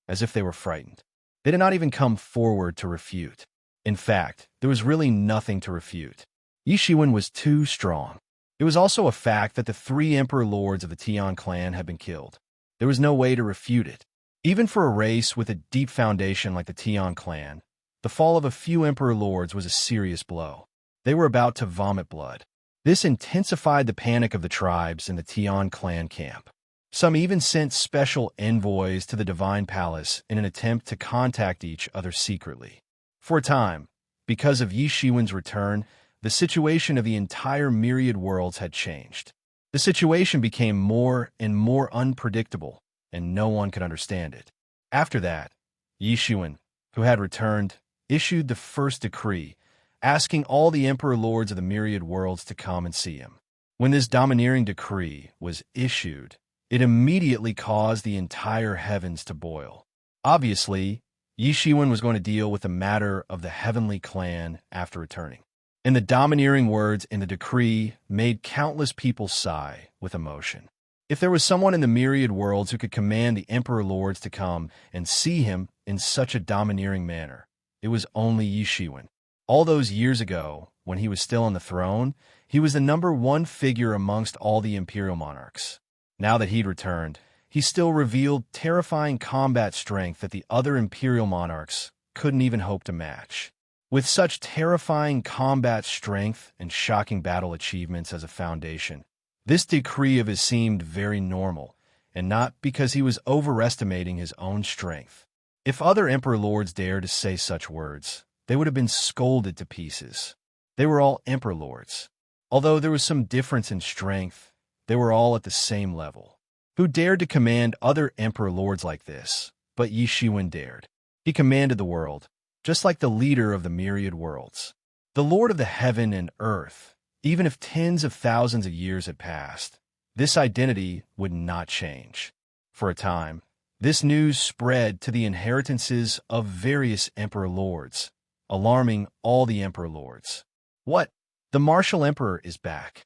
A: as if they were frightened. They did not even come forward to refute. In fact, there was really nothing to refute. Yishuan was too strong. It was also a fact that the 3 emperor lords of the Tian clan had been killed. There was no way to refute it. Even for a race with a deep foundation like the Tian clan, the fall of a few emperor lords was a serious blow. They were about to vomit blood. This intensified the panic of the tribes in the Tian clan camp. Some even sent special envoys to the divine palace in an attempt to contact each other secretly. For a time, because of Yishuan's return, the situation of the entire myriad worlds had changed. The situation became more and more unpredictable, and no one could understand it. After that, Yishuan, who had returned, issued the first decree, asking all the emperor lords of the myriad worlds to come and see him. When this domineering decree was issued, it immediately caused the entire heavens to boil. Obviously, Yishuan was going to deal with the matter of the heavenly clan after returning. And the domineering words in the decree made countless people sigh with emotion. If there was someone in the myriad worlds who could command the emperor lords to come and see him in such a domineering manner, it was only Yishuan. All those years ago, when he was still on the throne, he was the #1 figure amongst all the imperial monarchs. Now that he'd returned, he still revealed terrifying combat strength that the other imperial monarchs couldn't even hope to match. With such terrifying combat strength and shocking battle achievements as a foundation, this decree of his seemed very normal, and not because he was overestimating his own strength. If other emperor lords dared to say such words, they would have been scolded to pieces. They were all emperor lords. Although there was some difference in strength, they were all at the same level. Who dared to command other emperor lords like this? But Yishuan dared. He commanded the world, just like the leader of the myriad worlds. The Lord of the heaven and earth, even if tens of thousands of years had passed, this identity would not change. For a time, this news spread to the inheritances of various emperor lords, alarming all the emperor lords. What? The martial emperor is back.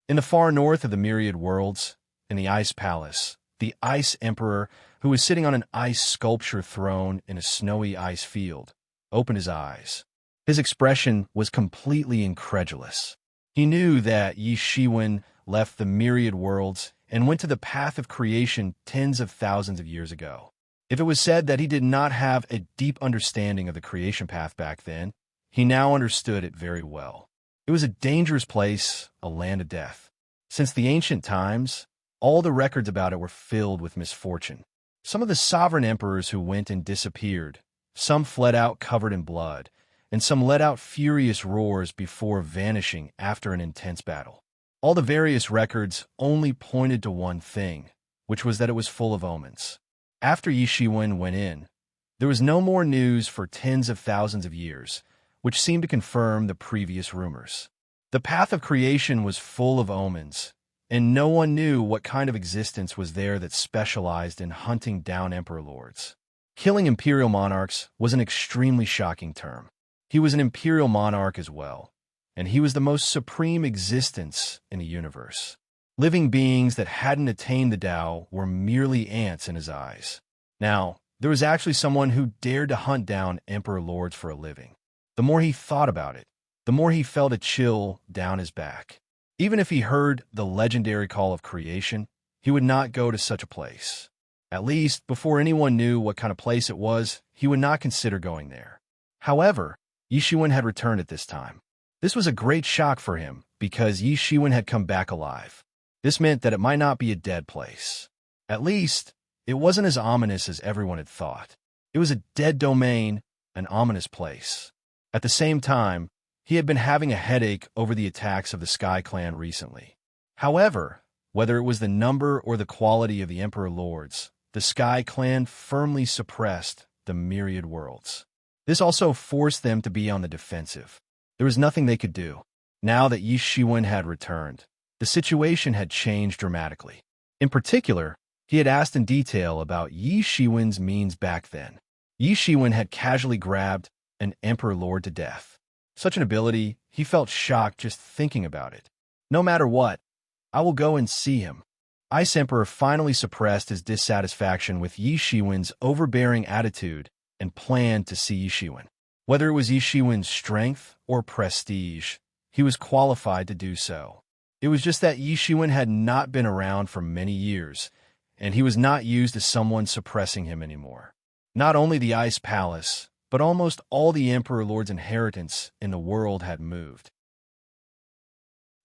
A: In the far north of the myriad worlds, in the ice palace, the ice emperor, who was sitting on an ice sculpture throne in a snowy ice field, opened his eyes. His expression was completely incredulous. He knew that Yishuan left the myriad worlds and went to the path of creation tens of thousands of years ago. If it was said that he did not have a deep understanding of the creation path back then, he now understood it very well. It was a dangerous place, a land of death. Since the ancient times, all the records about it were filled with misfortune. Some of the sovereign emperors who went and disappeared, some fled out covered in blood, and some let out furious roars before vanishing after an intense battle. All the various records only pointed to one thing: which was that it was full of omens. After Yi Shiwen went in, there was no more news for tens of thousands of years, which seemed to confirm the previous rumors. The path of creation was full of omens, and no one knew what kind of existence was there that specialized in hunting down emperor lords. Killing imperial monarchs was an extremely shocking term. He was an imperial monarch as well, and he was the most supreme existence in the universe. Living beings that hadn't attained the Tao were merely ants in his eyes. Now, there was actually someone who dared to hunt down emperor lords for a living. The more he thought about it, the more he felt a chill down his back. Even if he heard the legendary call of creation, he would not go to such a place. At least, before anyone knew what kind of place it was, he would not consider going there. However, Yi Shiwen had returned at this time. This was a great shock for him, because Yi Shiwen had come back alive. This meant that it might not be a dead place. At least, it wasn't as ominous as everyone had thought. It was a dead domain, an ominous place. At the same time, he had been having a headache over the attacks of the Sky Clan recently. However, whether it was the number or the quality of the Emperor Lords, the Sky Clan firmly suppressed the myriad worlds. This also forced them to be on the defensive. There was nothing they could do. Now that Yi Shiwen had returned, the situation had changed dramatically. In particular, he had asked in detail about Yi Shiwen's means back then. Yi Shiwen had casually grabbed an Emperor Lord to death. Such an ability, he felt shocked just thinking about it. No matter what, I will go and see him. Ice Emperor finally suppressed his dissatisfaction with Yi Shiwen's overbearing attitude and planned to see Yi Shiwen. Whether it was Yi Shiwen's strength or prestige, he was qualified to do so. It was just that Yi Shiwen had not been around for many years, and he was not used as someone suppressing him anymore. Not only the Ice Palace, but almost all the Emperor Lord's inheritance in the world had moved.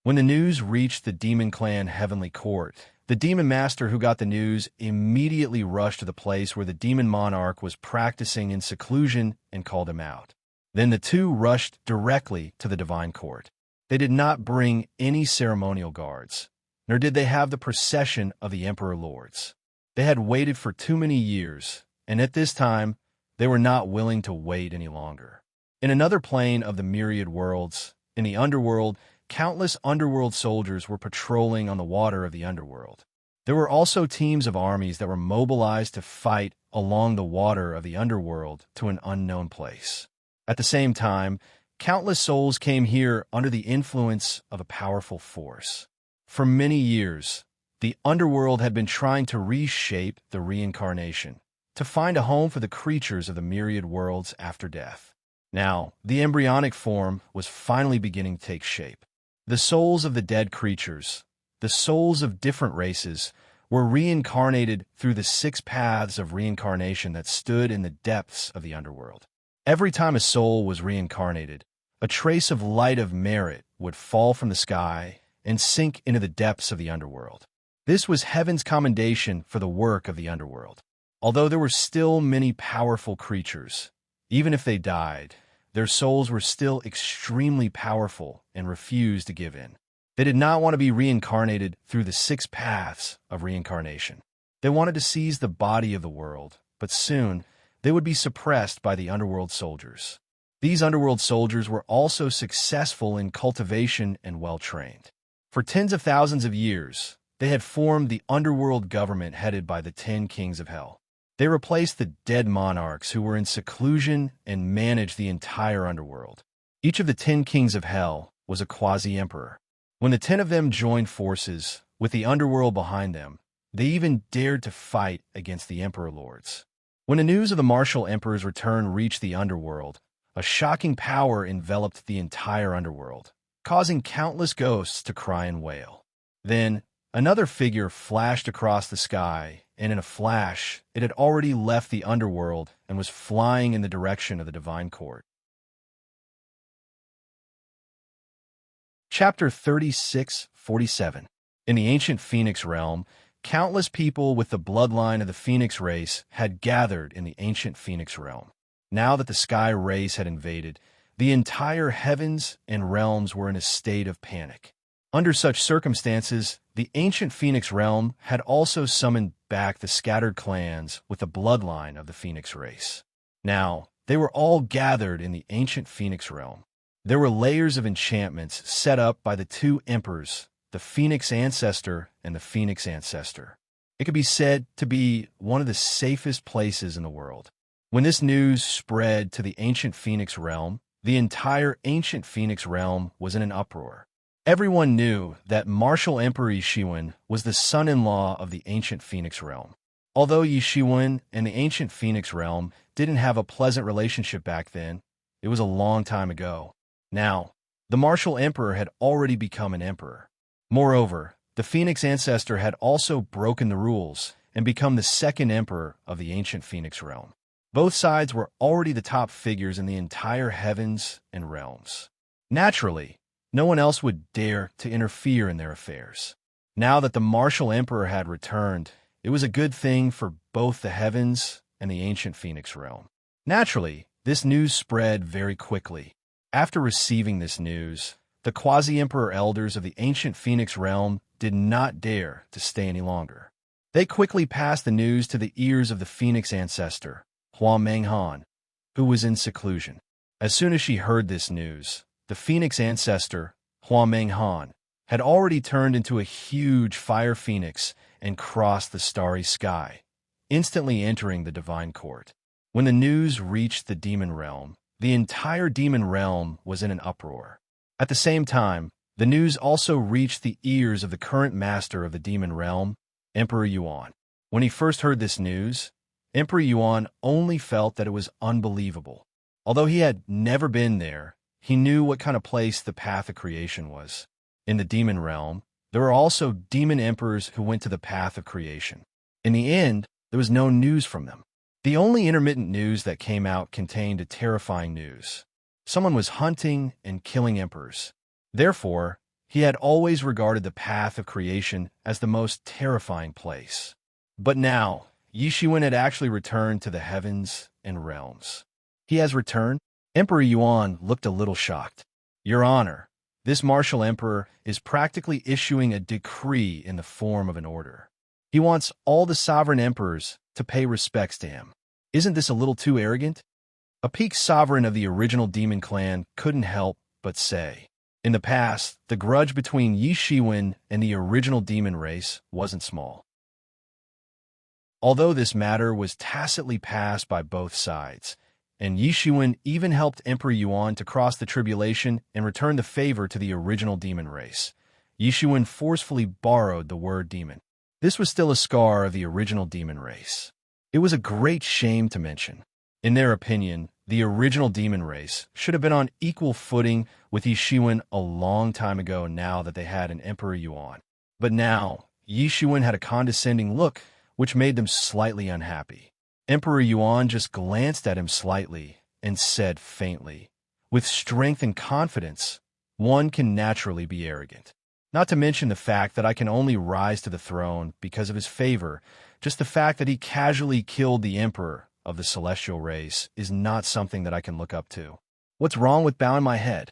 A: When the news reached the Demon Clan Heavenly Court, the Demon Master who got the news immediately rushed to the place where the Demon Monarch was practicing in seclusion and called him out. Then the two rushed directly to the Divine Court. They did not bring any ceremonial guards, nor did they have the procession of the Emperor Lords. They had waited for too many years, and at this time, they were not willing to wait any longer. In another plane of the myriad worlds, in the underworld, countless underworld soldiers were patrolling on the water of the underworld. There were also teams of armies that were mobilized to fight along the water of the underworld to an unknown place. At the same time, countless souls came here under the influence of a powerful force. For many years, the underworld had been trying to reshape the reincarnation, to find a home for the creatures of the myriad worlds after death. Now, the embryonic form was finally beginning to take shape. The souls of the dead creatures, the souls of different races, were reincarnated through the 6 paths of reincarnation that stood in the depths of the underworld. Every time a soul was reincarnated, a trace of light of merit would fall from the sky and sink into the depths of the underworld. This was heaven's commendation for the work of the underworld. Although there were still many powerful creatures, even if they died, their souls were still extremely powerful and refused to give in. They did not want to be reincarnated through the 6 paths of reincarnation. They wanted to seize the body of the world, but soon they would be suppressed by the underworld soldiers. These underworld soldiers were also successful in cultivation and well-trained. For tens of thousands of years, they had formed the underworld government headed by the 10 kings of hell. They replaced the dead monarchs who were in seclusion and managed the entire underworld. Each of the 10 kings of hell was a quasi-emperor. When the 10 of them joined forces, with the underworld behind them, they even dared to fight against the emperor lords. When the news of the martial emperor's return reached the underworld, a shocking power enveloped the entire underworld, causing countless ghosts to cry and wail. Then, another figure flashed across the sky, and in a flash, it had already left the underworld and was flying in the direction of the Divine Court. Chapter 36-47. In the ancient Phoenix realm, countless people with the bloodline of the Phoenix race had gathered in the ancient Phoenix realm. Now that the Sky race had invaded, the entire heavens and realms were in a state of panic. Under such circumstances, the ancient Phoenix realm had also summoned back the scattered clans with the bloodline of the Phoenix race. Now, they were all gathered in the ancient Phoenix realm. There were layers of enchantments set up by the two emperors, the Phoenix Ancestor and the Phoenix Ancestor. It could be said to be one of the safest places in the world. When this news spread to the ancient Phoenix realm, the entire ancient Phoenix realm was in an uproar. Everyone knew that Martial Emperor Yishiwen was the son-in-law of the ancient Phoenix realm. Although Yishiwen and the ancient Phoenix realm didn't have a pleasant relationship back then, it was a long time ago. Now, the Martial Emperor had already become an emperor. Moreover, the Phoenix Ancestor had also broken the rules and become the second emperor of the ancient Phoenix realm. Both sides were already the top figures in the entire heavens and realms. Naturally, no one else would dare to interfere in their affairs. Now that the Martial Emperor had returned, it was a good thing for both the heavens and the ancient Phoenix realm. Naturally, this news spread very quickly. After receiving this news, the quasi-emperor elders of the ancient Phoenix realm did not dare to stay any longer. They quickly passed the news to the ears of the Phoenix Ancestor, Hua Menghan, who was in seclusion. As soon as she heard this news, the Phoenix Ancestor, Hua Menghan, had already turned into a huge fire phoenix and crossed the starry sky, instantly entering the divine court. When the news reached the demon realm, the entire demon realm was in an uproar. At the same time, the news also reached the ears of the current master of the demon realm, Emperor Yuan. When he first heard this news, Emperor Yuan only felt that it was unbelievable. Although he had never been there, he knew what kind of place the path of creation was. In the demon realm, there were also demon emperors who went to the path of creation. In the end, there was no news from them. The only intermittent news that came out contained a terrifying news. Someone was hunting and killing emperors. Therefore, he had always regarded the path of creation as the most terrifying place. But now, Yishiwen had actually returned to the heavens and realms. He has returned? Emperor Yuan looked a little shocked. Your Honor, this martial emperor is practically issuing a decree in the form of an order. He wants all the sovereign emperors to pay respects to him. Isn't this a little too arrogant? A peak sovereign of the original demon clan couldn't help but say. In the past, the grudge between Yishiwen and the original demon race wasn't small. Although this matter was tacitly passed by both sides, and Yishiwen even helped Emperor Yuan to cross the tribulation and return the favor to the original demon race, Yishiwen forcefully borrowed the word demon. This was still a scar of the original demon race. It was a great shame to mention. In their opinion, the original demon race should have been on equal footing with Yishiwen a long time ago now that they had an Emperor Yuan. But now, Yishiwen had a condescending look which made them slightly unhappy. Emperor Yuan just glanced at him slightly and said faintly, "With strength and confidence, one can naturally be arrogant. Not to mention the fact that I can only rise to the throne because of his favor. Just the fact that he casually killed the emperor of the celestial race is not something that I can look up to. What's wrong with bowing my head?"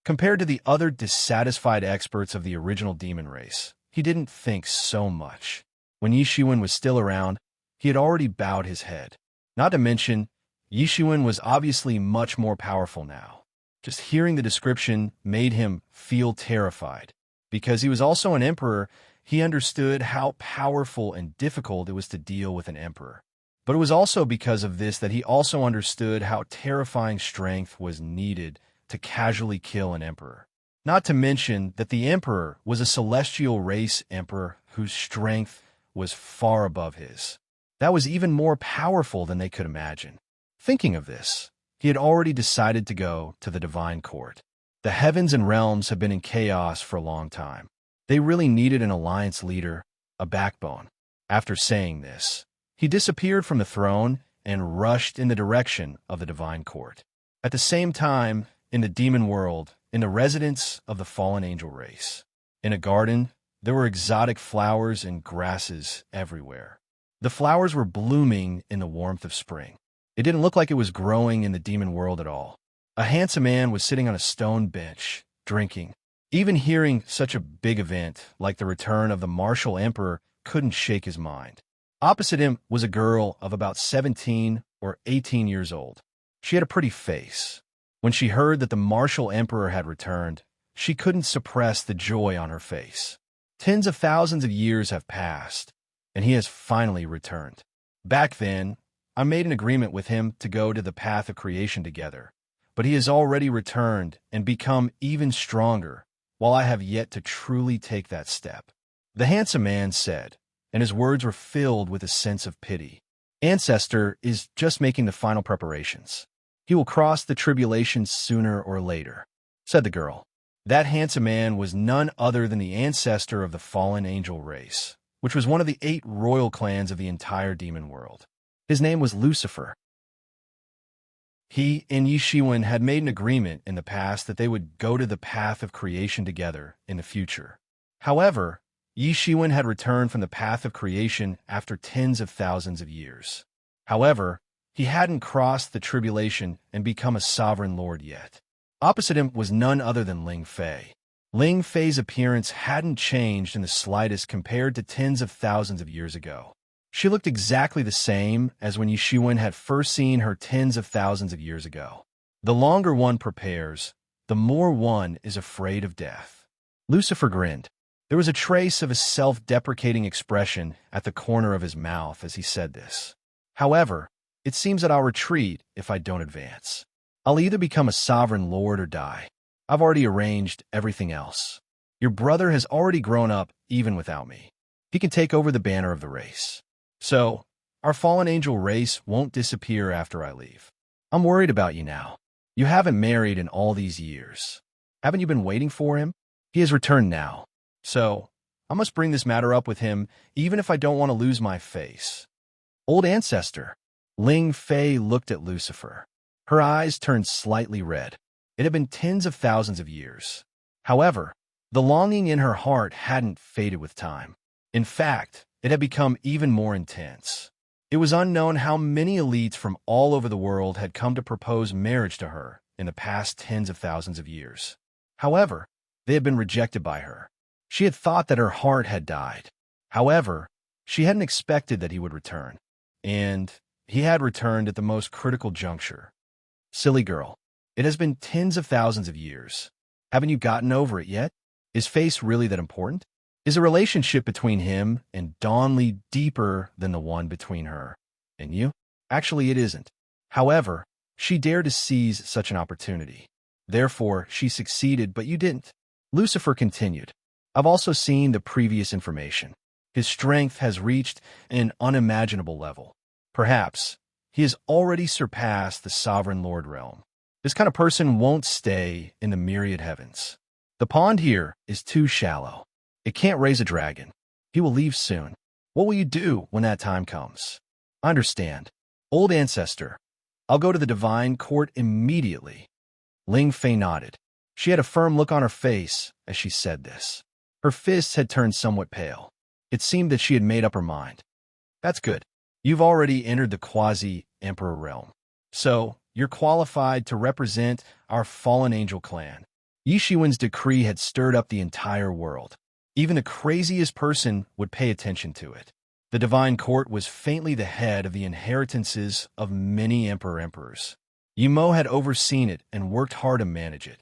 A: Compared to the other dissatisfied experts of the original demon race, he didn't think so much. When Yishiwen was still around, he had already bowed his head. Not to mention, Yishiwen was obviously much more powerful now. Just hearing the description made him feel terrified. Because he was also an emperor, he understood how powerful and difficult it was to deal with an emperor. But it was also because of this that he also understood how terrifying strength was needed to casually kill an emperor. Not to mention that the emperor was a celestial race emperor whose strength was far above his. That was even more powerful than they could imagine. Thinking of this, he had already decided to go to the divine court. The heavens and realms have been in chaos for a long time. They really needed an alliance leader, a backbone. After saying this, he disappeared from the throne and rushed in the direction of the divine court. At the same time, in the demon world, in the residence of the fallen angel race, in a garden, there were exotic flowers and grasses everywhere. The flowers were blooming in the warmth of spring. It didn't look like it was growing in the demon world at all. A handsome man was sitting on a stone bench, drinking. Even hearing such a big event like the return of the martial emperor couldn't shake his mind. Opposite him was a girl of about 17 or 18 years old. She had a pretty face. When she heard that the martial emperor had returned, she couldn't suppress the joy on her face. Tens of thousands of years have passed, and he has finally returned. Back then, I made an agreement with him to go to the path of creation together, but he has already returned and become even stronger, while I have yet to truly take that step. The handsome man said, and his words were filled with a sense of pity. Ancestor is just making the final preparations. He will cross the tribulations sooner or later, said the girl. That handsome man was none other than the ancestor of the fallen angel race, which was one of the 8 royal clans of the entire demon world. His name was Lucifer. He and Yi Shiwen had made an agreement in the past that they would go to the path of creation together in the future. However, Yi Shiwen had returned from the path of creation after tens of thousands of years. However, he hadn't crossed the tribulation and become a sovereign lord yet. Opposite him was none other than Ling Fei. Ling Fei's appearance hadn't changed in the slightest compared to tens of thousands of years ago. She looked exactly the same as when Yi Shiwen had first seen her tens of thousands of years ago. The longer one prepares, the more one is afraid of death. Lucifer grinned. There was a trace of a self-deprecating expression at the corner of his mouth as he said this. However, it seems that I'll retreat if I don't advance. I'll either become a sovereign lord or die. I've already arranged everything else. Your brother has already grown up even without me. He can take over the banner of the race. So, our fallen angel race won't disappear after I leave. I'm worried about you now. You haven't married in all these years. Haven't you been waiting for him? He has returned now. So, I must bring this matter up with him even if I don't want to lose my face. Old ancestor. Ling Fei looked at Lucifer. Her eyes turned slightly red. It had been tens of thousands of years. However, the longing in her heart hadn't faded with time. In fact, it had become even more intense. It was unknown how many elites from all over the world had come to propose marriage to her in the past tens of thousands of years. However, they had been rejected by her. She had thought that her heart had died. However, she hadn't expected that he would return. And he had returned at the most critical juncture. Silly girl. It has been tens of thousands of years. Haven't you gotten over it yet? Is face really that important? Is a relationship between him and Dawnly deeper than the one between her and you? Actually, it isn't. However, she dared to seize such an opportunity. Therefore, she succeeded, but you didn't. Lucifer continued. I've also seen the previous information. His strength has reached an unimaginable level. Perhaps he has already surpassed the Sovereign Lord realm. This kind of person won't stay in the myriad heavens. The pond here is too shallow. It can't raise a dragon. He will leave soon. What will you do when that time comes? I understand. Old ancestor, I'll go to the divine court immediately. Ling Fei nodded. She had a firm look on her face as she said this. Her fists had turned somewhat pale. It seemed that she had made up her mind. That's good. You've already entered the quasi-emperor realm. So, you're qualified to represent our fallen angel clan. Yi Shiwen's decree had stirred up the entire world. Even the craziest person would pay attention to it. The divine court was faintly the head of the inheritances of many emperors. Yi Mo had overseen it and worked hard to manage it.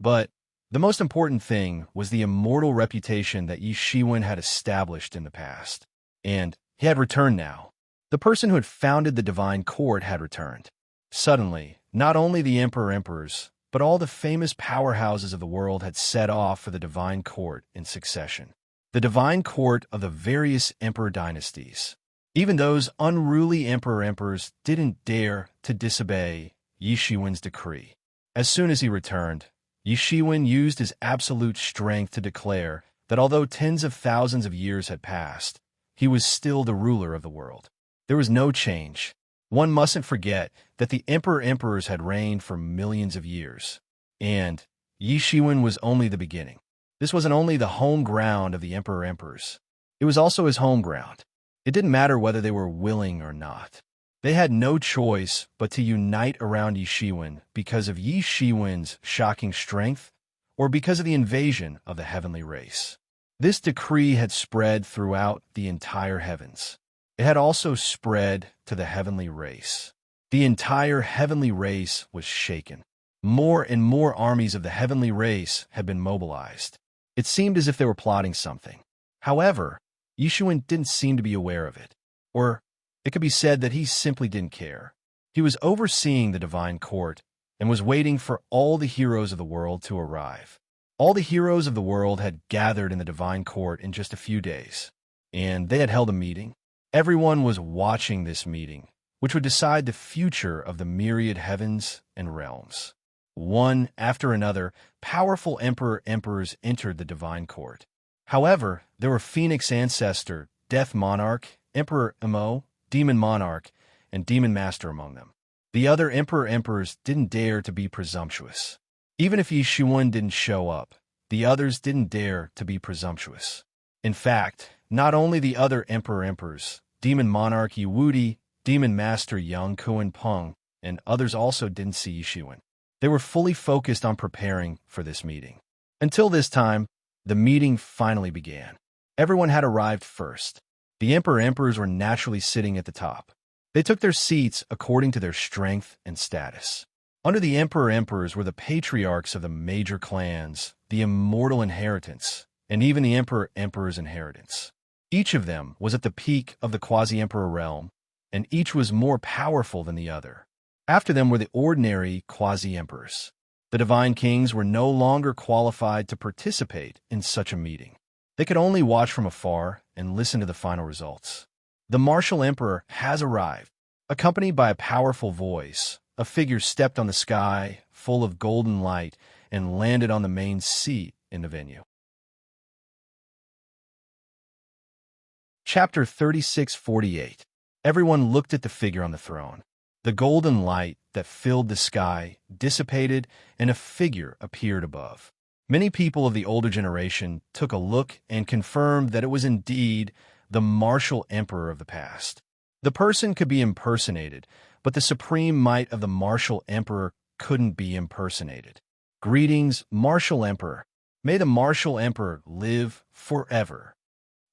A: But the most important thing was the immortal reputation that Yi Shiwen had established in the past. And he had returned now. The person who had founded the divine court had returned. Suddenly, not only the emperors, but all the famous powerhouses of the world had set off for the divine court in succession. The divine court of the various emperor dynasties. Even those unruly emperors didn't dare to disobey Yi Shiwen's decree. As soon as he returned, Yi Shiwen used his absolute strength to declare that although tens of thousands of years had passed, he was still the ruler of the world. There was no change. One mustn't forget that the emperors had reigned for millions of years. And Yi Shiwen was only the beginning. This wasn't only the home ground of the emperors. It was also his home ground. It didn't matter whether they were willing or not. They had no choice but to unite around Yi Shiwen because of Yi Shiwen's shocking strength or because of the invasion of the heavenly race. This decree had spread throughout the entire heavens. It had also spread to the heavenly race. The entire heavenly race was shaken. More and more armies of the heavenly race had been mobilized. It seemed as if they were plotting something. However, Yishuan didn't seem to be aware of it. Or it could be said that he simply didn't care. He was overseeing the divine court and was waiting for all the heroes of the world to arrive. All the heroes of the world had gathered in the divine court in just a few days, and they had held a meeting. Everyone was watching this meeting, which would decide the future of the myriad heavens and realms. One after another, powerful emperors entered the divine court. However, there were Phoenix Ancestor, Death Monarch, Emperor Emo, Demon Monarch, and Demon Master among them. The other emperors didn't dare to be presumptuous. Even if Yishuan didn't show up, the others didn't dare to be presumptuous. In fact, not only the other emperors, Demon Monarch Yiwudi, Demon Master Yang Kuan Peng, and others also didn't see Yishuan. They were fully focused on preparing for this meeting. Until this time, the meeting finally began. Everyone had arrived first. The emperors were naturally sitting at the top. They took their seats according to their strength and status. Under the emperors were the patriarchs of the major clans, the immortal inheritance, and even the emperor's inheritance. Each of them was at the peak of the quasi-emperor realm, and each was more powerful than the other. After them were the ordinary quasi-emperors. The divine kings were no longer qualified to participate in such a meeting. They could only watch from afar and listen to the final results. The martial emperor has arrived. Accompanied by a powerful voice, a figure stepped on the sky, full of golden light, and landed on the main seat in the venue. Chapter 36:48. Everyone looked at the figure on the throne. The golden light that filled the sky dissipated, and a figure appeared above. Many people of the older generation took a look and confirmed that it was indeed the martial emperor of the past. The person could be impersonated, but the supreme might of the martial emperor couldn't be impersonated. Greetings, martial emperor. May the martial emperor live forever.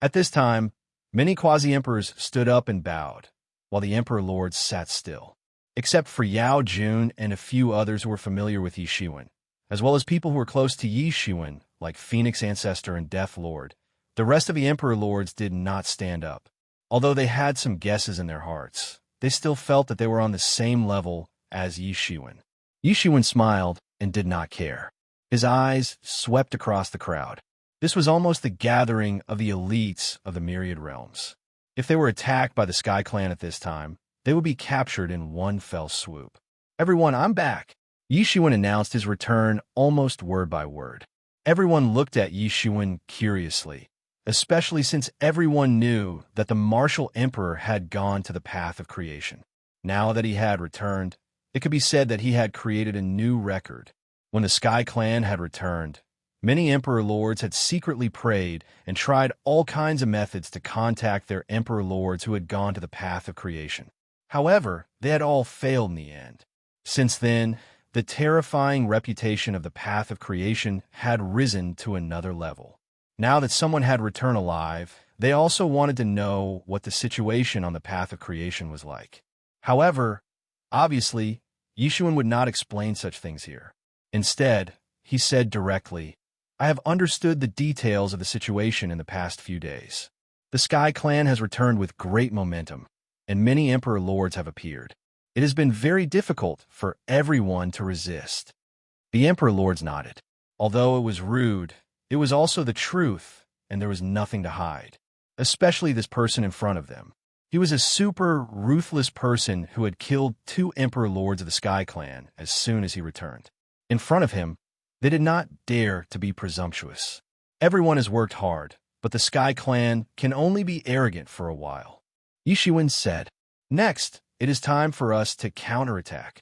A: At this time, many quasi-emperors stood up and bowed, while the emperor lords sat still. Except for Yao Jun and a few others who were familiar with Yishuan, as well as people who were close to Yishuan, like Phoenix Ancestor and Death Lord, the rest of the emperor lords did not stand up. Although they had some guesses in their hearts, they still felt that they were on the same level as Yishuan. Yishuan smiled and did not care. His eyes swept across the crowd. This was almost the gathering of the elites of the myriad realms. If they were attacked by the Sky Clan at this time, they would be captured in one fell swoop. Everyone, I'm back. Yishuan announced his return almost word by word. Everyone looked at Yishuan curiously, especially since everyone knew that the martial emperor had gone to the path of creation. Now that he had returned, it could be said that he had created a new record. When the Sky Clan had returned, many emperor lords had secretly prayed and tried all kinds of methods to contact their emperor lords who had gone to the path of creation. However, they had all failed in the end. Since then, the terrifying reputation of the path of creation had risen to another level. Now that someone had returned alive, they also wanted to know what the situation on the path of creation was like. However, obviously, Yishuan would not explain such things here. Instead, he said directly, I have understood the details of the situation in the past few days. The Sky Clan has returned with great momentum, and many emperor lords have appeared. It has been very difficult for everyone to resist. The emperor lords nodded. Although it was rude, it was also the truth, and there was nothing to hide, especially this person in front of them. He was a super ruthless person who had killed 2 emperor lords of the Sky Clan as soon as he returned. In front of him, they did not dare to be presumptuous. Everyone has worked hard, but the Sky Clan can only be arrogant for a while. Yishuan said, Next, it is time for us to counterattack.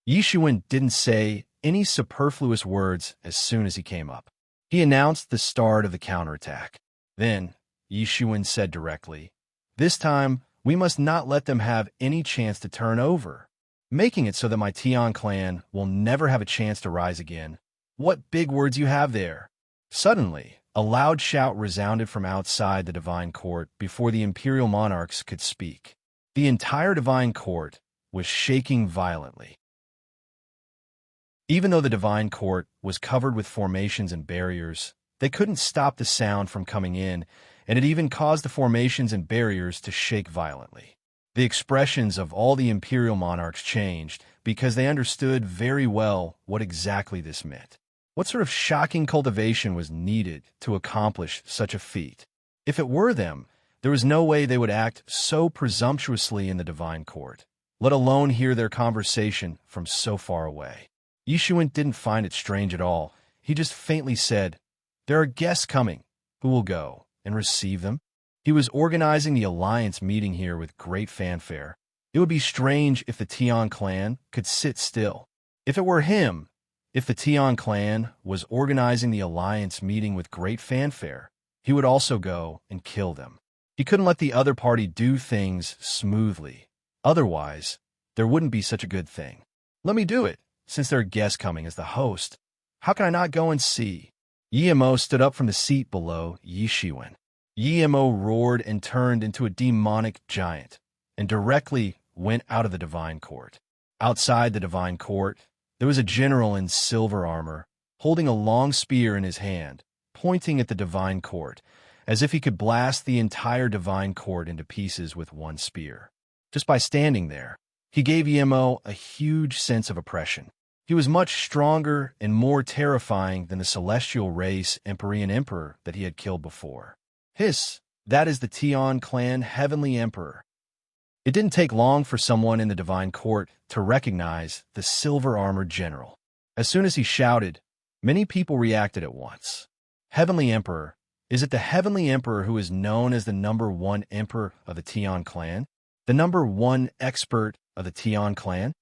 A: Yishuan didn't say any superfluous words as soon as he came up. He announced the start of the counterattack. Then, Yishuan said directly, This time, we must not let them have any chance to turn over, making it so that my Tian clan will never have a chance to rise again. What big words you have there! Suddenly, a loud shout resounded from outside the divine court before the imperial monarchs could speak. The entire divine court was shaking violently. Even though the divine court was covered with formations and barriers, they couldn't stop the sound from coming in, and it even caused the formations and barriers to shake violently. The expressions of all the imperial monarchs changed because they understood very well what exactly this meant. What sort of shocking cultivation was needed to accomplish such a feat? If it were them, there was no way they would act so presumptuously in the divine court, let alone hear their conversation from so far away. Yishuan didn't find it strange at all. He just faintly said, "There are guests coming. Who will go and receive them?" He was organizing the alliance meeting here with great fanfare. It would be strange if the Tian clan could sit still. If it were him, if the Tian clan was organizing the alliance meeting with great fanfare, he would also go and kill them. He couldn't let the other party do things smoothly. Otherwise, there wouldn't be such a good thing. "Let me do it, since there are guests coming as the host. How can I not go and see?" Yimo stood up from the seat below Yishuan. Yimo roared and turned into a demonic giant, and directly went out of the divine court. Outside the divine court, there was a general in silver armor, holding a long spear in his hand, pointing at the divine court, as if he could blast the entire divine court into pieces with one spear. Just by standing there, he gave Yimo a huge sense of oppression. He was much stronger and more terrifying than the celestial race Empyrean Emperor that he had killed before. That is the Tian clan Heavenly Emperor. It didn't take long for someone in the divine court to recognize the silver-armored general. As soon as he shouted, many people reacted at once. Heavenly Emperor, is it the Heavenly Emperor who is known as the #1 emperor of the Tian clan? The #1 expert of the Tian clan?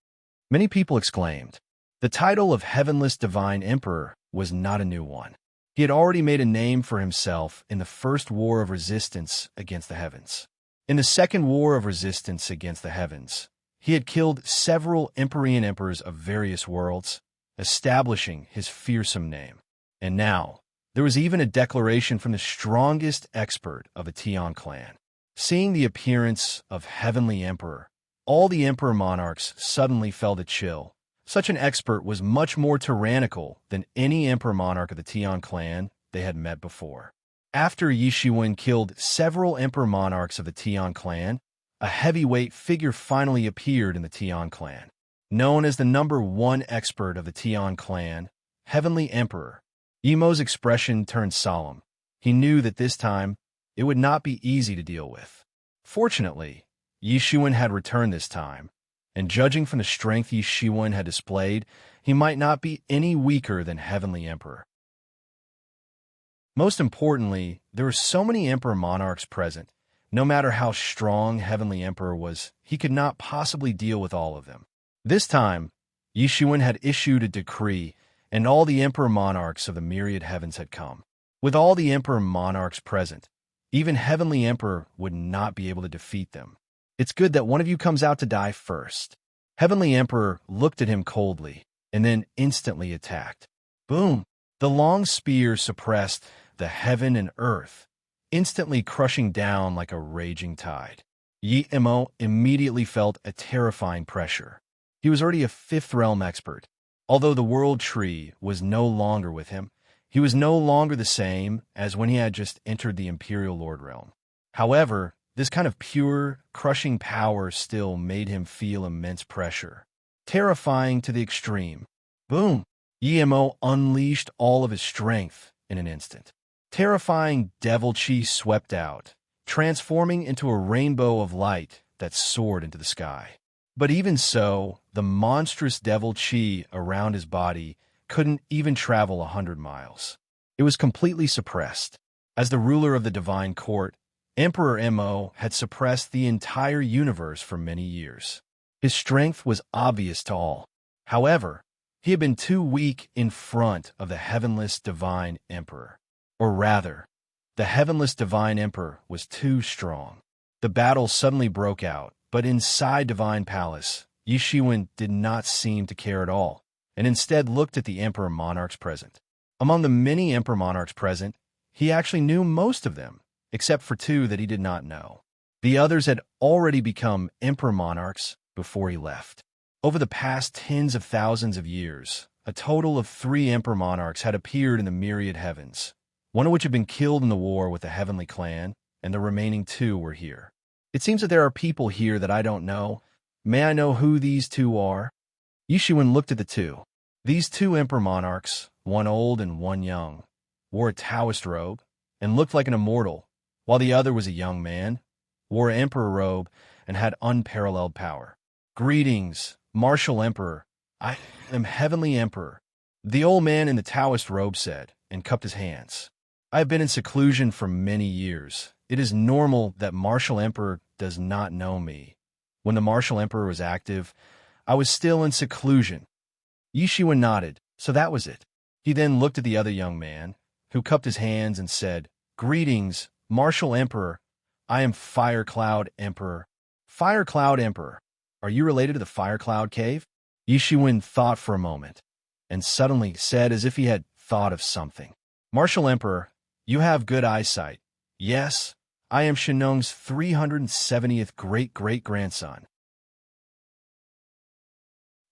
A: Many people exclaimed. The title of Heavenless Divine Emperor was not a new one. He had already made a name for himself in the first war of resistance against the heavens. In the second war of resistance against the heavens, he had killed several Empyrean emperors of various worlds, establishing his fearsome name. And now, there was even a declaration from the strongest expert of the Tian clan. Seeing the appearance of Heavenly Emperor, all the emperor monarchs suddenly felt a chill. Such an expert was much more tyrannical than any emperor monarch of the Tian clan they had met before. After Yishuan killed several emperor monarchs of the Tian clan, a heavyweight figure finally appeared in the Tian clan. Known as the #1 expert of the Tian clan, Heavenly Emperor, Yimo's expression turned solemn. He knew that this time it would not be easy to deal with. Fortunately, Yishuan had returned this time, and judging from the strength Yishuan had displayed, he might not be any weaker than Heavenly Emperor. Most importantly, there were so many emperor monarchs present. No matter how strong Heavenly Emperor was, he could not possibly deal with all of them. This time, Yishuan had issued a decree, and all the emperor monarchs of the myriad heavens had come. With all the emperor monarchs present, even Heavenly Emperor would not be able to defeat them. It's good that one of you comes out to die first. Heavenly Emperor looked at him coldly, and then instantly attacked. Boom! The long spear suppressed the heaven and earth, instantly crushing down like a raging tide. Yimo immediately felt a terrifying pressure. He was already a fifth realm expert. Although the world tree was no longer with him, he was no longer the same as when he had just entered the Imperial Lord realm. However, this kind of pure, crushing power still made him feel immense pressure. Terrifying to the extreme. Boom! Yimo unleashed all of his strength in an instant. Terrifying devil chi swept out, transforming into a rainbow of light that soared into the sky. But even so, the monstrous devil chi around his body couldn't even travel 100 miles. It was completely suppressed. As the ruler of the divine court, Emperor Mo had suppressed the entire universe for many years. His strength was obvious to all. However, he had been too weak in front of the heavenless divine emperor. Or rather, the heavenless divine emperor was too strong. The battle suddenly broke out, but inside Divine Palace, Yishuan did not seem to care at all. and instead looked at the emperor monarchs present. Among the many emperor monarchs present, he actually knew most of them, except for two that he did not know. The others had already become emperor monarchs before he left. Over the past tens of thousands of years, a total of 3 emperor monarchs had appeared in the myriad heavens, one of which had been killed in the war with the heavenly clan, and the remaining 2 were here. It seems that there are people here that I don't know. May I know who these 2 are? Yishuin looked at the 2. These 2 emperor monarchs, one old and one young, wore a Taoist robe and looked like an immortal, while the other was a young man, wore an emperor robe, and had unparalleled power. Greetings, martial emperor. I am heavenly emperor, the old man in the Taoist robe said, and cupped his hands. I have been in seclusion for many years. It is normal that martial emperor does not know me. When the martial emperor was active, I was still in seclusion. Yishuin nodded, so that was it. He then looked at the other young man, who cupped his hands and said, Greetings, martial emperor. I am Fire Cloud Emperor. Fire Cloud Emperor, are you related to the Fire Cloud Cave? Yishuin thought for a moment, and suddenly said as if he had thought of something. Martial Emperor, you have good eyesight. Yes, I am Shenong's 370th great-great-grandson.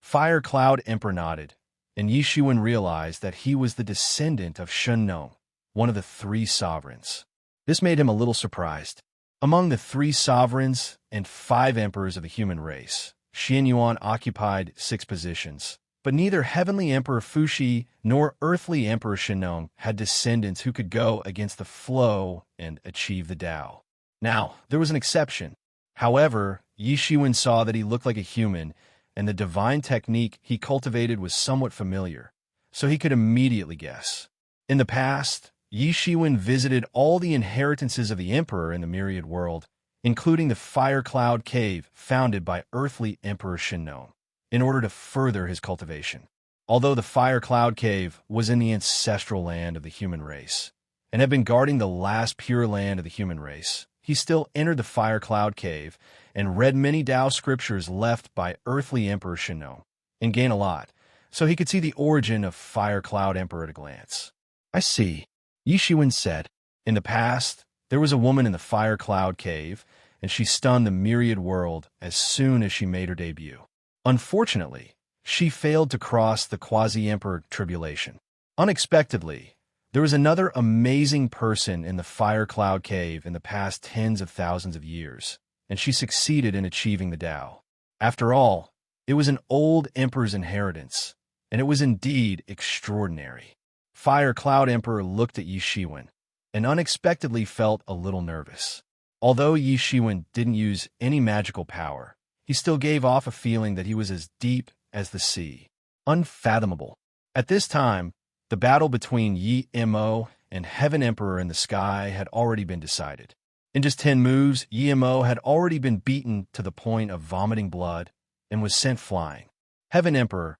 A: Fire Cloud Emperor nodded, and Yishuin realized that he was the descendant of Shenong, one of the 3 sovereigns. This made him a little surprised. Among the 3 sovereigns and 5 emperors of the human race, Xianyuan occupied 6 positions, but neither Heavenly Emperor Fuxi nor Earthly Emperor Shenong had descendants who could go against the flow and achieve the Tao. Now, there was an exception. However, Yishuin saw that he looked like a human, and the divine technique he cultivated was somewhat familiar, so he could immediately guess. In the past, Yishuin visited all the inheritances of the Emperor in the myriad world, including the Fire Cloud Cave founded by Earthly Emperor Shenong, in order to further his cultivation. Although the Fire Cloud Cave was in the ancestral land of the human race, and had been guarding the last pure land of the human race, he still entered the Fire Cloud Cave and read many Tao scriptures left by Earthly Emperor Shenong, and gained a lot, so he could see the origin of Fire Cloud Emperor at a glance. I see, Yishuin said. In the past, there was a woman in the Fire Cloud Cave, and she stunned the myriad world as soon as she made her debut. Unfortunately, she failed to cross the quasi-emperor tribulation. Unexpectedly, there was another amazing person in the Fire Cloud Cave in the past tens of thousands of years, and she succeeded in achieving the Tao. After all, it was an old emperor's inheritance, and it was indeed extraordinary. Fire Cloud Emperor looked at Yishuin, and unexpectedly felt a little nervous. Although Yishuin didn't use any magical power, he still gave off a feeling that he was as deep as the sea, unfathomable. At this time, the battle between Yi Mo and Heaven Emperor in the sky had already been decided. In just 10 moves, Yi Mo had already been beaten to the point of vomiting blood and was sent flying. Heaven Emperor,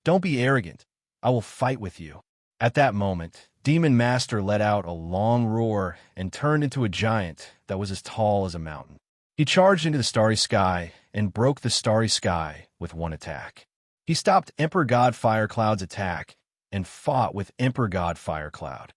A: don't be arrogant. I will fight with you. At that moment, Demon Master let out a long roar and turned into a giant that was as tall as a mountain. He charged into the starry sky and broke the starry sky with one attack. He stopped Emperor God Fire Cloud's attack and fought with Emperor God Fire Cloud.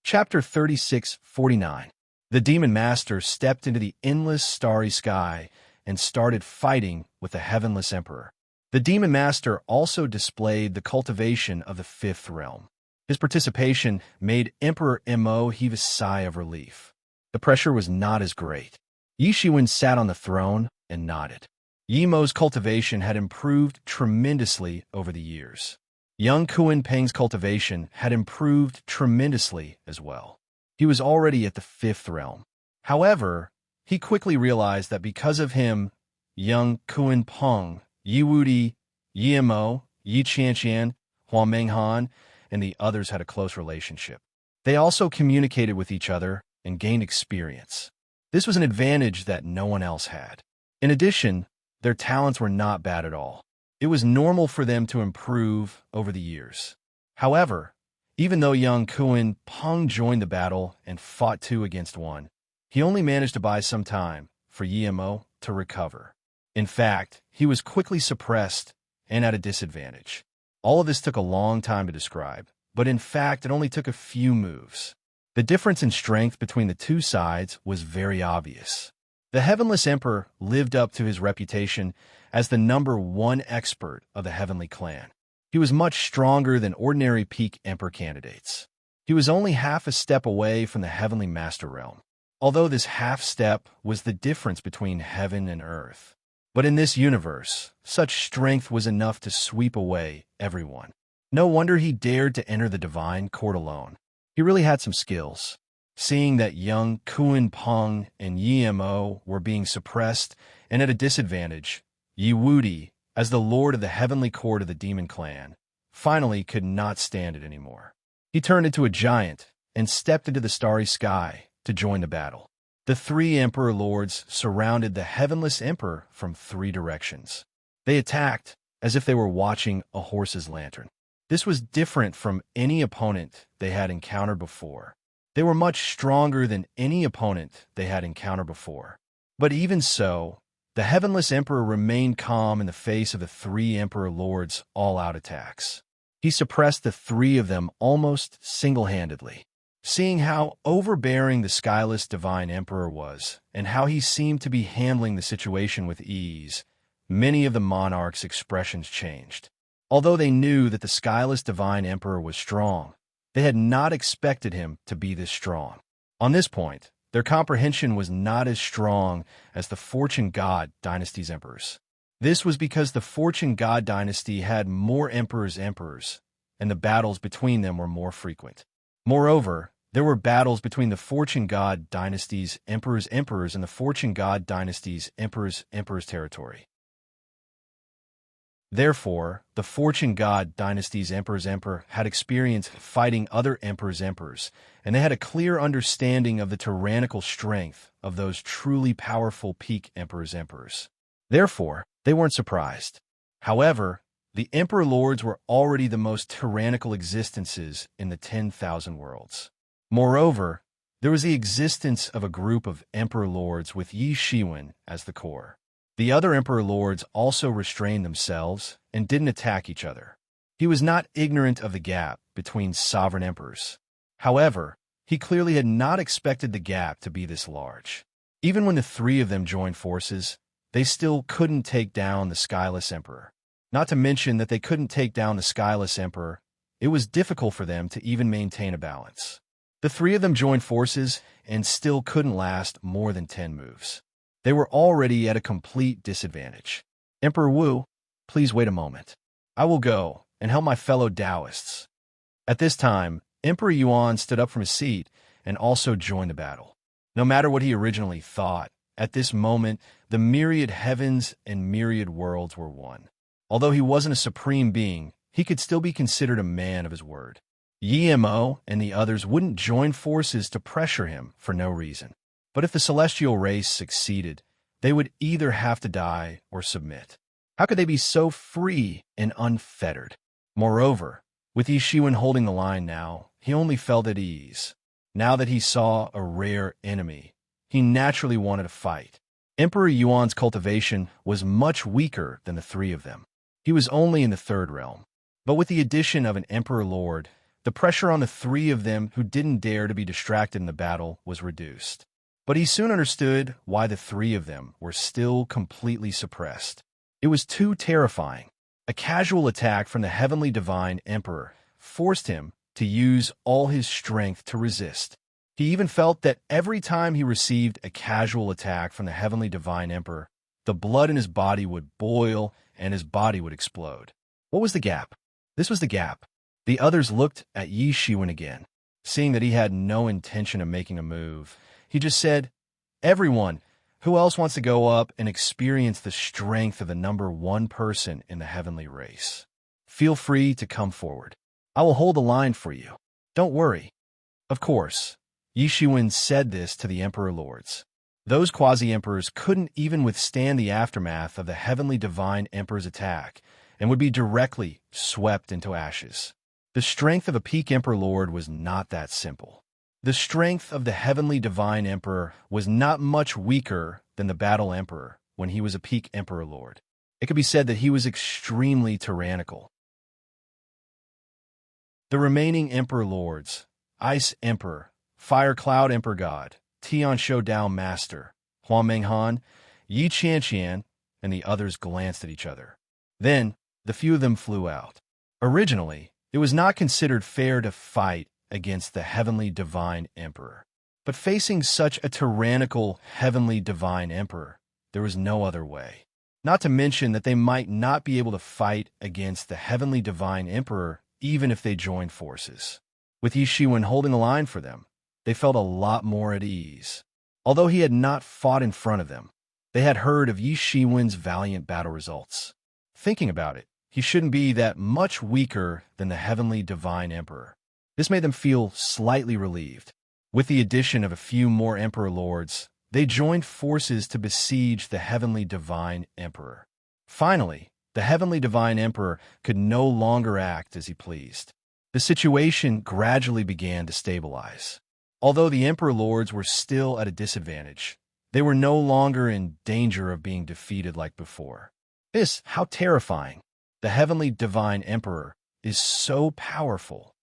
A: Chapter 36:49. The Demon Master stepped into the endless starry sky and started fighting with the Heavenless Emperor. The Demon Master also displayed the cultivation of the 5th realm. His participation made Emperor Mo heave a sigh of relief. The pressure was not as great. Yishuin sat on the throne and nodded. Yimo's cultivation had improved tremendously over the years. Young Kuan Peng's cultivation had improved tremendously as well. He was already at the 5th realm. However, he quickly realized that because of him, young Kuan Peng, Yi Wudi, Yi Mo, Yi Qianqian, Huang Menghan, and the others had a close relationship. They also communicated with each other and gained experience. This was an advantage that no one else had. In addition, their talents were not bad at all. It was normal for them to improve over the years. However, even though young Kuan Peng joined the battle and fought 2 against 1, he only managed to buy some time for Yi Mo to recover. In fact, he was quickly suppressed and at a disadvantage. All of this took a long time to describe, but in fact it only took a few moves. The difference in strength between the two sides was very obvious. The Heavenless Emperor lived up to his reputation as the #1 expert of the Heavenly Clan. He was much stronger than ordinary peak Emperor candidates. He was only half a step away from the Heavenly Master Realm, although this half step was the difference between heaven and earth. But in this universe, such strength was enough to sweep away everyone. No wonder he dared to enter the Divine Court alone. He really had some skills. Seeing that young Kuan Peng and Yi Mo were being suppressed and at a disadvantage, Yi Wudi, as the lord of the heavenly court of the demon clan, finally could not stand it anymore. He turned into a giant and stepped into the starry sky to join the battle. The three Emperor Lords surrounded the Heavenless Emperor from 3 directions. They attacked as if they were watching a horse's lantern. This was different from any opponent they had encountered before. They were much stronger than any opponent they had encountered before. But even so, the Heavenless Emperor remained calm in the face of the 3 Emperor Lords' all-out attacks. He suppressed the 3 of them almost single-handedly. Seeing how overbearing the skyless Divine Emperor was, and how he seemed to be handling the situation with ease, many of the monarchs' expressions changed. Although they knew that the skyless Divine Emperor was strong, they had not expected him to be this strong. On this point, their comprehension was not as strong as the Fortune God dynasty's emperors. This was because the Fortune God dynasty had more emperors, and the battles between them were more frequent. Moreover, there were battles between the Fortune God dynasty's emperors, and the Fortune God dynasty's emperors territory. Therefore, the Fortune God dynasty's emperor had experience fighting other emperors, and they had a clear understanding of the tyrannical strength of those truly powerful peak emperors. Therefore, they weren't surprised. However, the Emperor Lords were already the most tyrannical existences in the 10,000 worlds. Moreover, there was the existence of a group of Emperor Lords with Yi Shiwen as the core. The other Emperor Lords also restrained themselves and didn't attack each other. He was not ignorant of the gap between sovereign emperors. However, he clearly had not expected the gap to be this large. Even when the 3 of them joined forces, they still couldn't take down the Skyless Emperor. Not to mention that they couldn't take down the Skyless Emperor, it was difficult for them to even maintain a balance. The 3 of them joined forces and still couldn't last more than 10 moves. They were already at a complete disadvantage. Emperor Wu, please wait a moment. I will go and help my fellow Taoists. At this time, Emperor Yuan stood up from his seat and also joined the battle. No matter what he originally thought, at this moment, the myriad heavens and myriad worlds were one. Although he wasn't a supreme being, he could still be considered a man of his word. Yi Mo and the others wouldn't join forces to pressure him for no reason. But if the celestial race succeeded, they would either have to die or submit. How could they be so free and unfettered? Moreover, with Yi Shiwen holding the line now, he only felt at ease. Now that he saw a rare enemy, he naturally wanted to fight. Emperor Yuan's cultivation was much weaker than the 3 of them. He was only in the 3rd realm. But with the addition of an Emperor Lord, the pressure on the 3 of them who didn't dare to be distracted in the battle was reduced. But he soon understood why the 3 of them were still completely suppressed. It was too terrifying. A casual attack from the Heavenly Divine Emperor forced him to use all his strength to resist. He even felt that every time he received a casual attack from the Heavenly Divine Emperor, the blood in his body would boil and his body would explode. What was the gap? This was the gap. The others looked at Yi Shiwen again. Seeing that he had no intention of making a move, he just said, "Everyone, who else wants to go up and experience the strength of the #1 person in the heavenly race? Feel free to come forward. I will hold the line for you. Don't worry." Of course, Yi Shiwen said this to the Emperor Lords. Those quasi-emperors couldn't even withstand the aftermath of the Heavenly Divine Emperor's attack and would be directly swept into ashes. The strength of a peak Emperor Lord was not that simple. The strength of the Heavenly Divine Emperor was not much weaker than the Battle Emperor, when he was a peak Emperor Lord. It could be said that he was extremely tyrannical. The remaining Emperor Lords: Ice Emperor, Fire Cloud Emperor God, Tian Shou Dao Master, Huang Menghan, Yi Qianqian, and the others glanced at each other. Then, the few of them flew out. Originally, it was not considered fair to fight against the heavenly divine emperor. But facing such a tyrannical heavenly divine emperor, there was no other way. Not to mention that they might not be able to fight against the heavenly divine emperor even if they joined forces. With Yi Shiwen holding the line for them, they felt a lot more at ease. Although he had not fought in front of them, they had heard of Yi Shiwen's valiant battle results. Thinking about it, he shouldn't be that much weaker than the heavenly divine emperor. This made them feel slightly relieved. With the addition of a few more emperor lords, they joined forces to besiege the heavenly divine emperor. Finally, the heavenly divine emperor could no longer act as he pleased. The situation gradually began to stabilize. Although the emperor lords were still at a disadvantage, they were no longer in danger of being defeated like before. How terrifying! The heavenly divine emperor is so powerful.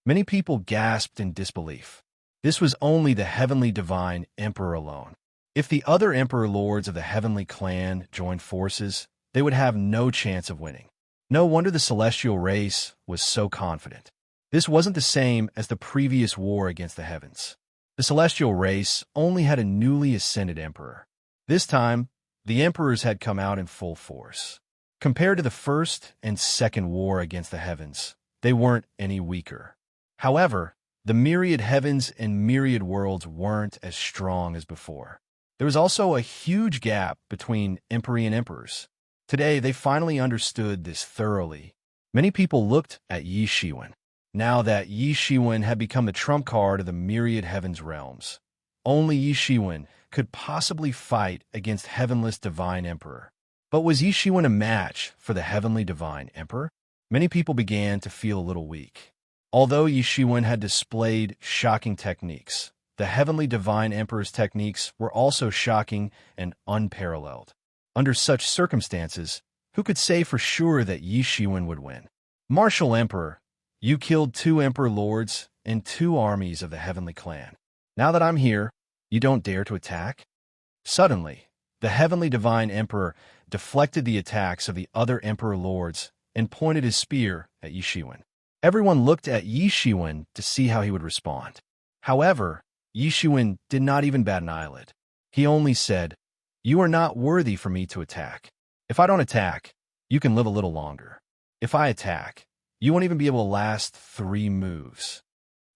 A: Many people gasped in disbelief. This was only the heavenly divine emperor alone. If the other emperor lords of the heavenly clan joined forces, they would have no chance of winning. No wonder the celestial race was so confident. This wasn't the same as the previous war against the heavens. The celestial race only had a newly ascended emperor. This time, the emperors had come out in full force. Compared to the first and second war against the heavens, they weren't any weaker. However, the myriad heavens and myriad worlds weren't as strong as before. There was also a huge gap between empery and emperors. Today, they finally understood this thoroughly. Many people looked at Yi Shiwen. Now that Yi Shiwen had become the trump card of the myriad heavens realms, only Yi Shiwen could possibly fight against heavenless divine emperor. But was Yi Shiwen a match for the heavenly divine emperor? Many people began to feel a little weak. Although Yi Shiwen had displayed shocking techniques, the heavenly divine emperor's techniques were also shocking and unparalleled. Under such circumstances, who could say for sure that Yi Shiwen would win? Martial Emperor, you killed 2 emperor lords and 2 armies of the heavenly clan. Now that I'm here, you don't dare to attack? Suddenly, the heavenly divine emperor deflected the attacks of the other emperor lords and pointed his spear at Yi Shiwen. Everyone looked at Yi Shiwen to see how he would respond. However, Yi Shiwen did not even bat an eyelid. He only said, "You are not worthy for me to attack. If I don't attack, you can live a little longer. If I attack, you won't even be able to last 3 moves."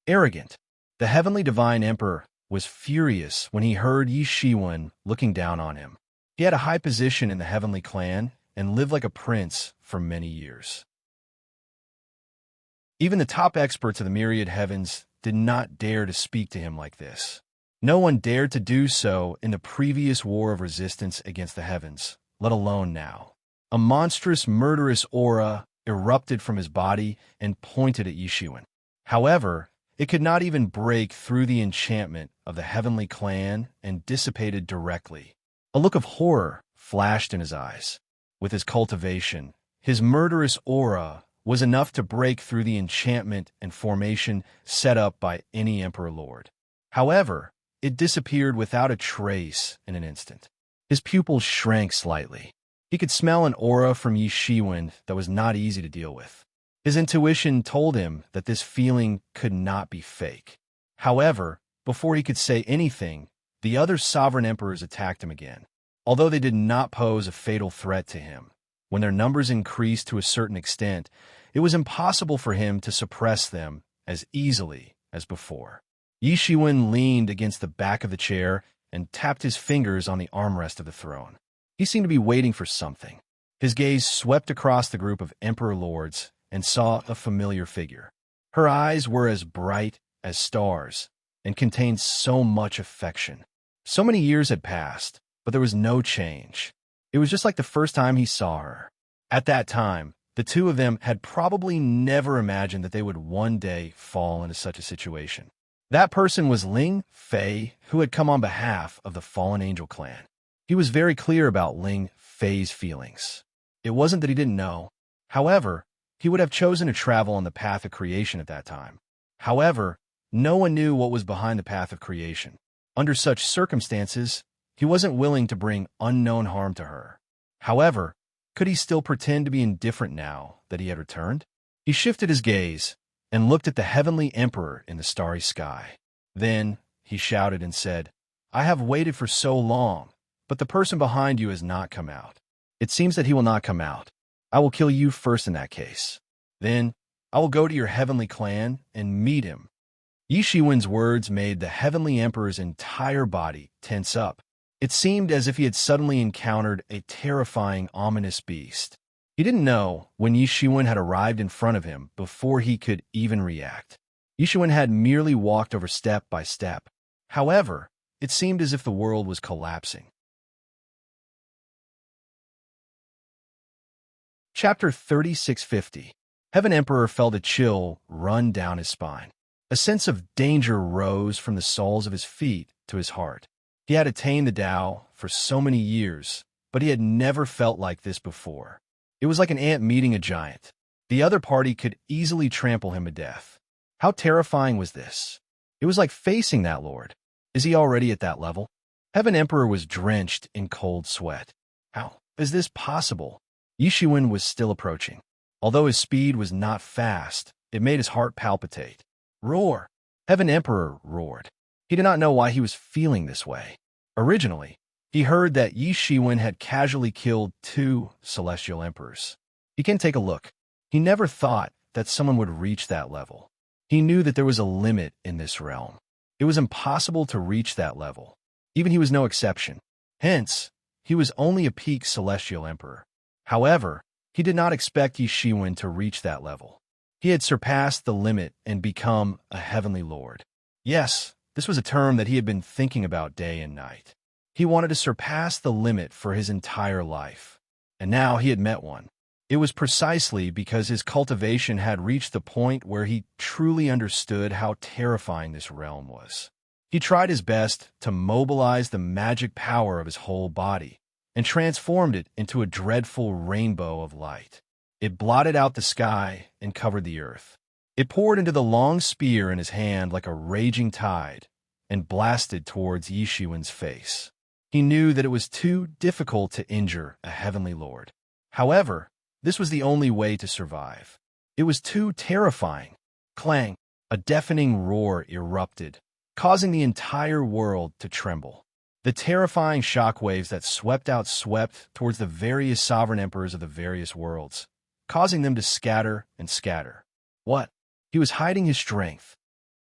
A: Arrogant. The heavenly divine emperor was furious when he heard Yi Shiwen looking down on him. He had a high position in the heavenly clan and lived like a prince for many years. Even the top experts of the myriad heavens did not dare to speak to him like this. No one dared to do so in the previous war of resistance against the heavens, let alone now. A monstrous, murderous aura erupted from his body and pointed at Yi Shiwen. However, it could not even break through the enchantment of the heavenly clan and dissipated directly. A look of horror flashed in his eyes. With his cultivation, his murderous aura was enough to break through the enchantment and formation set up by any emperor lord. However, it disappeared without a trace in an instant. His pupils shrank slightly. He could smell an aura from Yi Shiwen that was not easy to deal with. His intuition told him that this feeling could not be fake. However, before he could say anything, the other sovereign emperors attacked him again. Although they did not pose a fatal threat to him, when their numbers increased to a certain extent, it was impossible for him to suppress them as easily as before. Yi Shiwen leaned against the back of the chair and tapped his fingers on the armrest of the throne. He seemed to be waiting for something. His gaze swept across the group of emperor lords and saw a familiar figure. Her eyes were as bright as stars and contained so much affection. So many years had passed, but there was no change. It was just like the first time he saw her. At that time, the two of them had probably never imagined that they would one day fall into such a situation. That person was Ling Fei, who had come on behalf of the fallen angel clan. He was very clear about Ling Fei's feelings. It wasn't that he didn't know. However, he would have chosen to travel on the path of creation at that time. However, no one knew what was behind the path of creation. Under such circumstances, he wasn't willing to bring unknown harm to her. However, could he still pretend to be indifferent now that he had returned? He shifted his gaze and looked at the heavenly emperor in the starry sky. Then he shouted and said, "I have waited for so long, but the person behind you has not come out. It seems that he will not come out. I will kill you first in that case. Then I will go to your heavenly clan and meet him." Yi Shiwen's words made the heavenly emperor's entire body tense up. It seemed as if he had suddenly encountered a terrifying, ominous beast. He didn't know when Yi Shiwen had arrived in front of him before he could even react. Yi Shiwen had merely walked over step by step. However, it seemed as if the world was collapsing. Chapter 3650. Heaven Emperor felt a chill run down his spine. A sense of danger rose from the soles of his feet to his heart. He had attained the Tao for so many years, but he had never felt like this before. It was like an ant meeting a giant. The other party could easily trample him to death. How terrifying was this? It was like facing that lord. Is he already at that level? Heaven Emperor was drenched in cold sweat. How is this possible? Yi Shiwen was still approaching. Although his speed was not fast, it made his heart palpitate. Roar! Heaven Emperor roared. He did not know why he was feeling this way. Originally, he heard that Yi Shiwen had casually killed 2 celestial emperors. He can take a look. He never thought that someone would reach that level. He knew that there was a limit in this realm. It was impossible to reach that level. Even he was no exception. Hence, he was only a peak celestial emperor. However, he did not expect Yi Shiwen to reach that level. He had surpassed the limit and become a heavenly lord. Yes, this was a term that he had been thinking about day and night. He wanted to surpass the limit for his entire life. And now he had met one. It was precisely because his cultivation had reached the point where he truly understood how terrifying this realm was. He tried his best to mobilize the magic power of his whole body and transformed it into a dreadful rainbow of light. It blotted out the sky and covered the earth. It poured into the long spear in his hand like a raging tide and blasted towards Yi Shiwen's face. He knew that it was too difficult to injure a heavenly lord. However, this was the only way to survive. It was too terrifying. Clang! A deafening roar erupted, causing the entire world to tremble. The terrifying shockwaves that swept towards the various sovereign emperors of the various worlds, causing them to scatter and scatter. What? He was hiding his strength.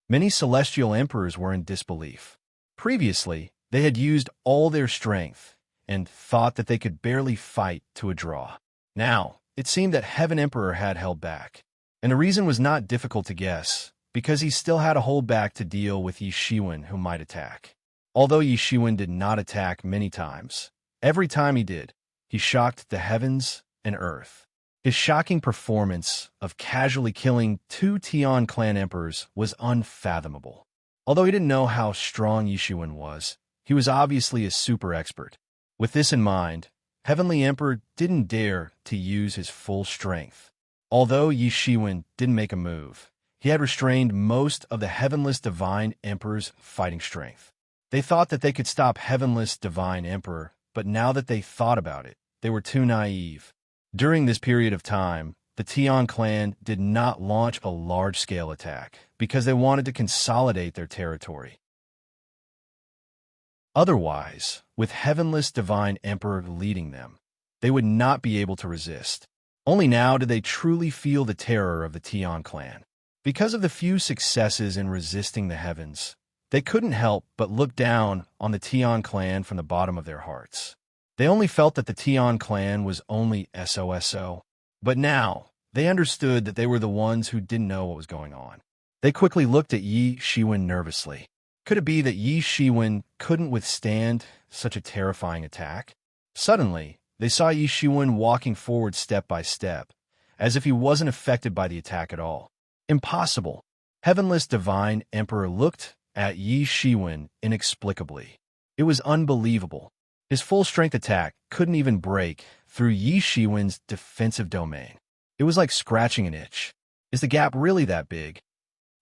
A: Many celestial emperors were in disbelief. Previously, they had used all their strength and thought that they could barely fight to a draw. Now, it seemed that Heaven Emperor had held back. And the reason was not difficult to guess, because he still had to hold back to deal with Yi Shiwen, who might attack. Although Yi Shiwen did not attack many times, every time he did, he shocked the heavens and earth. His shocking performance of casually killing 2 Tian clan emperors was unfathomable. Although he didn't know how strong Yi Shiwen was, he was obviously a super expert. With this in mind, Heavenly Emperor didn't dare to use his full strength. Although Yi Shiwen didn't make a move, he had restrained most of the Heavenless Divine Emperor's fighting strength. They thought that they could stop Heavenless Divine Emperor, but now that they thought about it, they were too naive. During this period of time, the Tian clan did not launch a large-scale attack because they wanted to consolidate their territory. Otherwise, with Heavenless Divine Emperor leading them, they would not be able to resist. Only now did they truly feel the terror of the Tian clan. Because of the few successes in resisting the heavens, they couldn't help but look down on the Tian clan from the bottom of their hearts. They only felt that the Tian clan was only SOSO. But now, they understood that they were the ones who didn't know what was going on. They quickly looked at Yi Shiwen nervously. Could it be that Yi Shiwen couldn't withstand such a terrifying attack? Suddenly, they saw Yi Shiwen walking forward step by step, as if he wasn't affected by the attack at all. Impossible. Heavenless Divine Emperor looked at Yi Shiwen inexplicably. It was unbelievable. His full-strength attack couldn't even break through Yi Shiwen's defensive domain. It was like scratching an itch. Is the gap really that big?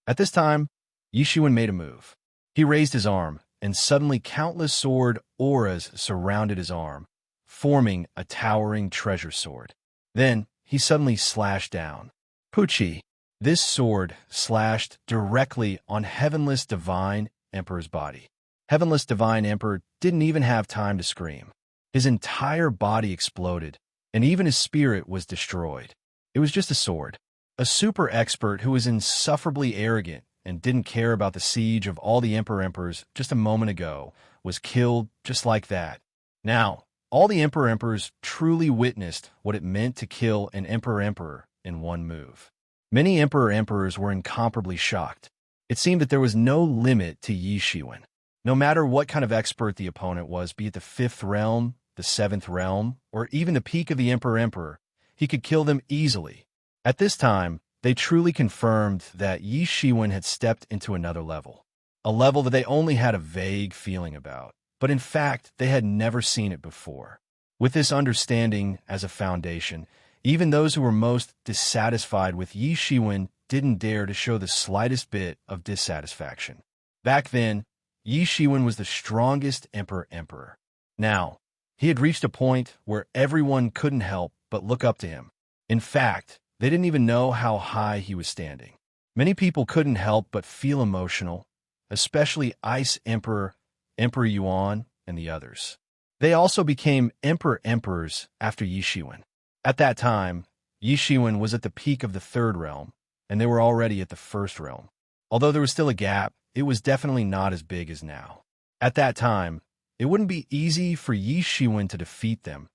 A: At this time, Yi Shiwen made a move. He raised his arm, and suddenly countless sword auras surrounded his arm, forming a towering treasure sword. Then, he suddenly slashed down. Puchi! This sword slashed directly on Heavenless Divine Emperor's body. Heavenless Divine Emperor didn't even have time to scream. His entire body exploded, and even his spirit was destroyed. It was just a sword. A super expert who was insufferably arrogant and didn't care about the siege of all the Emperors just a moment ago was killed just like that. Now, all the Emperors truly witnessed what it meant to kill an Emperor in one move. Many Emperors were incomparably shocked. It seemed that there was no limit to Yi Shiwen. No matter what kind of expert the opponent was, be it the 5th realm, the 7th realm, or even the peak of the Emperor, he could kill them easily. At this time, they truly confirmed that Yi Shiwen had stepped into another level. A level that they only had a vague feeling about, but in fact, they had never seen it before. With this understanding as a foundation, even those who were most dissatisfied with Yi Shiwen didn't dare to show the slightest bit of dissatisfaction. Back then, Yi Shiwen was the strongest emperor. Now, he had reached a point where everyone couldn't help but look up to him. In fact, they didn't even know how high he was standing. Many people couldn't help but feel emotional, especially Ice Emperor, Emperor Yuan, and the others. They also became emperors after Yi Shiwen. At that time, Yi Shiwen was at the peak of the 3rd realm, and they were already at the 1st realm. Although there was still a gap, it was definitely not as big as now. At that time, it wouldn't be easy for Yi Shiwen to defeat them,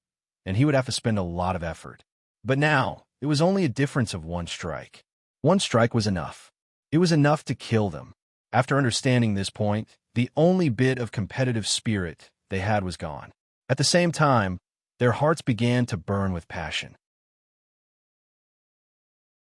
A: and he would have to spend a lot of effort. But now, it was only a difference of one strike. One strike was enough. It was enough to kill them. After understanding this point, the only bit of competitive spirit they had was gone. At the same time, their hearts began to burn with passion.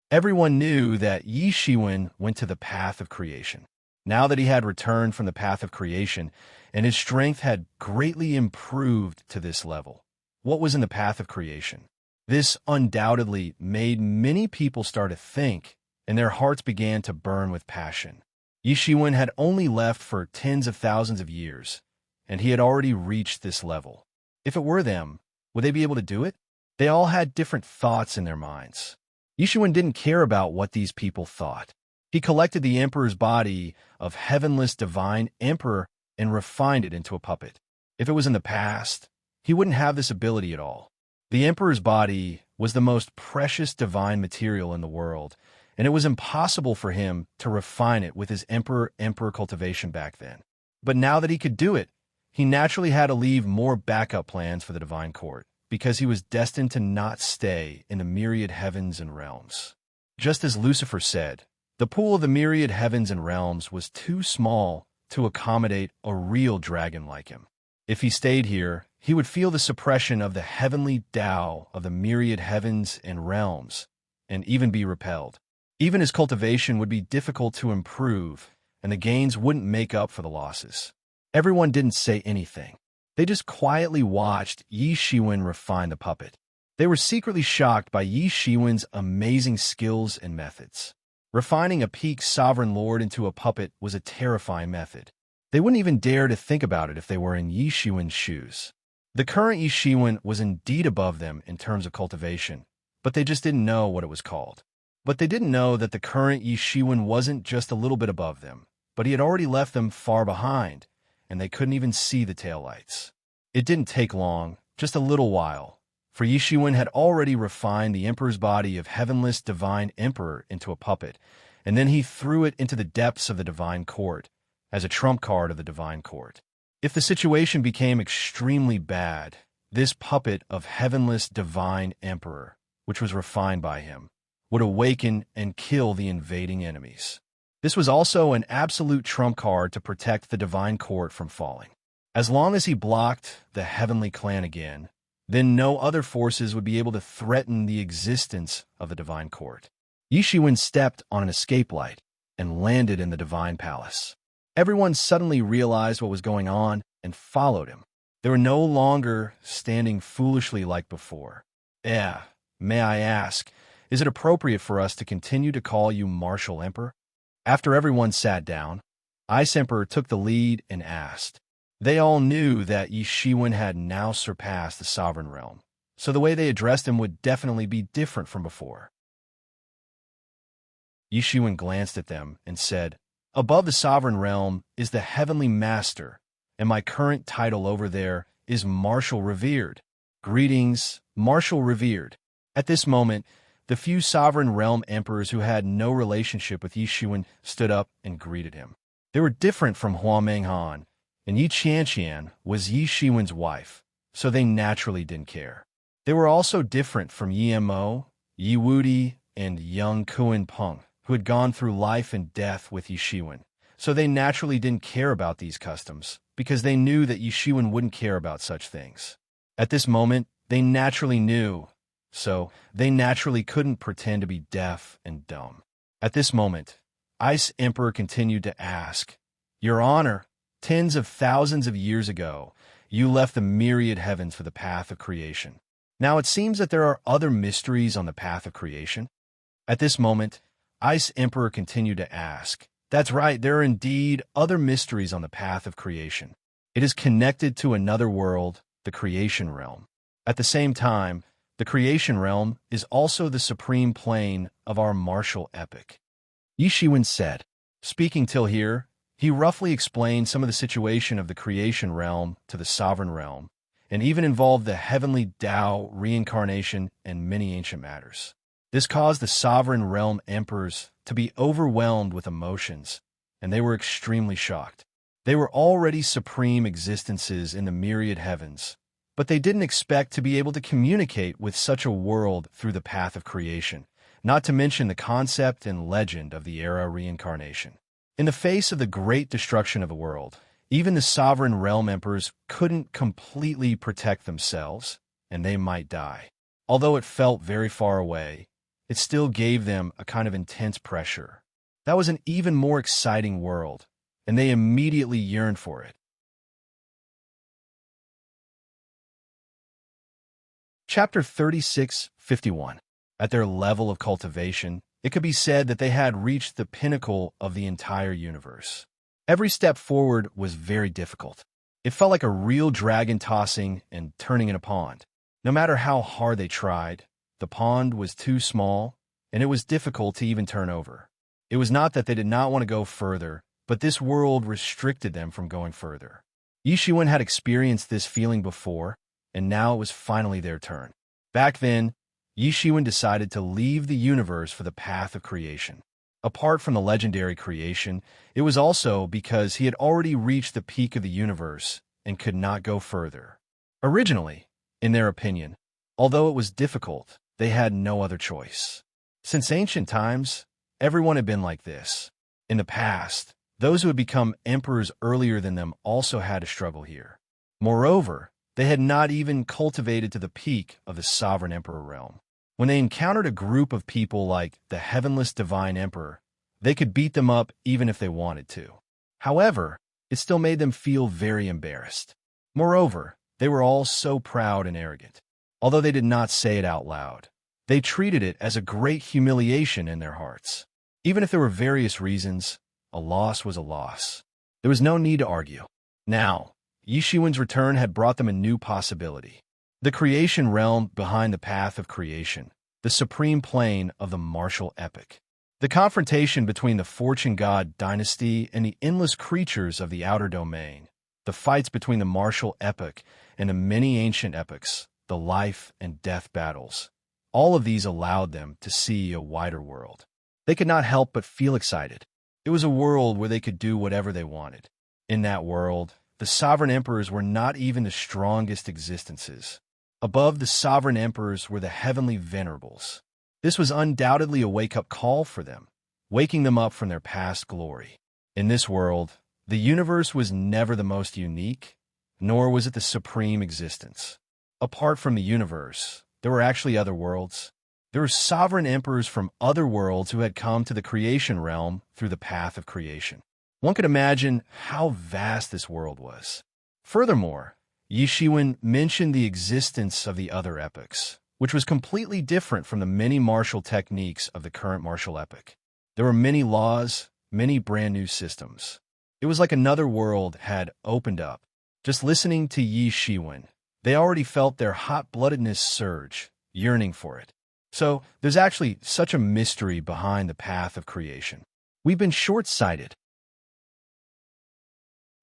A: Everyone knew that Yi Shiwen went to the path of creation. Now that he had returned from the path of creation, and his strength had greatly improved to this level, what was in the path of creation? This undoubtedly made many people start to think, and their hearts began to burn with passion. Yi Shiwen had only left for tens of thousands of years, and he had already reached this level. If it were them, would they be able to do it? They all had different thoughts in their minds. Yi Shiwen didn't care about what these people thought. He collected the Emperor's body of Heavenless Divine Emperor and refined it into a puppet. If it was in the past, he wouldn't have this ability at all. The Emperor's body was the most precious divine material in the world, and it was impossible for him to refine it with his Emperor cultivation back then. But now that he could do it, he naturally had to leave more backup plans for the Divine Court, because he was destined to not stay in the myriad heavens and realms. Just as Lucifer said, the pool of the myriad heavens and realms was too small to accommodate a real dragon like him. If he stayed here, he would feel the suppression of the heavenly Tao of the myriad heavens and realms, and even be repelled. Even his cultivation would be difficult to improve, and the gains wouldn't make up for the losses. Everyone didn't say anything. They just quietly watched Yi Shiwen refine the puppet. They were secretly shocked by Yi Shiwen's amazing skills and methods. Refining a peak sovereign lord into a puppet was a terrifying method. They wouldn't even dare to think about it if they were in Yi Shiwen's shoes. The current Yi Shiwen was indeed above them in terms of cultivation, but they just didn't know what it was called. But they didn't know that the current Yi Shiwen wasn't just a little bit above them, but he had already left them far behind, and they couldn't even see the taillights. It didn't take long, just a little while, for Yi Shiwen had already refined the Emperor's body of Heavenless Divine Emperor into a puppet, and then he threw it into the depths of the Divine Court, as a trump card of the Divine Court. If the situation became extremely bad, this puppet of Heavenless Divine Emperor, which was refined by him, would awaken and kill the invading enemies. This was also an absolute trump card to protect the Divine Court from falling. As long as he blocked the Heavenly Clan again, then no other forces would be able to threaten the existence of the Divine Court. Yi Shiwen stepped on an escape light and landed in the Divine Palace. Everyone suddenly realized what was going on and followed him. They were no longer standing foolishly like before. May I ask, is it appropriate for us to continue to call you Martial Emperor? After everyone sat down, Ice Emperor took the lead and asked. They all knew that Yi Shiwen had now surpassed the sovereign realm, so the way they addressed him would definitely be different from before. Yi Shiwen glanced at them and said, "Above the sovereign realm is the heavenly master, and my current title over there is Martial Revered. Greetings, Martial Revered." At this moment, the few sovereign realm emperors who had no relationship with Yi Shiwen stood up and greeted him. They were different from Hua Menghan, and Yi Qianqian was Yi Shiwen's wife, so they naturally didn't care. They were also different from Yi Mo, Yi Wudi, and young Kuan Peng, who had gone through life and death with Yi Shiwen, so they naturally didn't care about these customs, because they knew that Yi Shiwen wouldn't care about such things. At this moment, they naturally knew, so they naturally couldn't pretend to be deaf and dumb. At this moment, Ice Emperor continued to ask, "Your Honor, tens of thousands of years ago, you left the myriad heavens for the path of creation. Now it seems that there are other mysteries on the path of creation." At this moment, Ice Emperor continued to ask, "That's right, there are indeed other mysteries on the path of creation. It is connected to another world, the creation realm. At the same time, the creation realm is also the supreme plane of our martial epic." Yi Shiwen said. Speaking till here, he roughly explained some of the situation of the creation realm to the sovereign realm, and even involved the heavenly Tao, reincarnation, and many ancient matters. This caused the sovereign realm emperors to be overwhelmed with emotions, and they were extremely shocked. They were already supreme existences in the myriad heavens, but they didn't expect to be able to communicate with such a world through the path of creation, not to mention the concept and legend of the era reincarnation. In the face of the great destruction of the world, even the sovereign realm emperors couldn't completely protect themselves, and they might die. Although it felt very far away, it still gave them a kind of intense pressure. That was an even more exciting world, and they immediately yearned for it. Chapter 36:51. At their level of cultivation, it could be said that they had reached the pinnacle of the entire universe. Every step forward was very difficult. It felt like a real dragon tossing and turning in a pond. No matter how hard they tried, the pond was too small, and it was difficult to even turn over. It was not that they did not want to go further, but this world restricted them from going further. Yi Shiwen had experienced this feeling before, and now it was finally their turn. Back then, Yi Shiwen decided to leave the universe for the path of creation. Apart from the legendary creation, it was also because he had already reached the peak of the universe and could not go further. Originally, in their opinion, although it was difficult, they had no other choice. Since ancient times, everyone had been like this. In the past, those who had become emperors earlier than them also had to struggle here. Moreover, they had not even cultivated to the peak of the sovereign emperor realm. When they encountered a group of people like the heavenless divine emperor, they could beat them up even if they wanted to. However, it still made them feel very embarrassed. Moreover, they were all so proud and arrogant. Although they did not say it out loud, they treated it as a great humiliation in their hearts. Even if there were various reasons, a loss was a loss. There was no need to argue. Now, Yi Shiwen's return had brought them a new possibility. The creation realm behind the path of creation, the supreme plane of the martial epic. The confrontation between the fortune god dynasty and the endless creatures of the outer domain, the fights between the martial epic and the many ancient epics, the life and death battles, all of these allowed them to see a wider world. They could not help but feel excited. It was a world where they could do whatever they wanted. In that world, the sovereign emperors were not even the strongest existences. Above the sovereign emperors were the heavenly venerables. This was undoubtedly a wake-up call for them, waking them up from their past glory. In this world, the universe was never the most unique, nor was it the supreme existence. Apart from the universe, there were actually other worlds. There were sovereign emperors from other worlds who had come to the creation realm through the path of creation. One could imagine how vast this world was. Furthermore, Yi Shiwen mentioned the existence of the other epochs, which was completely different from the many martial techniques of the current martial epoch. There were many laws, many brand new systems. It was like another world had opened up. Just listening to Yi Shiwen, they already felt their hot-bloodedness surge, yearning for it. So, there's actually such a mystery behind the path of creation. We've been short-sighted.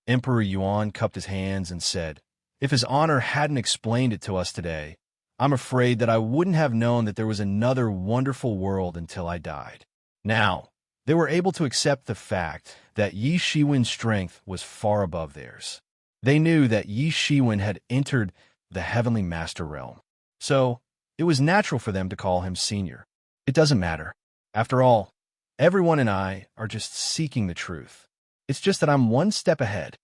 A: Emperor Yuan cupped his hands and said, "If His Honor hadn't explained it to us today, I'm afraid that I wouldn't have known that there was another wonderful world until I died." Now, they were able to accept the fact that Yi Shiwen's strength was far above theirs. They knew that Yi Shiwen had entered the heavenly master realm. So, it was natural for them to call him senior. It doesn't matter. After all, everyone and I are just seeking the truth. It's just that I'm one step ahead.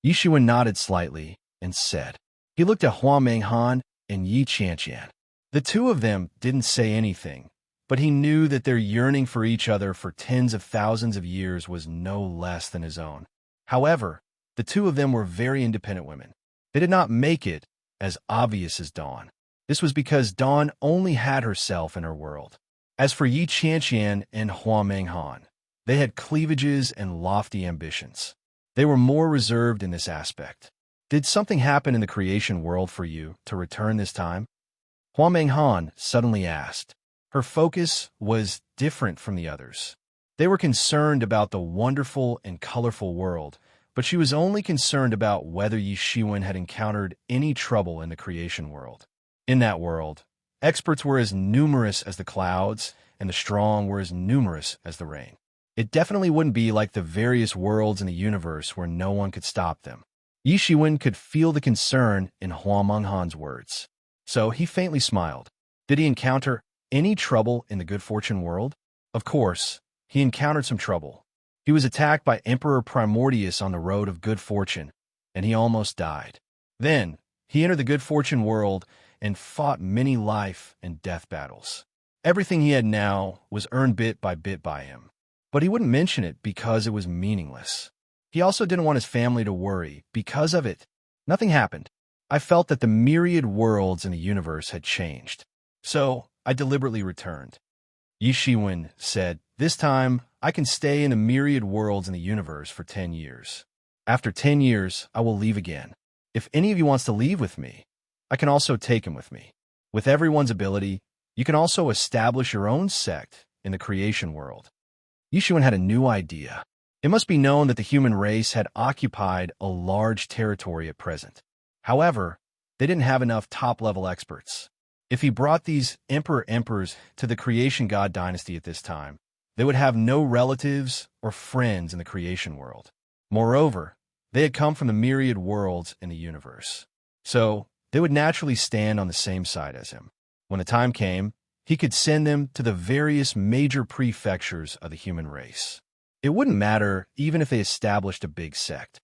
A: Yi Shiwen nodded slightly and said. He looked at Hua Menghan and Yi Qianqian. The two of them didn't say anything, but he knew that their yearning for each other for tens of thousands of years was no less than his own. However, the two of them were very independent women. They did not make it as obvious as Dawn. This was because Dawn only had herself in her world. As for Yi Qianqian and Hua Menghan, they had cleavages and lofty ambitions. They were more reserved in this aspect. Did something happen in the creation world for you to return this time? Hua Menghan suddenly asked. Her focus was different from the others. They were concerned about the wonderful and colorful world, but she was only concerned about whether Yi Shiwen had encountered any trouble in the creation world. In that world, experts were as numerous as the clouds, and the strong were as numerous as the rain. It definitely wouldn't be like the various worlds in the universe where no one could stop them. Yi Shiwen could feel the concern in Hua Menghan's words. So he faintly smiled. Did he encounter any trouble in the good fortune world? Of course, he encountered some trouble. He was attacked by Emperor Primordius on the road of good fortune, and he almost died. Then, he entered the good fortune world and fought many life and death battles. Everything he had now was earned bit by him. But he wouldn't mention it because it was meaningless. He also didn't want his family to worry. Because of it, nothing happened. I felt that the myriad worlds in the universe had changed. So, I deliberately returned. Yi Shiwen said, this time, I can stay in the myriad worlds in the universe for 10 years. After 10 years, I will leave again. If any of you wants to leave with me, I can also take him with me. With everyone's ability, you can also establish your own sect in the creation world. Yi Shiwen had a new idea. It must be known that the human race had occupied a large territory at present. However, they didn't have enough top-level experts. If he brought these emperors to the creation god dynasty at this time, they would have no relatives or friends in the creation world. Moreover, they had come from the myriad worlds in the universe. So, they would naturally stand on the same side as him. When the time came, he could send them to the various major prefectures of the human race. It wouldn't matter even if they established a big sect.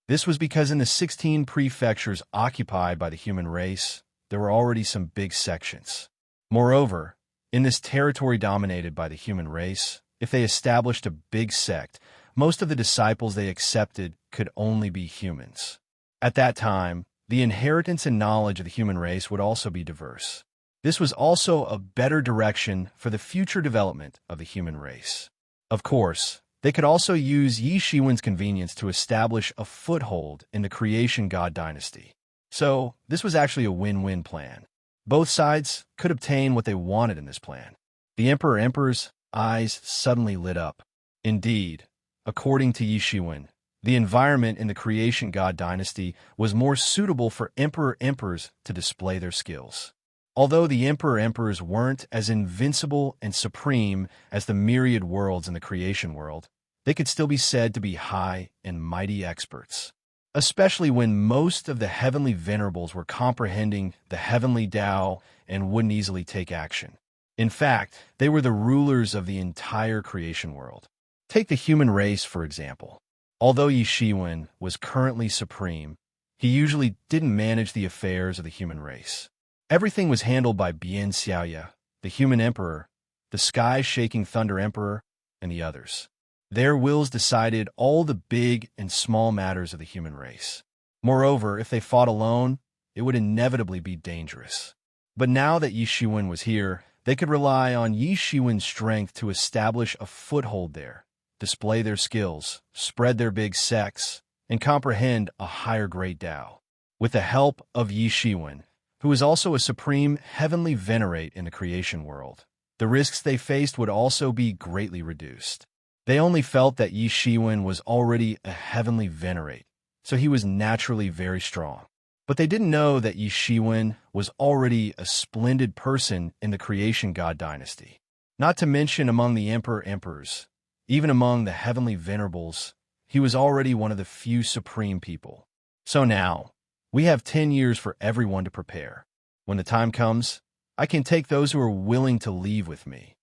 A: This was because in the 16 prefectures occupied by the human race, there were already some big sections. Moreover, in this territory dominated by the human race, if they established a big sect, most of the disciples they accepted could only be humans. At that time, the inheritance and knowledge of the human race would also be diverse. This was also a better direction for the future development of the human race. Of course, they could also use Yi Shiwen's convenience to establish a foothold in the creation god dynasty. So, this was actually a win-win plan. Both sides could obtain what they wanted in this plan. The emperor's eyes suddenly lit up. Indeed, according to Yi Shiwen, the environment in the creation god dynasty was more suitable for emperors to display their skills. Although the emperors weren't as invincible and supreme as the myriad worlds in the creation world, they could still be said to be high and mighty experts, especially when most of the heavenly venerables were comprehending the heavenly Tao and wouldn't easily take action. In fact, they were the rulers of the entire creation world. Take the human race, for example. Although Yi Shiwen was currently supreme, he usually didn't manage the affairs of the human race. Everything was handled by Bian Xiaoya, the human emperor, the sky-shaking thunder emperor, and the others. Their wills decided all the big and small matters of the human race. Moreover, if they fought alone, it would inevitably be dangerous. But now that Yi Shiwen was here, they could rely on Yi Shiwen's strength to establish a foothold there, display their skills, spread their big sects, and comprehend a higher grade Tao. With the help of Yi Shiwen, who is also a supreme heavenly venerate in the creation world, the risks they faced would also be greatly reduced. They only felt that Yi Shiwen was already a heavenly venerate, so he was naturally very strong. But they didn't know that Yi Shiwen was already a splendid person in the creation god dynasty. Not to mention among the emperors, even among the heavenly venerables, he was already one of the few supreme people. So now, we have 10 years for everyone to prepare. When the time comes, I can take those who are willing to leave with me.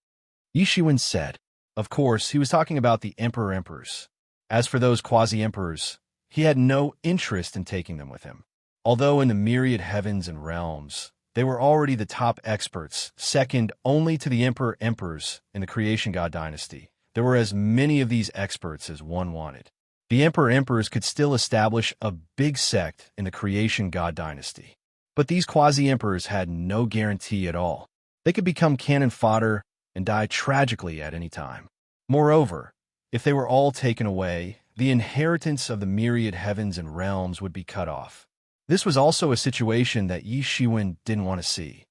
A: Yi Shiwen said. Of course, he was talking about the emperors. As for those quasi-emperors, he had no interest in taking them with him. Although in the myriad heavens and realms, they were already the top experts, second only to the emperors in the creation god dynasty. There were as many of these experts as one wanted. The emperors could still establish a big sect in the creation god dynasty. But these quasi-emperors had no guarantee at all. They could become cannon fodder and die tragically at any time. Moreover, if they were all taken away, the inheritance of the myriad heavens and realms would be cut off. This was also a situation that Yi Shiwen didn't want to see.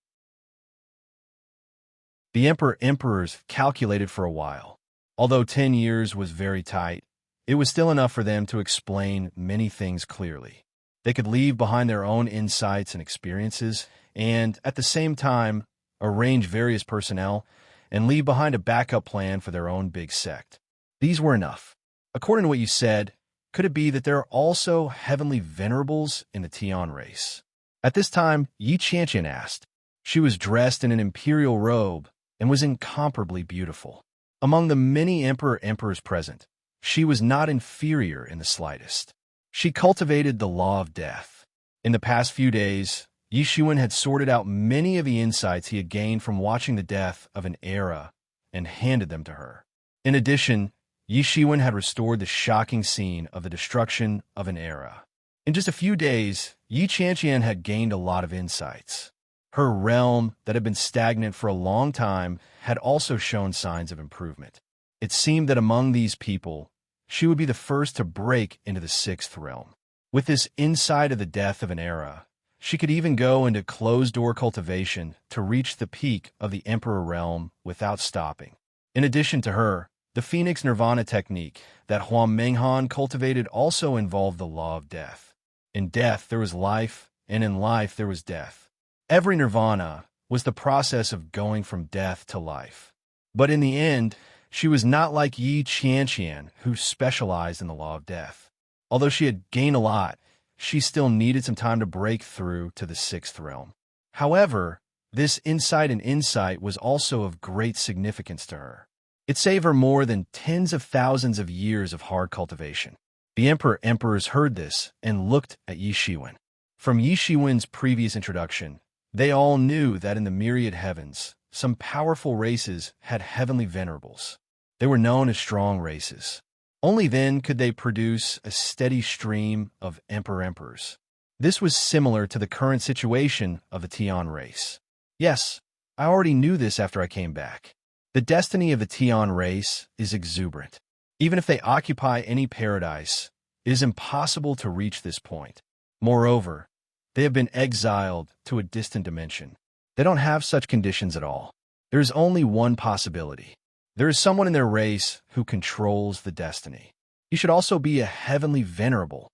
A: The emperors calculated for a while. Although 10 years was very tight, it was still enough for them to explain many things clearly. They could leave behind their own insights and experiences, and at the same time, arrange various personnel and leave behind a backup plan for their own big sect. These were enough. According to what you said, could it be that there are also heavenly venerables in the Tian race? At this time, Yi Qianqian asked. She was dressed in an imperial robe and was incomparably beautiful. Among the many emperors present, she was not inferior in the slightest. She cultivated the law of death. In the past few days, Yi Shiwen had sorted out many of the insights he had gained from watching the death of an era and handed them to her. In addition, Yi Shiwen had restored the shocking scene of the destruction of an era. In just a few days, Yi Qianqian had gained a lot of insights. Her realm, that had been stagnant for a long time, had also shown signs of improvement. It seemed that among these people, she would be the first to break into the sixth realm. With this insight of the death of an era, she could even go into closed-door cultivation to reach the peak of the emperor realm without stopping. In addition to her, the Phoenix Nirvana technique that Huang Menghan cultivated also involved the law of death. In death there was life, and in life there was death. Every nirvana was the process of going from death to life. But in the end, she was not like Yi Qianqian, who specialized in the law of death. Although she had gained a lot, she still needed some time to break through to the sixth realm. However, this insight was also of great significance to her. It saved her more than tens of thousands of years of hard cultivation. The emperors heard this and looked at Yi Shiwen. From Yi Shiwen's previous introduction, they all knew that in the myriad heavens, some powerful races had heavenly venerables. They were known as strong races. Only then could they produce a steady stream of emperors. This was similar to the current situation of the Tian race. Yes, I already knew this after I came back. The destiny of the Tian race is exuberant. Even if they occupy any paradise, it is impossible to reach this point. Moreover, they have been exiled to a distant dimension. They don't have such conditions at all. There is only one possibility. There is someone in their race who controls the destiny. He should also be a heavenly venerable.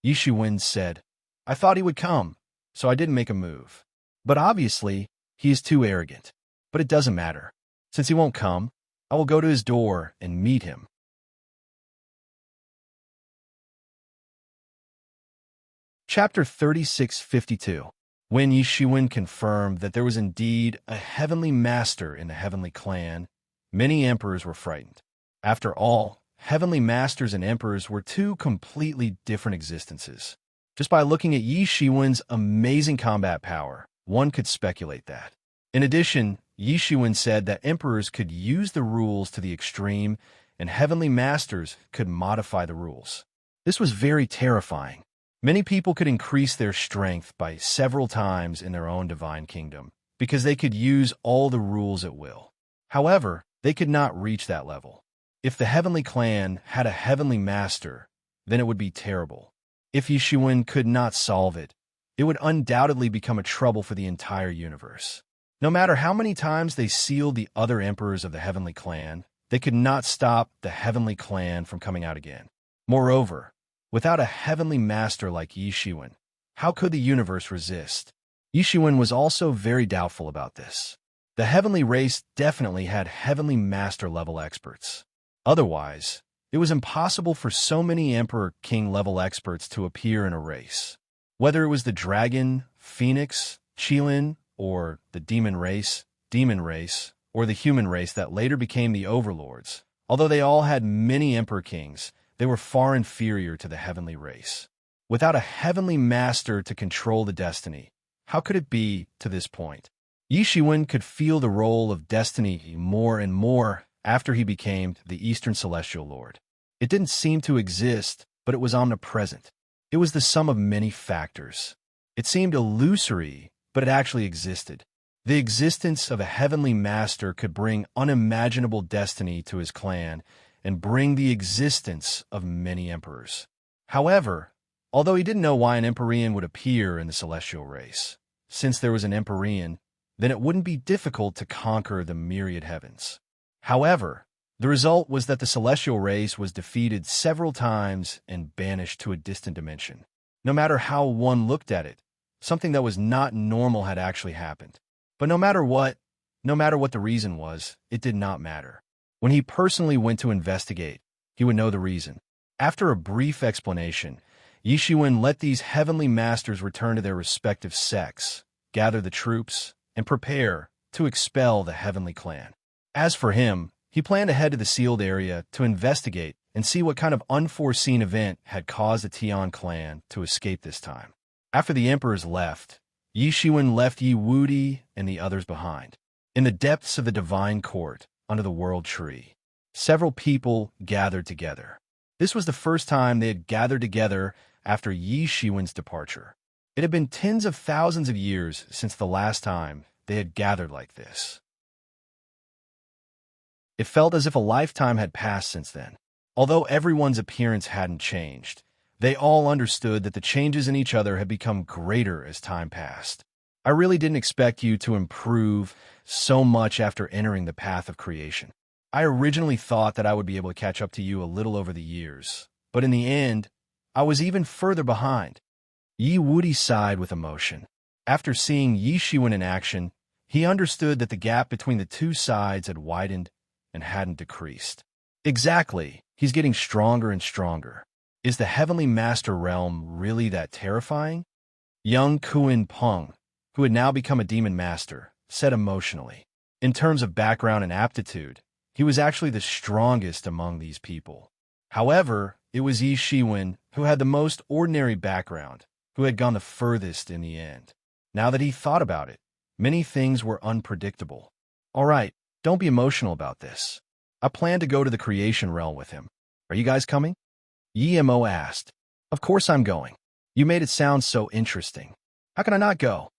A: Yi Shiwen said, I thought he would come, so I didn't make a move. But obviously, he is too arrogant. But it doesn't matter. Since he won't come, I will go to his door and meet him. Chapter 3652. When Yi Shiwen confirmed that there was indeed a heavenly master in the heavenly clan, many emperors were frightened. After all, heavenly masters and emperors were two completely different existences. Just by looking at Yi Shiwen's amazing combat power, one could speculate that. In addition, Yi Shiwen said that emperors could use the rules to the extreme and heavenly masters could modify the rules. This was very terrifying. Many people could increase their strength by several times in their own divine kingdom, because they could use all the rules at will. However, they could not reach that level. If the heavenly clan had a heavenly master, then it would be terrible. If Yishuan could not solve it, it would undoubtedly become a trouble for the entire universe. No matter how many times they sealed the other emperors of the heavenly clan, they could not stop the heavenly clan from coming out again. Moreover, without a heavenly master like Yishuan, how could the universe resist? Yishuan was also very doubtful about this. The heavenly race definitely had heavenly master-level experts. Otherwise, it was impossible for so many Emperor-King-level experts to appear in a race. Whether it was the dragon, phoenix, Qilin, or the demon race, or the human race that later became the overlords, although they all had many Emperor-Kings, they were far inferior to the heavenly race. Without a heavenly master to control the destiny, how could it be to this point? Yishuan could feel the role of destiny more and more after he became the Eastern Celestial Lord. It didn't seem to exist, but it was omnipresent. It was the sum of many factors. It seemed illusory, but it actually existed. The existence of a heavenly master could bring unimaginable destiny to his clan and bring the existence of many emperors. However, although he didn't know why an Empyrean would appear in the celestial race, since there was an Empyrean, then it wouldn't be difficult to conquer the myriad heavens. However, the result was that the celestial race was defeated several times and banished to a distant dimension. No matter how one looked at it, something that was not normal had actually happened. But no matter what the reason was, it did not matter. When he personally went to investigate, he would know the reason. After a brief explanation, Yishuan let these heavenly masters return to their respective sects, gather the troops, and prepare to expel the heavenly clan. As for him, he planned to head to the sealed area to investigate and see what kind of unforeseen event had caused the Tian clan to escape this time. After the emperors left, Yishuan left Yi Wudi and the others behind. In the depths of the divine court, under the world tree, several people gathered together. This was the first time they had gathered together after Yishuan's departure. It had been tens of thousands of years since the last time they had gathered like this. It felt as if a lifetime had passed since then. Although everyone's appearance hadn't changed, they all understood that the changes in each other had become greater as time passed. I really didn't expect you to improve so much after entering the path of creation. I originally thought that I would be able to catch up to you a little over the years, but in the end, I was even further behind. Yi Wudi sighed with emotion. After seeing Yishuan in action, he understood that the gap between the two sides had widened and hadn't decreased. Exactly, he's getting stronger and stronger. Is the Heavenly Master Realm really that terrifying? Young Kuin Peng, who had now become a demon master, said emotionally. In terms of background and aptitude, he was actually the strongest among these people. However, it was Yishuan who had the most ordinary background, who had gone the furthest in the end. Now that he thought about it, many things were unpredictable. All right, don't be emotional about this. I plan to go to the creation realm with him. Are you guys coming? Yimo asked. Of course I'm going. You made it sound so interesting. How can I not go?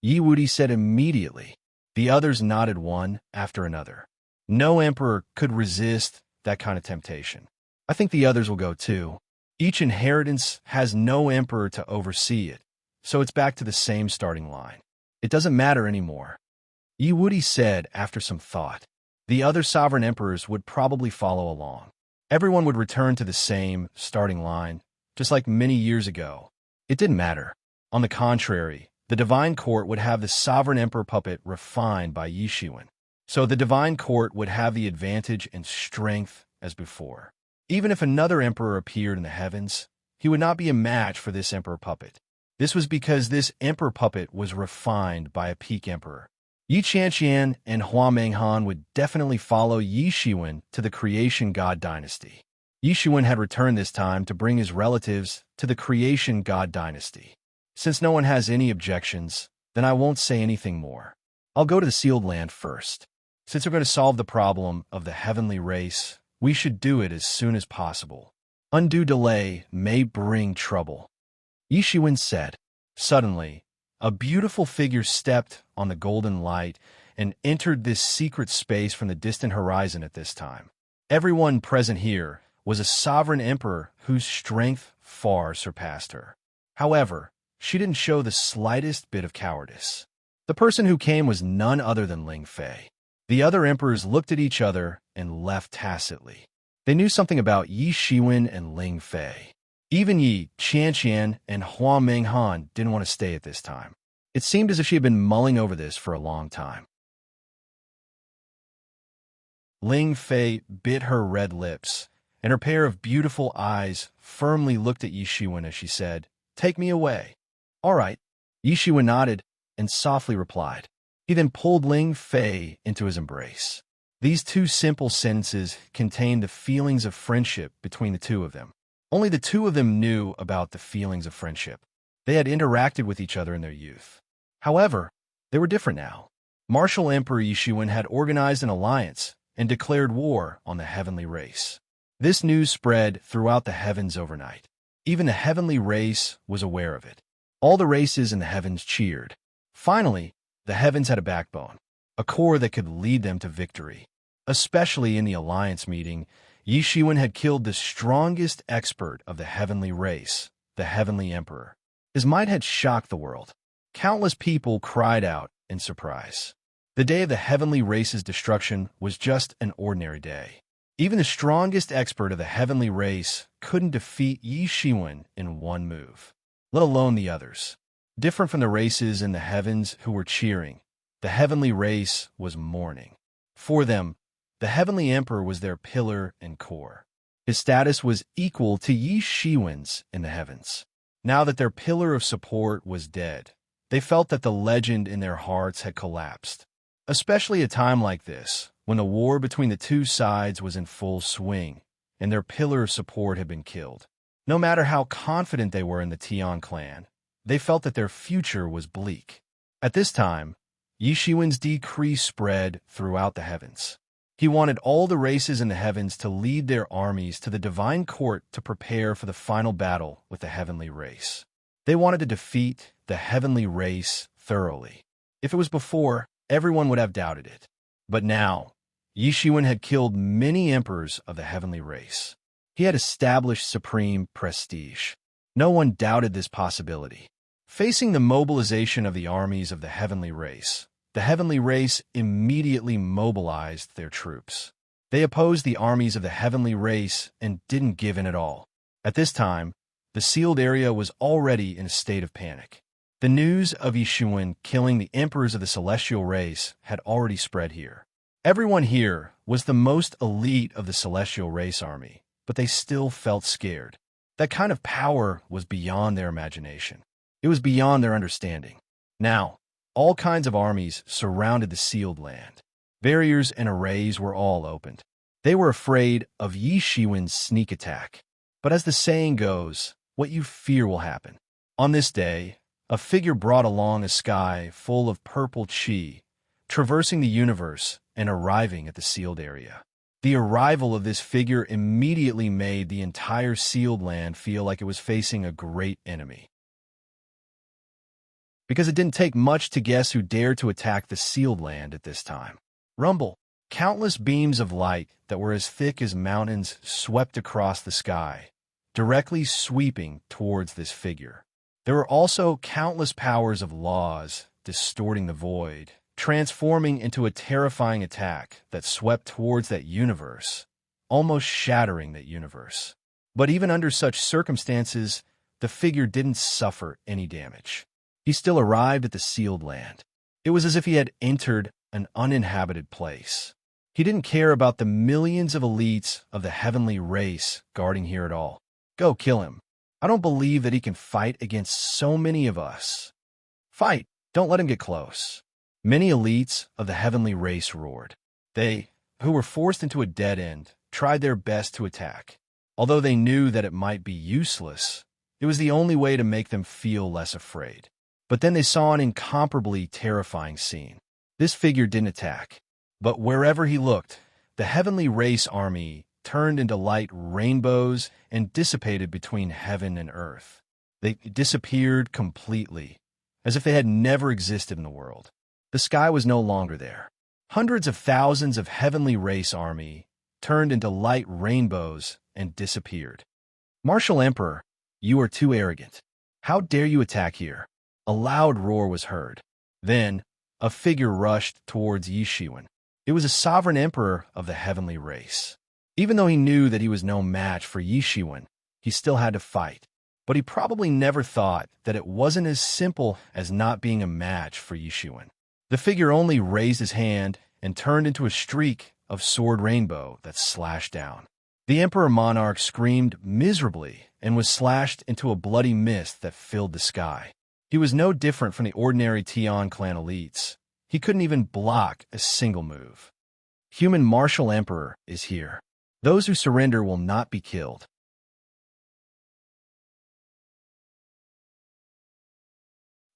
A: Yi Wudi said immediately. The others nodded one after another. No emperor could resist that kind of temptation. I think the others will go too. Each inheritance has no emperor to oversee it, so it's back to the same starting line. It doesn't matter anymore. Yi Wudi said after some thought. The other sovereign emperors would probably follow along. Everyone would return to the same starting line, just like many years ago. It didn't matter. On the contrary, the divine court would have the sovereign emperor puppet refined by Yishuan. So the divine court would have the advantage and strength as before. Even if another emperor appeared in the heavens, he would not be a match for this emperor puppet. This was because this emperor puppet was refined by a peak emperor. Yi Qianqian and Hua Menghan would definitely follow Yishuan to the creation god dynasty. Yishuan had returned this time to bring his relatives to the creation god dynasty. Since no one has any objections, then I won't say anything more. I'll go to the sealed land first. Since we're going to solve the problem of the heavenly race, We should do it as soon as possible. Undue delay may bring trouble. Yi Shiwen said. Suddenly, a beautiful figure stepped on the golden light and entered this secret space from the distant horizon at this time. Everyone present here was a sovereign emperor whose strength far surpassed her. However, she didn't show the slightest bit of cowardice. The person who came was none other than Ling Fei. The other emperors looked at each other and left tacitly. They knew something about Yi Shiwen and Ling Fei. Even Yi Qianqian and Hua Menghan didn't want to stay at this time. It seemed as if she had been mulling over this for a long time. Ling Fei bit her red lips, and her pair of beautiful eyes firmly looked at Yi Shiwen as she said, "Take me away." "All right." Yi Shiwen nodded and softly replied. He then pulled Ling Fei into his embrace. These two simple sentences contained the feelings of friendship between the two of them. Only the two of them knew about the feelings of friendship. They had interacted with each other in their youth. However, they were different now. Martial Emperor Yi Shiwen had organized an alliance and declared war on the heavenly race. This news spread throughout the heavens overnight. Even the heavenly race was aware of it. All the races in the heavens cheered. Finally, the heavens had a backbone, a core that could lead them to victory. Especially in the alliance meeting, Yi Shiwen had killed the strongest expert of the heavenly race, the heavenly emperor. His might had shocked the world. Countless people cried out in surprise. The day of the heavenly race's destruction was just an ordinary day. Even the strongest expert of the heavenly race couldn't defeat Yi Shiwen in one move, let alone the others. Different from the races in the heavens who were cheering, the heavenly race was mourning. For them, the heavenly emperor was their pillar and core. His status was equal to Yi Shiwen's in the heavens. Now that their pillar of support was dead, they felt that the legend in their hearts had collapsed. Especially a time like this, when the war between the two sides was in full swing, and their pillar of support had been killed. No matter how confident they were in the Tian clan, they felt that their future was bleak. At this time, Yi Shiwen's decree spread throughout the heavens. He wanted all the races in the heavens to lead their armies to the divine court to prepare for the final battle with the heavenly race. They wanted to defeat the heavenly race thoroughly. If it was before, everyone would have doubted it. But now, Yi Shiwen had killed many emperors of the heavenly race. He had established supreme prestige. No one doubted this possibility. Facing the mobilization of the armies of the heavenly race immediately mobilized their troops. They opposed the armies of the heavenly race and didn't give in at all. At this time, the sealed area was already in a state of panic. The news of Yi Shiwen killing the emperors of the celestial race had already spread here. Everyone here was the most elite of the celestial race army, but they still felt scared. That kind of power was beyond their imagination. It was beyond their understanding. Now, all kinds of armies surrounded the sealed land. Barriers and arrays were all opened. They were afraid of Yi Shiwen's sneak attack. But as the saying goes, what you fear will happen. On this day, a figure brought along a sky full of purple chi, traversing the universe and arriving at the sealed area. The arrival of this figure immediately made the entire sealed land feel like it was facing a great enemy. Because it didn't take much to guess who dared to attack the sealed land at this time. Rumble. Countless beams of light that were as thick as mountains swept across the sky, directly sweeping towards this figure. There were also countless powers of laws distorting the void, transforming into a terrifying attack that swept towards that universe, almost shattering that universe. But even under such circumstances, the figure didn't suffer any damage. He still arrived at the sealed land. It was as if he had entered an uninhabited place. He didn't care about the millions of elites of the heavenly race guarding here at all. Go kill him. I don't believe that he can fight against so many of us. Fight! Don't let him get close. Many elites of the heavenly race roared. They, who were forced into a dead end, tried their best to attack. Although they knew that it might be useless, it was the only way to make them feel less afraid. But then they saw an incomparably terrifying scene. This figure didn't attack, but wherever he looked, the heavenly race army turned into light rainbows and dissipated between heaven and earth. They disappeared completely, as if they had never existed in the world. The sky was no longer there. Hundreds of thousands of heavenly race army turned into light rainbows and disappeared. Martial Emperor, you are too arrogant. How dare you attack here? A loud roar was heard. Then, a figure rushed towards Yi Shiwen. It was a sovereign emperor of the heavenly race. Even though he knew that he was no match for Yi Shiwen, he still had to fight. But he probably never thought that it wasn't as simple as not being a match for Yi Shiwen. The figure only raised his hand and turned into a streak of sword rainbow that slashed down. The Emperor Monarch screamed miserably and was slashed into a bloody mist that filled the sky. He was no different from the ordinary Tian clan elites. He couldn't even block a single move. Human Martial Emperor is here. Those who surrender will not be killed.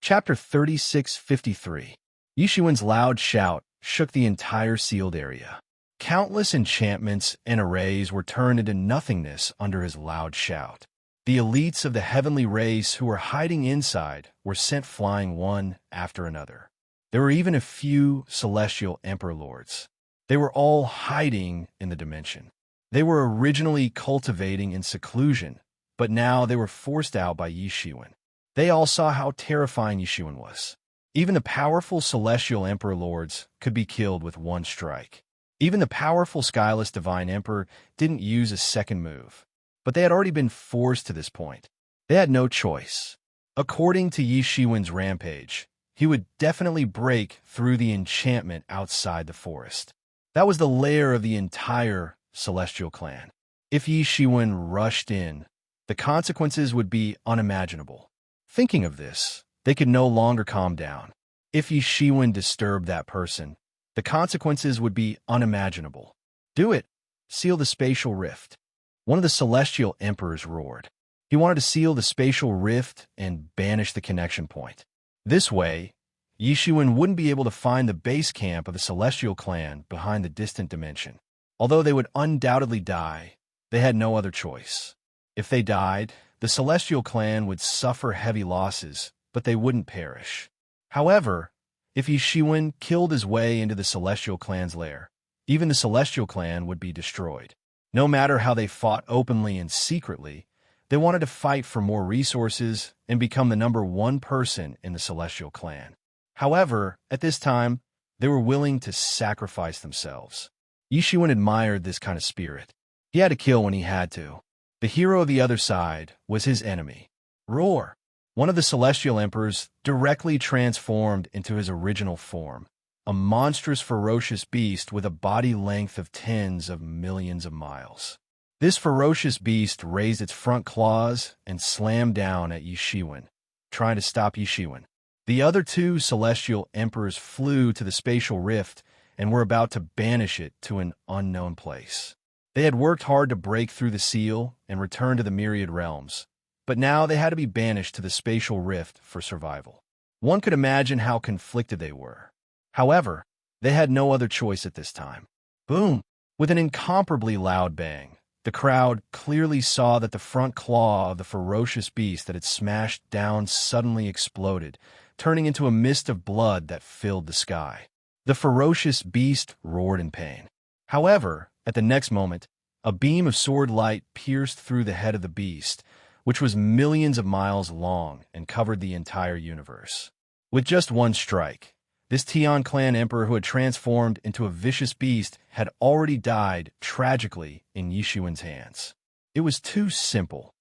A: Chapter 3653. Yi Shiwen's loud shout shook the entire sealed area. Countless enchantments and arrays were turned into nothingness under his loud shout. The elites of the heavenly race who were hiding inside were sent flying one after another. There were even a few celestial emperor lords. They were all hiding in the dimension. They were originally cultivating in seclusion, but now they were forced out by Yi Shiwen. They all saw how terrifying Yi Shiwen was. Even the powerful celestial emperor lords could be killed with one strike. Even the powerful skyless divine emperor didn't use a second move. But they had already been forced to this point. They had no choice. According to Yi Shiwen's rampage, he would definitely break through the enchantment outside the forest. That was the lair of the entire celestial clan. If Yi Shiwen rushed in, the consequences would be unimaginable. Thinking of this, they could no longer calm down. If Yi Shiwen disturbed that person, the consequences would be unimaginable. Do it. Seal the spatial rift. One of the celestial emperors roared. He wanted to seal the spatial rift and banish the connection point. This way, Yi Shiwen wouldn't be able to find the base camp of the celestial clan behind the distant dimension. Although they would undoubtedly die, they had no other choice. If they died, the celestial clan would suffer heavy losses, but they wouldn't perish. However, if Yi Shiwen killed his way into the celestial clan's lair, even the celestial clan would be destroyed. No matter how they fought openly and secretly, they wanted to fight for more resources and become the number one person in the celestial clan. However, at this time, they were willing to sacrifice themselves. Yi Shiwen admired this kind of spirit. He had to kill when he had to. The hero of the other side was his enemy. Roar! One of the celestial emperors directly transformed into his original form, a monstrous ferocious beast with a body length of tens of millions of miles. This ferocious beast raised its front claws and slammed down at Yi Shiwen, trying to stop Yi Shiwen. The other two celestial emperors flew to the spatial rift and were about to banish it to an unknown place. They had worked hard to break through the seal and return to the myriad realms, but now they had to be banished to the spatial rift for survival. One could imagine how conflicted they were. However, they had no other choice at this time. Boom! With an incomparably loud bang, the crowd clearly saw that the front claw of the ferocious beast that had smashed down suddenly exploded, turning into a mist of blood that filled the sky. The ferocious beast roared in pain. However, at the next moment, a beam of sword light pierced through the head of the beast, which was millions of miles long and covered the entire universe. With just one strike, this Tian clan emperor who had transformed into a vicious beast had already died tragically in Yi Shiwen's hands. It was too simple.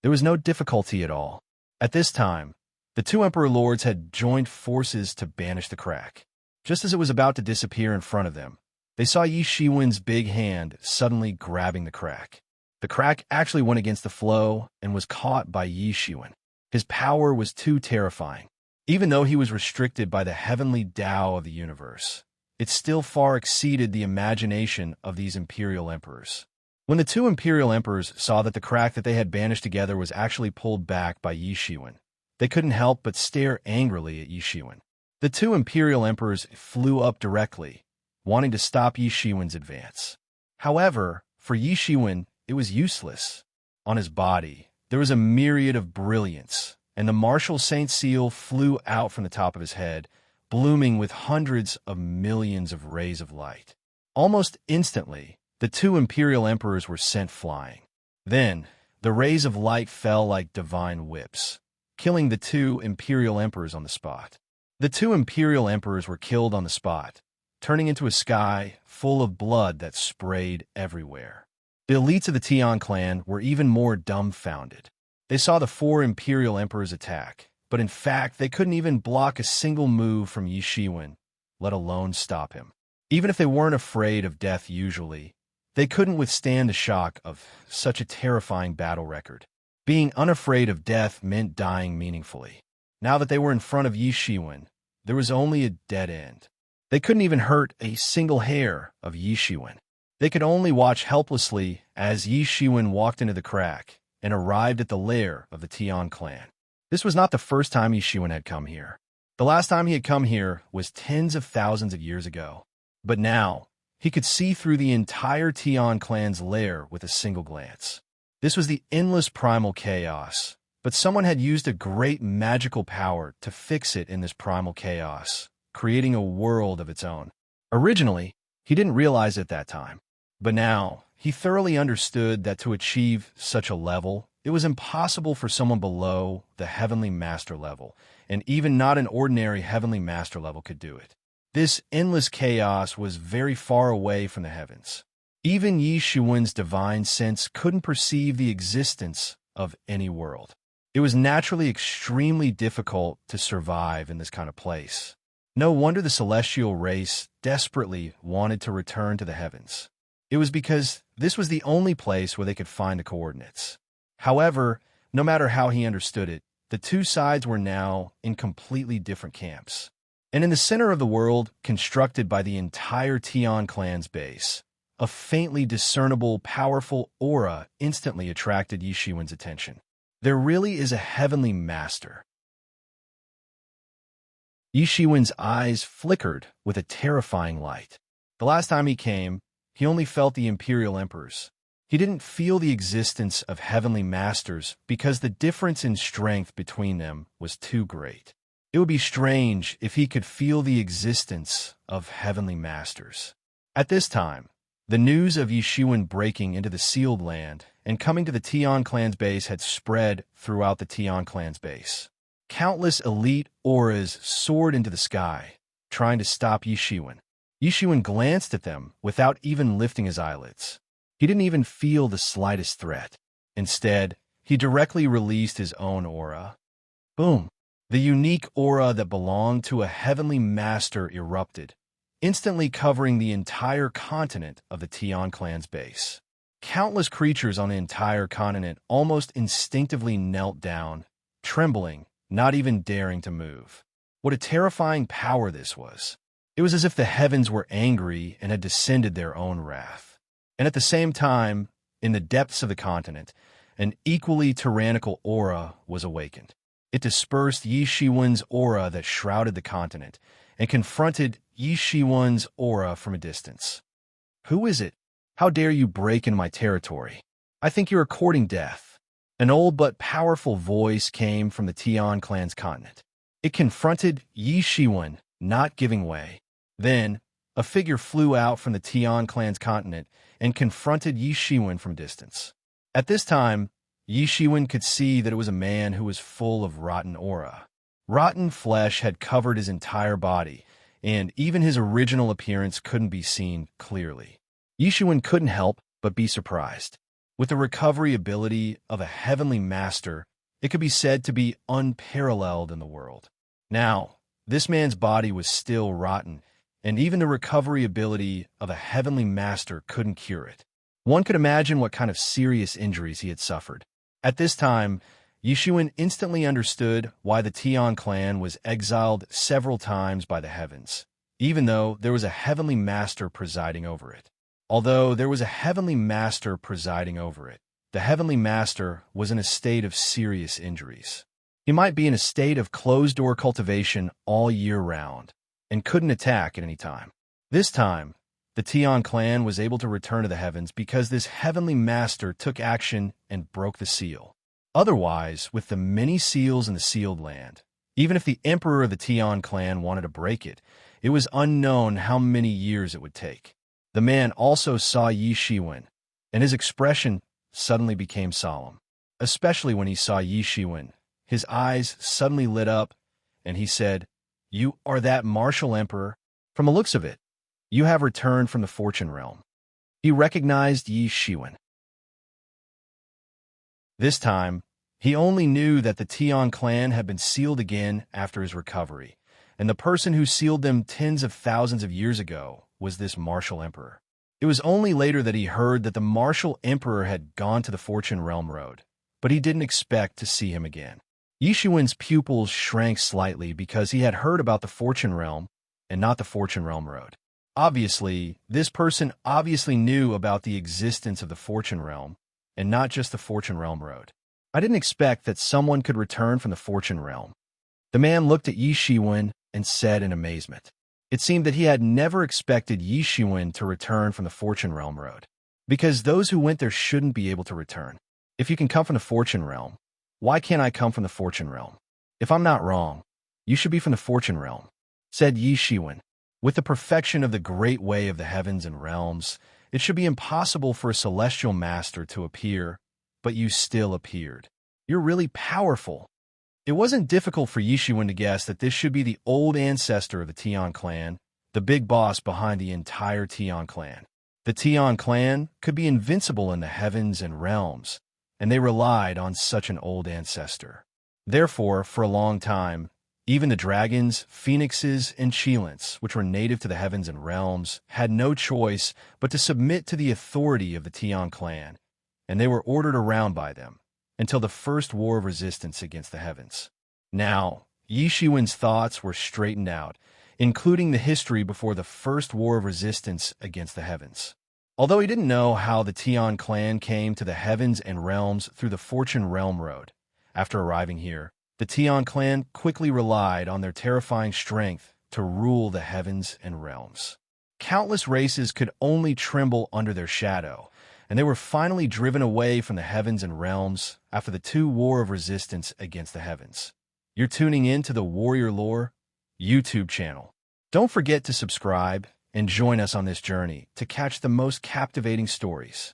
A: There was no difficulty at all. At this time, the two emperor lords had joined forces to banish the crack. Just as it was about to disappear in front of them, they saw Yi Shiwen's big hand suddenly grabbing the crack. The crack actually went against the flow and was caught by Yi Shiwen. His power was too terrifying. Even though he was restricted by the heavenly Tao of the universe, it still far exceeded the imagination of these imperial emperors. When the two imperial emperors saw that the crack that they had banished together was actually pulled back by Yi Shiwen, they couldn't help but stare angrily at Yi Shiwen. The two imperial emperors flew up directly, wanting to stop Yi Shiwen's advance. However, for Yi Shiwen, it was useless. On his body, there was a myriad of brilliance, and the martial Saint Seal flew out from the top of his head, blooming with hundreds of millions of rays of light. Almost instantly, the two imperial emperors were sent flying. Then, the rays of light fell like divine whips, killing the two imperial emperors on the spot. The two imperial emperors were killed on the spot, turning into a sky full of blood that sprayed everywhere. The elites of the Tian clan were even more dumbfounded. They saw the four imperial emperors attack, but in fact they couldn't even block a single move from Yi Shiwen, let alone stop him. Even if they weren't afraid of death usually, they couldn't withstand the shock of such a terrifying battle record. Being unafraid of death meant dying meaningfully. Now that they were in front of Yi Shiwen, there was only a dead end. They couldn't even hurt a single hair of Yi Shiwen. They could only watch helplessly as Yi Shiwen walked into the crack and arrived at the lair of the Tian clan. This was not the first time Yi Shiwen had come here. The last time he had come here was tens of thousands of years ago. But now, he could see through the entire Tian clan's lair with a single glance. This was the endless primal chaos, but someone had used a great magical power to fix it in this primal chaos, creating a world of its own. Originally, he didn't realize it at that time, but now he thoroughly understood that to achieve such a level, it was impossible for someone below the Heavenly Master level, and even not an ordinary Heavenly Master level could do it. This endless chaos was very far away from the heavens. Even Yi Shiwen's divine sense couldn't perceive the existence of any world. It was naturally extremely difficult to survive in this kind of place. No wonder the celestial race desperately wanted to return to the heavens. It was because this was the only place where they could find the coordinates. However, no matter how he understood it, the two sides were now in completely different camps. And in the center of the world, constructed by the entire Tian clan's base, a faintly discernible, powerful aura instantly attracted Yi Shiwen's attention. There really is a heavenly master. Yi Shiwen's eyes flickered with a terrifying light. The last time he came, he only felt the imperial emperors. He didn't feel the existence of heavenly masters because the difference in strength between them was too great. It would be strange if he could feel the existence of heavenly masters. At this time, the news of Yi Shiwen breaking into the sealed land and coming to the Tian clan's base had spread throughout the Tian clan's base. Countless elite auras soared into the sky, trying to stop Yi Shiwen. Yi Shiwen glanced at them without even lifting his eyelids. He didn't even feel the slightest threat. Instead, he directly released his own aura. Boom! The unique aura that belonged to a heavenly master erupted, instantly covering the entire continent of the Tian clan's base. Countless creatures on the entire continent almost instinctively knelt down, trembling, not even daring to move. What a terrifying power this was. It was as if the heavens were angry and had descended their own wrath. And at the same time, in the depths of the continent, an equally tyrannical aura was awakened. It dispersed Yi Shiwen's aura that shrouded the continent and confronted Yi Shiwen's aura from a distance. Who is it? How dare you break into my territory? I think you're courting death. An old but powerful voice came from the Tian clan's continent. It confronted Yi Shiwen, not giving way. Then, a figure flew out from the Tian clan's continent and confronted Yi Shiwen from a distance. At this time, Yi Shiwen could see that it was a man who was full of rotten aura. Rotten flesh had covered his entire body, and even his original appearance couldn't be seen clearly. Yi Shiwen couldn't help but be surprised. With the recovery ability of a heavenly master, it could be said to be unparalleled in the world. Now, this man's body was still rotten, and even the recovery ability of a heavenly master couldn't cure it. One could imagine what kind of serious injuries he had suffered. At this time, Yi Shiwen instantly understood why the Tian clan was exiled several times by the heavens, even though there was a heavenly master presiding over it. Although there was a heavenly master presiding over it, the heavenly master was in a state of serious injuries. He might be in a state of closed-door cultivation all year round and couldn't attack at any time. This time, the Tian clan was able to return to the heavens because this heavenly master took action and broke the seal. Otherwise, with the many seals in the sealed land, even if the emperor of the Tian clan wanted to break it, it was unknown how many years it would take. The man also saw Yi Shiwen, and his expression suddenly became solemn. Especially when he saw Yi Shiwen, his eyes suddenly lit up, and he said, "You are that martial emperor? From the looks of it, you have returned from the fortune realm." He recognized Yi Shiwen. This time, he only knew that the Tian clan had been sealed again after his recovery, and the person who sealed them tens of thousands of years ago was this martial emperor. It was only later that he heard that the martial emperor had gone to the fortune realm road, but he didn't expect to see him again. Yi Shiwen's pupils shrank slightly because he had heard about the fortune realm and not the fortune realm road. Obviously, this person obviously knew about the existence of the fortune realm and not just the fortune realm road. I didn't expect that someone could return from the fortune realm. The man looked at Yi Shiwen and said in amazement. It seemed that he had never expected Yi Shiwen to return from the fortune realm road, because those who went there shouldn't be able to return. If you can come from the fortune realm, why can't I come from the fortune realm? If I'm not wrong, you should be from the fortune realm, said Yi Shiwen. With the perfection of the great way of the heavens and realms, it should be impossible for a celestial master to appear, but you still appeared. You're really powerful. It wasn't difficult for Yi Shiwen to guess that this should be the old ancestor of the Tian clan, the big boss behind the entire Tian clan. The Tian clan could be invincible in the heavens and realms, and they relied on such an old ancestor. Therefore, for a long time, even the dragons, phoenixes, and Chilants, which were native to the heavens and realms, had no choice but to submit to the authority of the Tian clan, and they were ordered around by them until the first war of resistance against the heavens. Now, Yi Shiwen's thoughts were straightened out, including the history before the first war of resistance against the heavens. Although he didn't know how the Tian clan came to the heavens and realms through the Fortune Realm Road, after arriving here, the Tian clan quickly relied on their terrifying strength to rule the heavens and realms. Countless races could only tremble under their shadow, and they were finally driven away from the heavens and realms after the two war of resistance against the heavens. You're tuning in to the Warrior Lore YouTube channel. Don't forget to subscribe and join us on this journey to catch the most captivating stories.